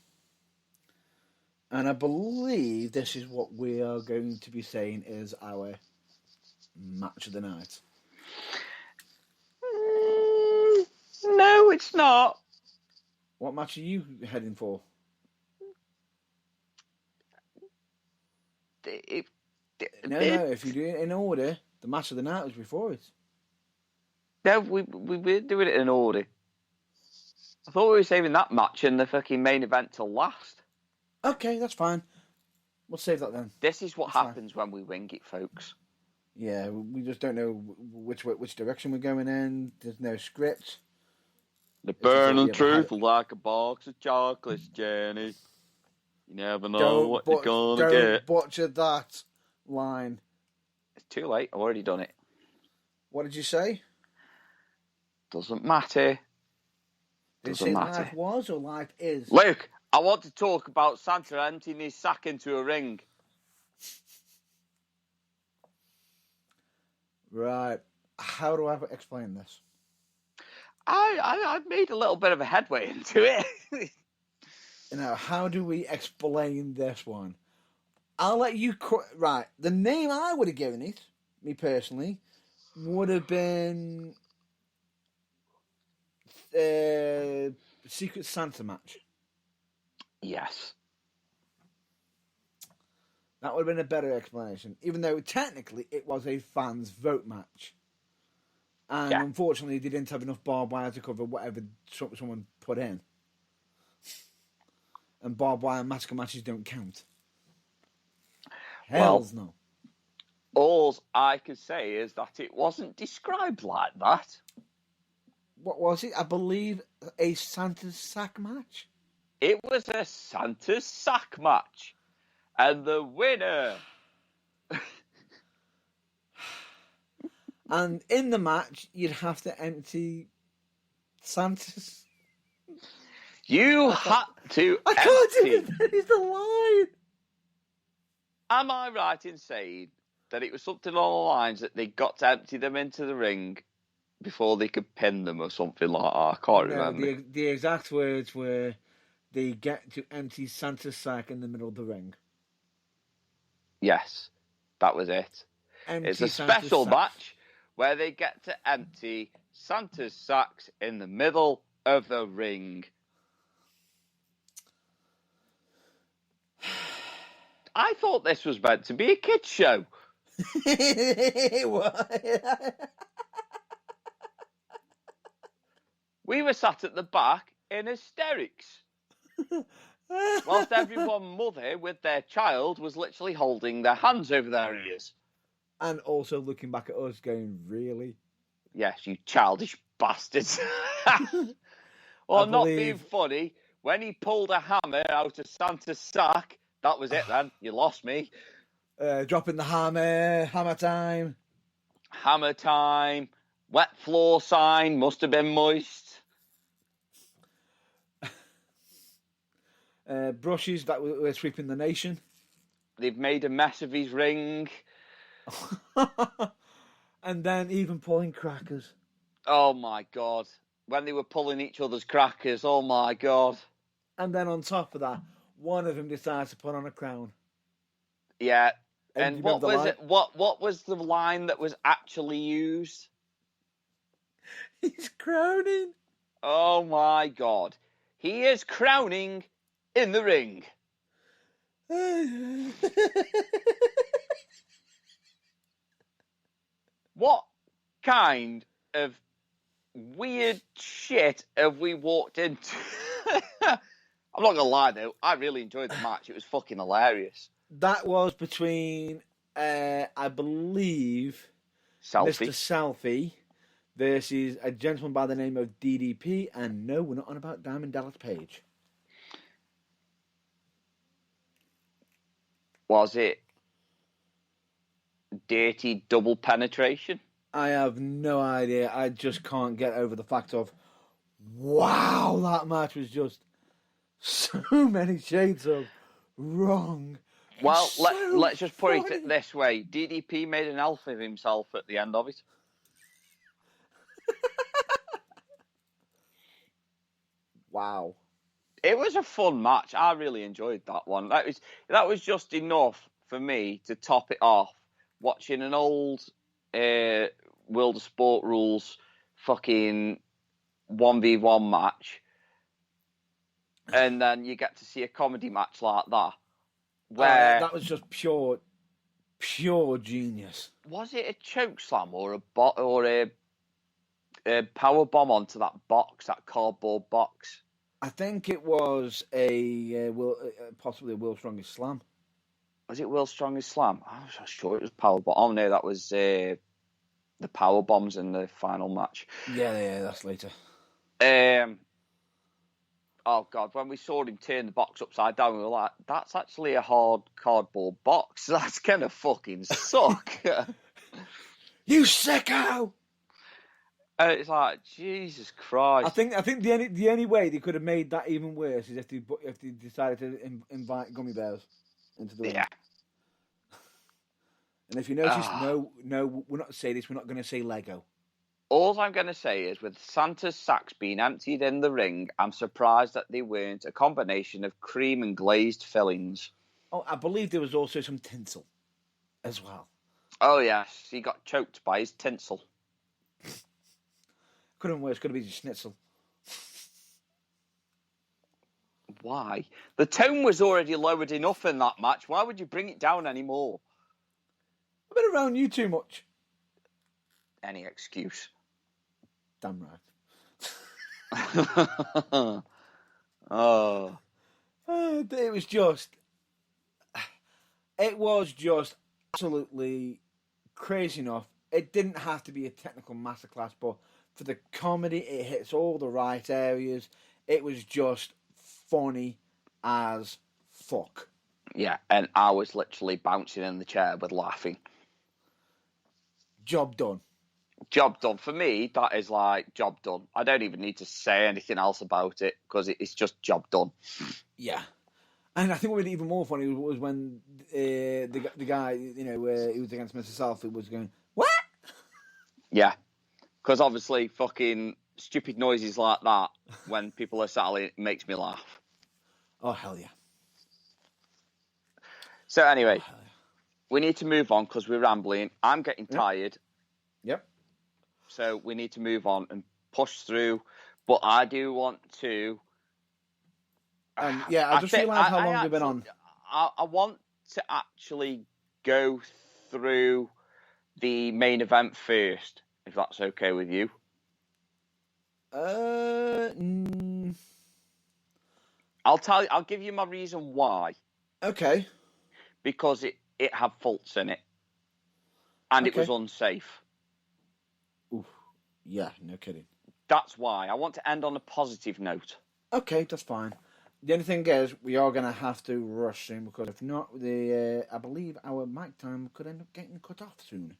And I believe this is what we are going to be saying is our match of the night. No, it's not. What match are you heading for? No, if you do it in order, the match of the night was before it. No, we were doing it in order. I thought we were saving that match and the fucking main event till last. Okay, that's fine. We'll save that then. This is what happens when we wing it, folks. Yeah, we just don't know which direction we're going in. There's no script. The burning truth like a box of chocolates, Jenny. You never know what you're gonna get. Don't butcher that line. It's too late. I've already done it. What did you say? Doesn't matter. Doesn't matter. Life was or life is? Luke, I want to talk about Santa emptying his sack into a ring. Right. How do I explain this? I made a little bit of a headway into it. How do we explain this one? I'll let you... Right. The name I would have given it, me personally, would have been... Secret Santa match. Yes. That would have been a better explanation. Even though technically it was a fans vote match. And unfortunately they didn't have enough barbed wire to cover whatever someone put in. And barbed wire and massacre matches don't count. Hells no. All I could say is that it wasn't described like that. What was it? I believe a Santa's sack match. It was a Santa's sack match. And the winner... And in the match, you'd have to empty Santa's... You had to I can't even finish the line! Am I right in saying that it was something along the lines that they got to empty them into the ring before they could pin them or something like that? I can't remember. The exact words were, they get to empty Santa's sack in the middle of the ring. Yes, that was it. It's a special match where they get to empty Santa's sacks in the middle of the ring. I thought this was meant to be a kids' show. We were sat at the back in hysterics. whilst everyone mother with their child was literally holding their hands over their ears. And also looking back at us going, really? Yes, you childish bastards. Or not being funny, when he pulled a hammer out of Santa's sack, that was it then. You lost me. Dropping the hammer time. Hammer time, wet floor sign, must have been moist. Brushes that were sweeping the nation. They've made a mess of his ring. And then even pulling crackers. Oh my God. When they were pulling each other's crackers, oh my God. And then on top of that, one of them decides to put on a crown. Yeah. And And what was it? What was the line that was actually used? He's crowning. Oh my God. He is crowning in the ring. What kind of weird shit have we walked into? I'm not gonna lie though, I really enjoyed the match. It was fucking hilarious. That was between, I believe, Selfie. Mr. Selfie versus a gentleman by the name of DDP. And no, we're not on about Diamond Dallas Page. Was it dirty double penetration? I have no idea. I just can't get over the fact of, wow, that match was just so many shades of wrong. Well, So let's just put funny. it this way. DDP made an elf of himself at the end of it. Wow. It was a fun match. I really enjoyed that one. That was just enough for me to top it off. Watching an old World of Sport rules fucking 1v1 match, and then you get to see a comedy match like that. Where that was just pure genius. was it a choke slam or a power bomb onto that box, that cardboard box? I think it was possibly a World's Strongest Slam. Was it World's Strongest Slam? I was sure it was power bomb. Oh no, that was the power bombs in the final match. Yeah, that's later. Oh God, when we saw him turn the box upside down, we were like, that's actually a hard cardboard box. That's gonna fucking suck. You sicko! And it's like, Jesus Christ. I think the only way they could have made that even worse is if they decided to invite gummy bears into the ring. Yeah. And if you notice, no, we're not saying this. We're not going to say Lego. All I'm going to say is, with Santa's sacks being emptied in the ring, I'm surprised that they weren't a combination of cream and glazed fillings. Oh, I believe there was also some tinsel as well. Oh yes, he got choked by his tinsel. Could have been worse. Could have been schnitzel. Why? The tone was already lowered enough in that match. Why would you bring it down anymore? I've been around you too much. Any excuse. Damn right. Oh. It was just absolutely crazy enough. It didn't have to be a technical masterclass, but for the comedy, it hits all the right areas. It was just funny as fuck. Yeah, and I was literally bouncing in the chair with laughing. Job done. Job done. For me, that is like job done. I don't even need to say anything else about it because it's just job done. Yeah. And I think what was even more funny was when the guy, where he was against Mr. Selfie, was going, what? Yeah. Because obviously fucking stupid noises like that when people are selling makes me laugh. Oh, hell yeah. So anyway, we need to move on because we're rambling. I'm getting tired. Yep. So we need to move on and push through. But I do want to... I just realised how long we've been on. I want to actually go through the main event first, if that's okay with you. I'll give you my reason why. Okay. Because it had faults in it. And it was unsafe. Oof. Yeah, no kidding. That's why. I want to end on a positive note. Okay, that's fine. The only thing is, we are going to have to rush soon, because if not, I believe our mic time could end up getting cut off soon.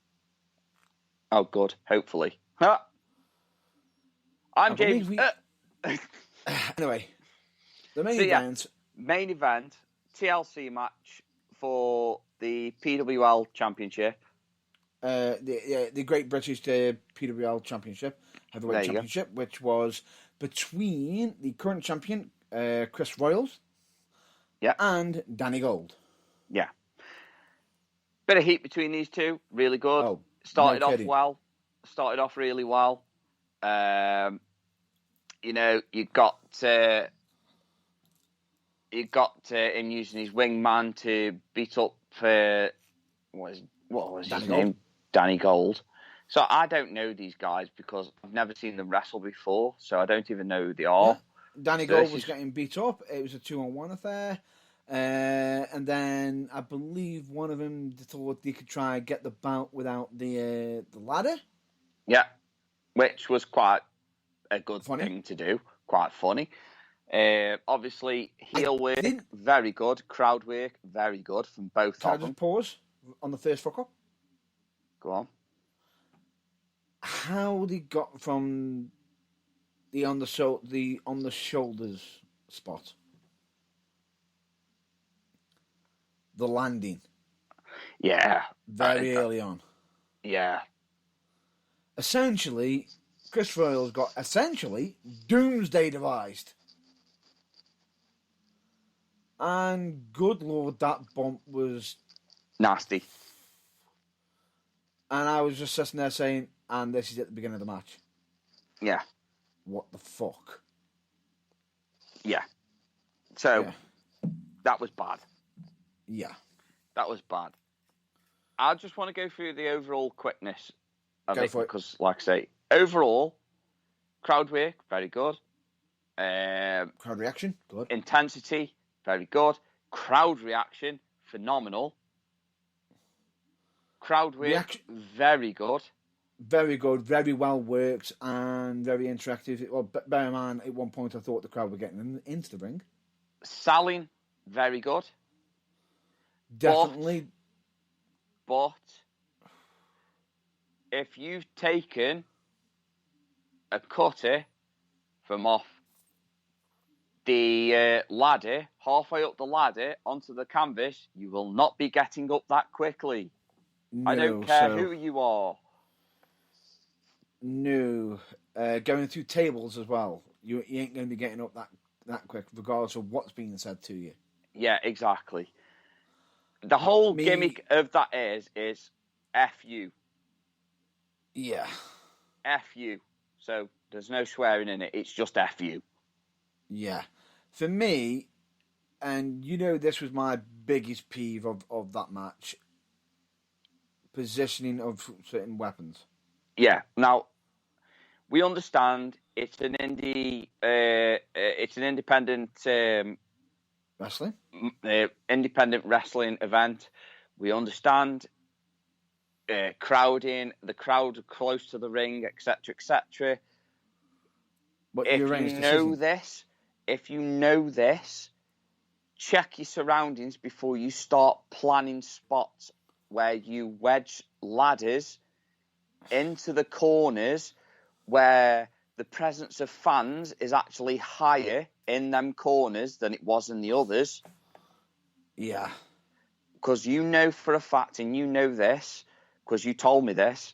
Oh, good. Hopefully. I'm James. Anyway, the main event. Main event, TLC match for the PWL Championship. The Great British PWL Championship, Heavyweight Championship, which was between the current champion, Chris Royals, and Danny Gold. Yeah. Bit of heat between these two. Really good. Oh, Started off well. Started off really well. You know, you got him using his wingman to beat up what was his name? Danny Gold. So I don't know these guys because I've never seen them wrestle before, so I don't even know who they are. Yeah. Danny Gold was getting beat up. It was a 2-on-1 affair. And then I believe one of them thought they could try and get the bout without the ladder. Yeah, which was quite a good thing to do. Quite funny. Obviously, heel work, very good. Crowd work, very good from both of them. Can I just pause on the first fuck up? Go on. How they got from the on the shoulders spot, the landing. Yeah. Very early on. Yeah. Essentially, Chris Royals got doomsday devised. And good lord, that bump was nasty. And I was just sitting there saying, and this is at the beginning of the match. Yeah. What the fuck? Yeah. So, that was bad. Yeah. That was bad. I just want to go through the overall quickness of it because, like I say, overall, crowd work, very good. Crowd reaction, good. Intensity, very good. Crowd reaction, phenomenal. Crowd work, very good. Very good, very well worked, and very interactive. Well, bear in mind, at one point I thought the crowd were getting into the ring. Selling, very good. Definitely. But if you've taken a cutter from off the ladder, halfway up the ladder onto the canvas, you will not be getting up that quickly. No, I don't care who you are. No. Going through tables as well. You ain't going to be getting up that quick, regardless of what's being said to you. Yeah, exactly. The whole gimmick of that is F you. Yeah. F you. So there's no swearing in it. It's just F you. Yeah. For me, and you know this was my biggest peeve of that match, positioning of certain weapons. Yeah. Now, we understand it's an independent wrestling, independent wrestling event. We understand crowding, the crowd close to the ring, etc., etc. If you know this, check your surroundings before you start planning spots where you wedge ladders into the corners where the presence of fans is actually higher in them corners than it was in the others. Yeah. Because you know for a fact, and you know this, because you told me this,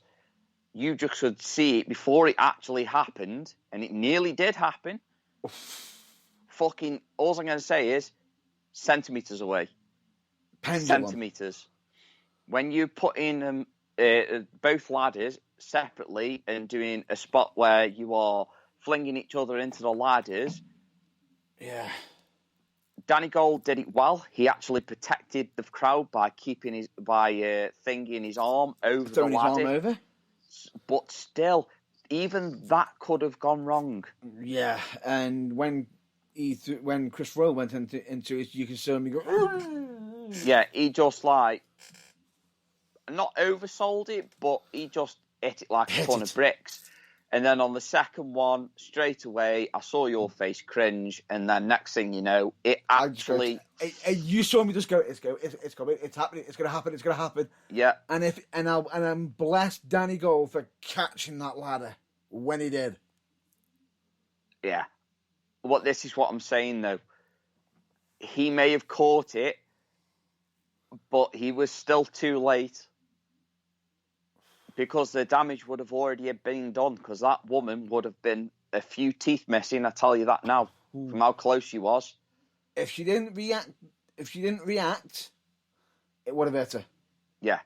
you just could see it before it actually happened, and it nearly did happen. Fucking, all I'm going to say is centimetres away. Pendulum. Centimetres. When you put in both ladders separately and doing a spot where you are flinging each other into the ladders. Yeah. Danny Gold did it well. He actually protected the crowd by thinking his arm over the ladder. His arm over? But still, even that could have gone wrong. Yeah, and when when Chris Royal went into it, you can see him go. Yeah, he just like not oversold it, but he just hit it like a ton of bricks. And then on the second one, straight away, I saw your face cringe, and then next thing you know, it actually. You saw me just go. It's coming. It's happening. It's gonna happen. It's gonna happen. Yeah. And I'm blessed Danny Gold for catching that ladder when he did. Yeah. This is what I'm saying though. He may have caught it, but he was still too late. Because the damage would have already been done, because that woman would have been a few teeth missing, I tell you that now, from how close she was. If she didn't react, it would have hit her. Yeah.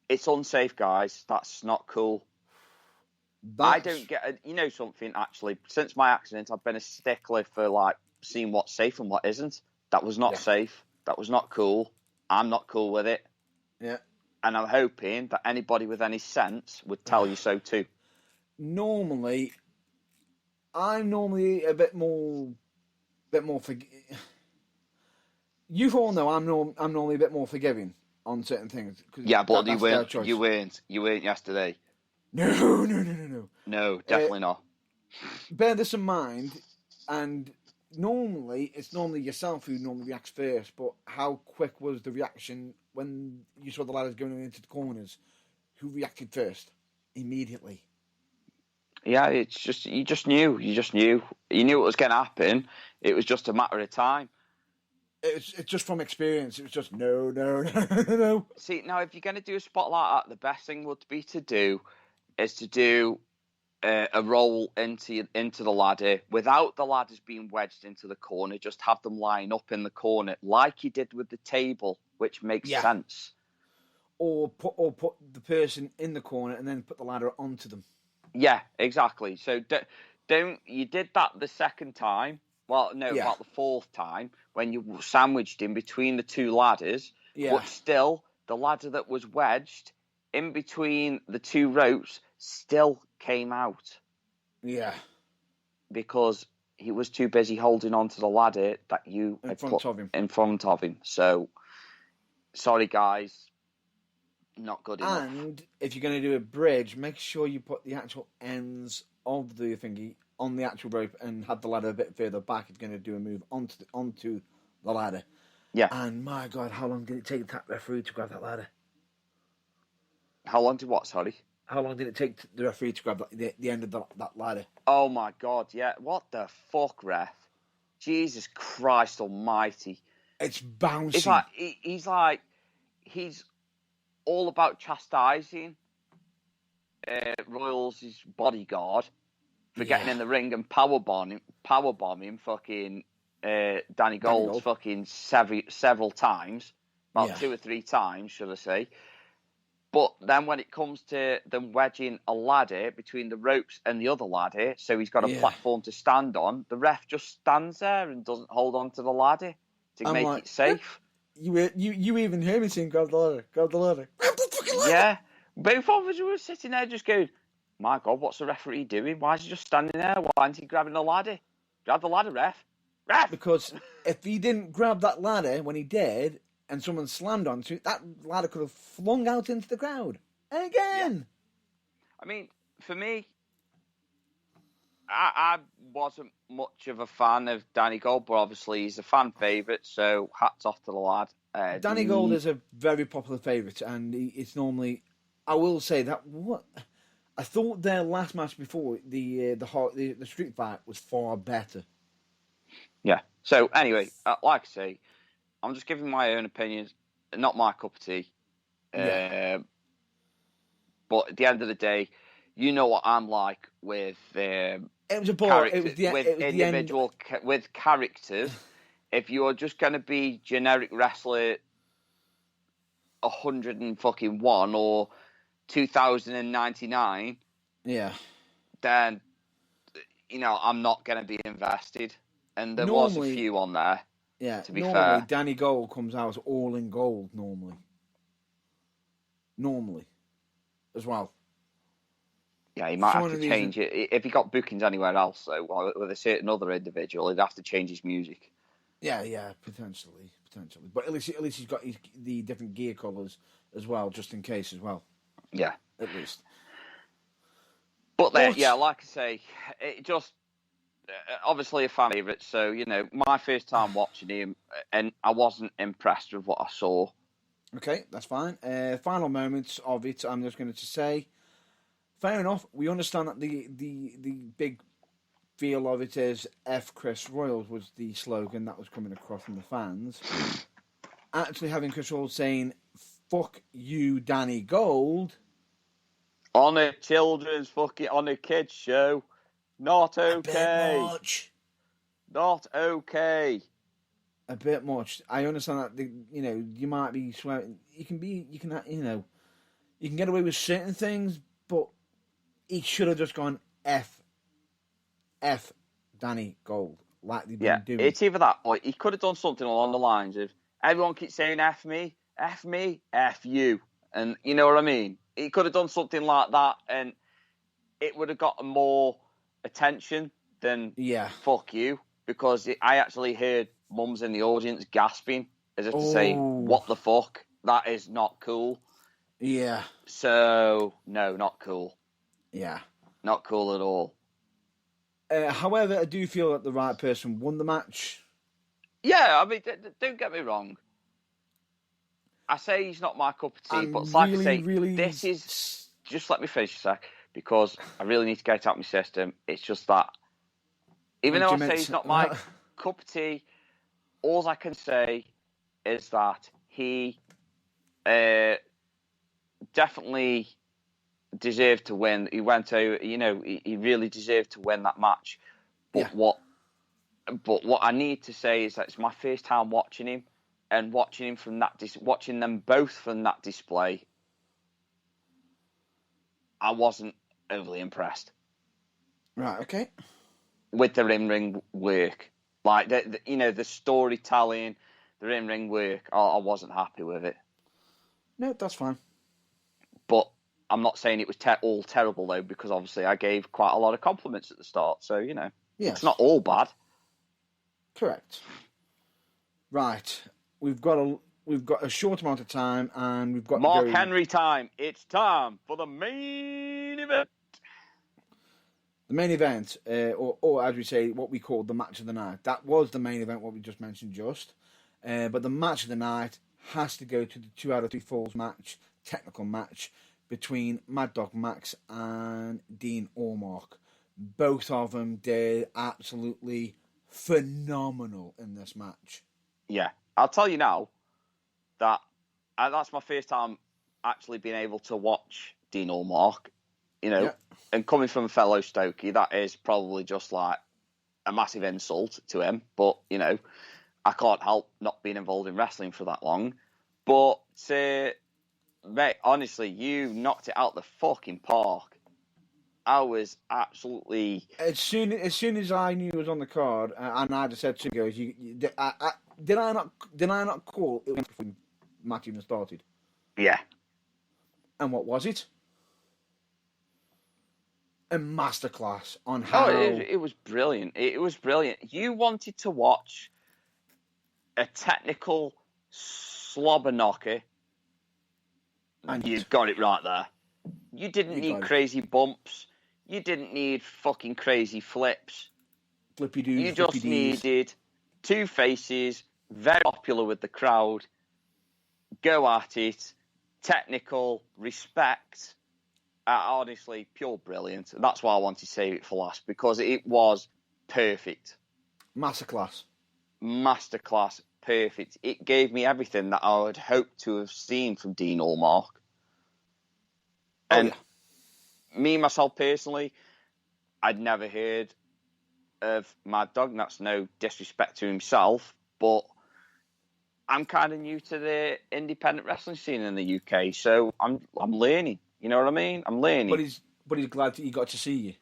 It's unsafe, guys. That's not cool. I don't get... You know something, actually? Since my accident, I've been a stickler for, like, seeing what's safe and what isn't. That was not safe. That was not cool. I'm not cool with it. Yeah. And I'm hoping that anybody with any sense would tell you so too. I'm normally a bit more you all know I'm normally a bit more forgiving on certain things. Yeah, but you weren't yesterday. No. No, definitely not. Bear this in mind, and it's normally yourself who normally reacts first, but how quick was the reaction when you saw the ladders going into the corners? Who reacted first? Immediately. Yeah, it's just you knew. You knew it was going to happen. It was just a matter of time. It's just from experience. It was just no. See, now if you're going to do a spot like that, the best thing would be to do a roll into the ladder without the ladders being wedged into the corner. Just have them line up in the corner like you did with the table, which makes sense. Or put the person in the corner and then put the ladder onto them. Yeah, exactly. So don't you did that the second time? Well, no, about the fourth time when you sandwiched in between the two ladders. Yeah. But still, the ladder that was wedged in between the two ropes still came out. Yeah. Because he was too busy holding on to the ladder that you had put in front of him. So, sorry, guys. Not good enough. And if you're going to do a bridge, make sure you put the actual ends of the thingy on the actual rope and have the ladder a bit further back. It's going to do a move onto the ladder. Yeah. And my God, how long did it take that referee to grab that ladder? How long did what, sorry? How long did it take the referee to grab the end of that ladder? Oh my God, yeah. What the fuck, ref? Jesus Christ almighty. It's bouncing. It's like, he's all about chastising Royals' bodyguard for getting in the ring and powerbombing fucking Danny Gold fucking several times, about 2 or 3 times, should I say. But then when it comes to them wedging a ladder between the ropes and the other ladder, so he's got a platform to stand on, the ref just stands there and doesn't hold on to the ladder to make it safe. You even hear me saying, grab the ladder, grab the ladder. Grab the fucking ladder! Yeah. Both of us were sitting there just going, my God, what's the referee doing? Why is he just standing there? Why isn't he grabbing the ladder? Grab the ladder, ref. Ref! Because if he didn't grab that ladder when he did, and someone slammed onto it, that ladder could have flung out into the crowd. And again! Yeah. I mean, for me, I wasn't much of a fan of Danny Gold, but obviously he's a fan favourite, so hats off to the lad. Danny Gold is a very popular favourite, and it's normally... I will say that... I thought their last match before, the street fight, was far better. Yeah. So, anyway, like I say, I'm just giving my own opinions, not my cup of tea. But at the end of the day, you know what I'm like with it was a ball. With characters. If you're just going to be generic wrestler 101 or 2099, then I'm not going to be invested. And there was a few on there. Yeah, to be normally fair. Danny Gold comes out all in gold normally, as well. Yeah, he might For have one to reason. change it. If he got bookings anywhere else, though, with a certain other individual, he'd have to change his music. Yeah, potentially. But at least he's got the different gear colours as well, just in case as well. Yeah. At least. But then, yeah, like I say, it just obviously a fan favourite. So my first time watching him, and I wasn't impressed with what I saw. Okay, that's fine. Final moments of it. I'm just going to say, fair enough. We understand that the big feel of it is F Chris Royals was the slogan that was coming across from the fans. Actually having Chris Royals saying, "Fuck you, Danny Gold." On a on a kids show, not okay. A bit much. Not okay. A bit much. I understand that you might be swearing. You can get away with certain things, but he should have just gone F Danny Gold like they've been doing. It's either that or he could have done something along the lines of everyone keeps saying F me, F you, and you know what I mean. He could have done something like that, and it would have gotten more attention than fuck you, because I actually heard mums in the audience gasping as if to say, "What the fuck? That is not cool." Yeah. So no, not cool. Yeah. Not cool at all. However, I do feel that the right person won the match. Yeah, I mean, don't get me wrong. I say he's not my cup of tea, but it's like I say, this is... Just let me finish a sec, because I really need to get it out of my system. It's just that, even though I say he's not my cup of tea, all I can say is that he definitely deserved to win. He went out, he really deserved to win that match. But what I need to say is that it's my first time watching him, and watching them both from that display, I wasn't overly impressed. Right. Okay. With the in-ring work, like the storytelling, the in-ring work, I wasn't happy with it. No, that's fine. But I'm not saying it was all terrible though, because obviously I gave quite a lot of compliments at the start, so it's not all bad. Correct. Right, we've got a short amount of time, and we've got Mark Henry time. It's time for the main event. The main event, or as we say, what we call the match of the night. That was the main event, what we just mentioned, but the match of the night has to go to the 2 out of 3 falls match, technical match between Mad Dog Max and Dean Allmark. Both of them did absolutely phenomenal in this match. Yeah, I'll tell you now that that's my first time actually being able to watch Dean Allmark, and coming from a fellow Stokey, that is probably just like a massive insult to him. But, I can't help not being involved in wrestling for that long. But, mate, honestly, you knocked it out the fucking park. I was absolutely... As soon as I knew it was on the card, and I just said to him, goes, did I not call it before the match even started? Yeah. And what was it? A masterclass on how... Oh, it was brilliant. It was brilliant. You wanted to watch a technical slobber knocker, and you got it right there. You didn't need crazy bumps. You didn't need fucking crazy flips. Flippy doos. You just needed two faces, very popular with the crowd, go at it, technical, respect. Honestly, pure brilliant. That's why I wanted to save it for last, because it was perfect. Masterclass, perfect. It gave me everything that I would hope to have seen from Dean Allmark. And me, myself personally, I'd never heard of Mad Dog, and that's no disrespect to himself, but I'm kind of new to the independent wrestling scene in the UK, so I'm learning. You know what I mean? I'm learning. But he's glad that he got to see you,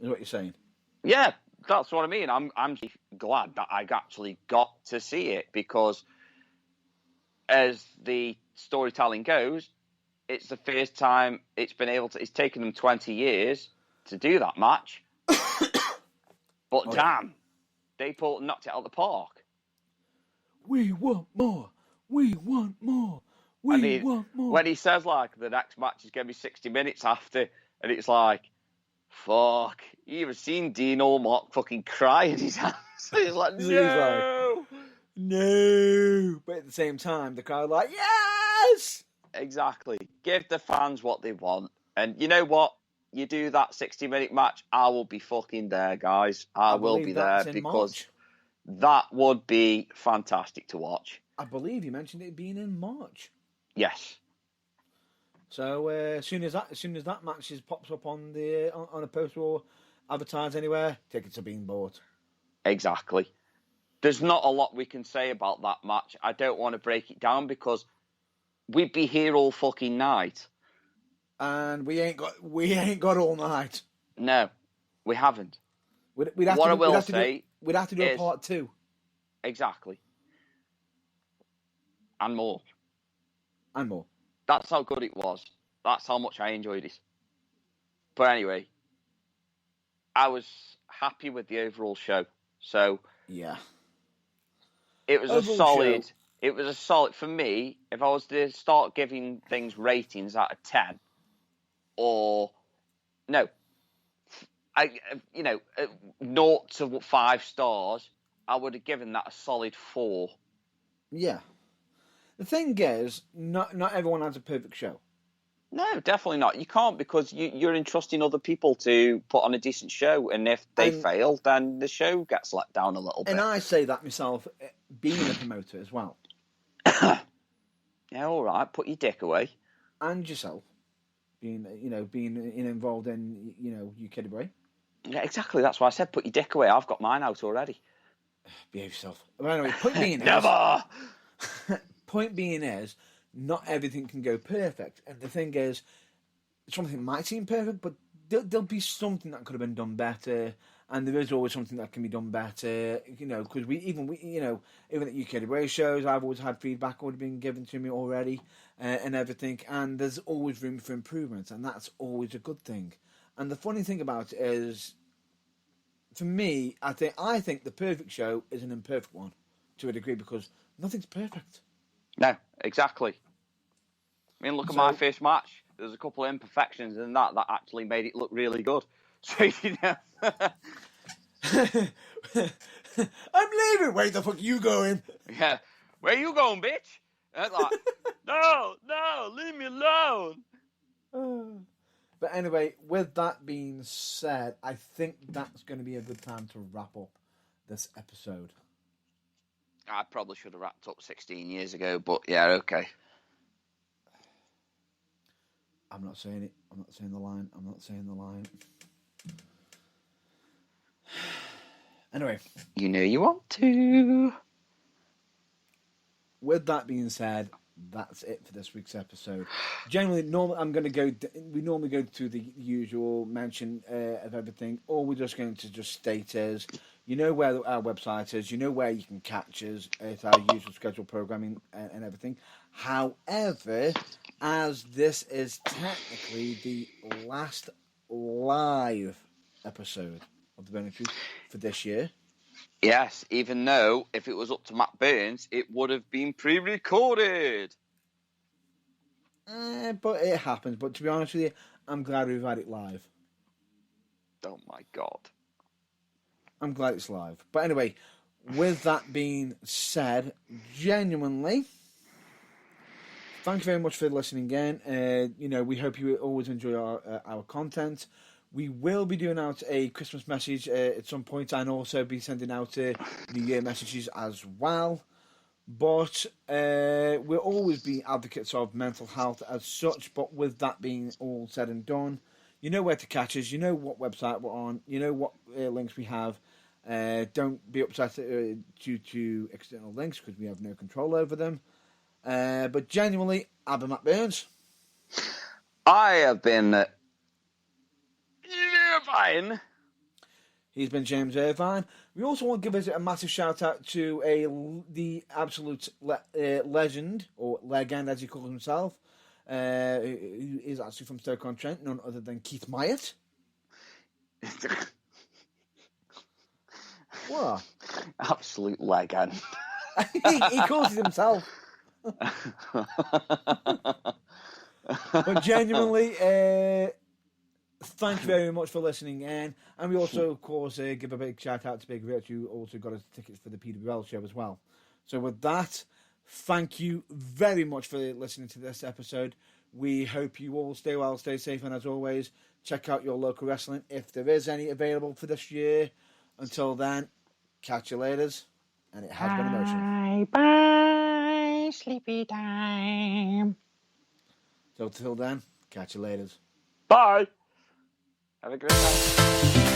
is what you're saying. Yeah, that's what I mean. I'm glad that I actually got to see it, because as the storytelling goes, it's the first time it's taken them 20 years to do that match. But damn, they knocked it out of the park. We want more. We want more. We want more. When he says, like, the next match is going to be 60 minutes after, and it's like, fuck. You ever seen Dean Allmark fucking cry in his hands? He's like, no! No! But at the same time, the crowd like, yes! Exactly. Give the fans what they want. And you know what? You do that 60-minute match, I will be fucking there, guys. I will be there because that would be fantastic to watch. I believe you mentioned it being in March. Yes. So as soon as that match pops up on a poster or advertised anywhere, tickets are being bought. Exactly. There's not a lot we can say about that match. I don't want to break it down because we'd be here all fucking night. And we ain't got all night. No, we haven't. We'd have to do a part 2. Exactly. And more. And more. That's how good it was. That's how much I enjoyed it. But anyway, I was happy with the overall show. So yeah, it was It was a solid for me. If I was to start giving things ratings out of 10, or no, 0 to 5 stars, I would have given that a solid 4. Yeah. The thing is, not everyone has a perfect show. No, definitely not. You can't, because you're entrusting other people to put on a decent show, and if they fail, then the show gets let down a little bit. And I say that myself, being a promoter as well. Yeah, all right. Put your dick away. And yourself, being involved in You Kid Away. Yeah, exactly. That's why I said put your dick away. I've got mine out already. Behave yourself. But anyway, point being never. Point being is, not everything can go perfect. And the thing is, something might seem perfect, but there'll be something that could have been done better. And there is always something that can be done better, because even at UK Away shows, I've always had feedback already been given to me already, and everything. And there's always room for improvement, and that's always a good thing. And the funny thing about it is, for me, I think the perfect show is an imperfect one, to a degree, because nothing's perfect. No, exactly. I mean, look at my first match. There's a couple of imperfections in that actually made it look really good. So, I'm leaving. Where the fuck are you going? Yeah. Where you going, bitch? And like, no, leave me alone. But anyway, with that being said, I think that's going to be a good time to wrap up this episode. I probably should have wrapped up 16 years ago, but yeah, okay. I'm not saying it. I'm not saying the line. Anyway. You know you want to. With that being said, that's it for this week's episode. Generally, we normally go through the usual mention of everything. All we're just going to just state is, you know where our website is, you know where you can catch us at our usual scheduled programming and everything. However, as this is technically the last live episode of The Burning Truth for this year. Yes, even though if it was up to Matt Burns, it would have been pre-recorded. But it happens. But to be honest with you, I'm glad we've had it live. Oh my God. I'm glad it's live. But anyway, with that being said, genuinely, thank you very much for listening again. We hope you always enjoy our content. We will be doing out a Christmas message at some point, and also be sending out New Year messages as well. But we'll always be advocates of mental health as such. But with that being all said and done, you know where to catch us. You know what website we're on. You know what links we have. Don't be upset due to external links, because we have no control over them. But genuinely, I've been Matt Burns. I have been Irvine. He's been James Irvine. We also want to give a massive shout out to the absolute legend, or legend as he calls himself, who is actually from Stoke-on-Trent, none other than Keith Myatt. What? Absolute legend. he calls it himself. But genuinely, thank you very much for listening in. And we also, of course, give a big shout out to Big Rich, who also got us tickets for the PWL show as well. So with that, thank you very much for listening to this episode. We hope you all stay well, stay safe, and as always, check out your local wrestling if there is any available for this year. Until then, catch you later. And it has been emotional. Bye, sleepy time. So till then, catch you later. Bye. Have a great night.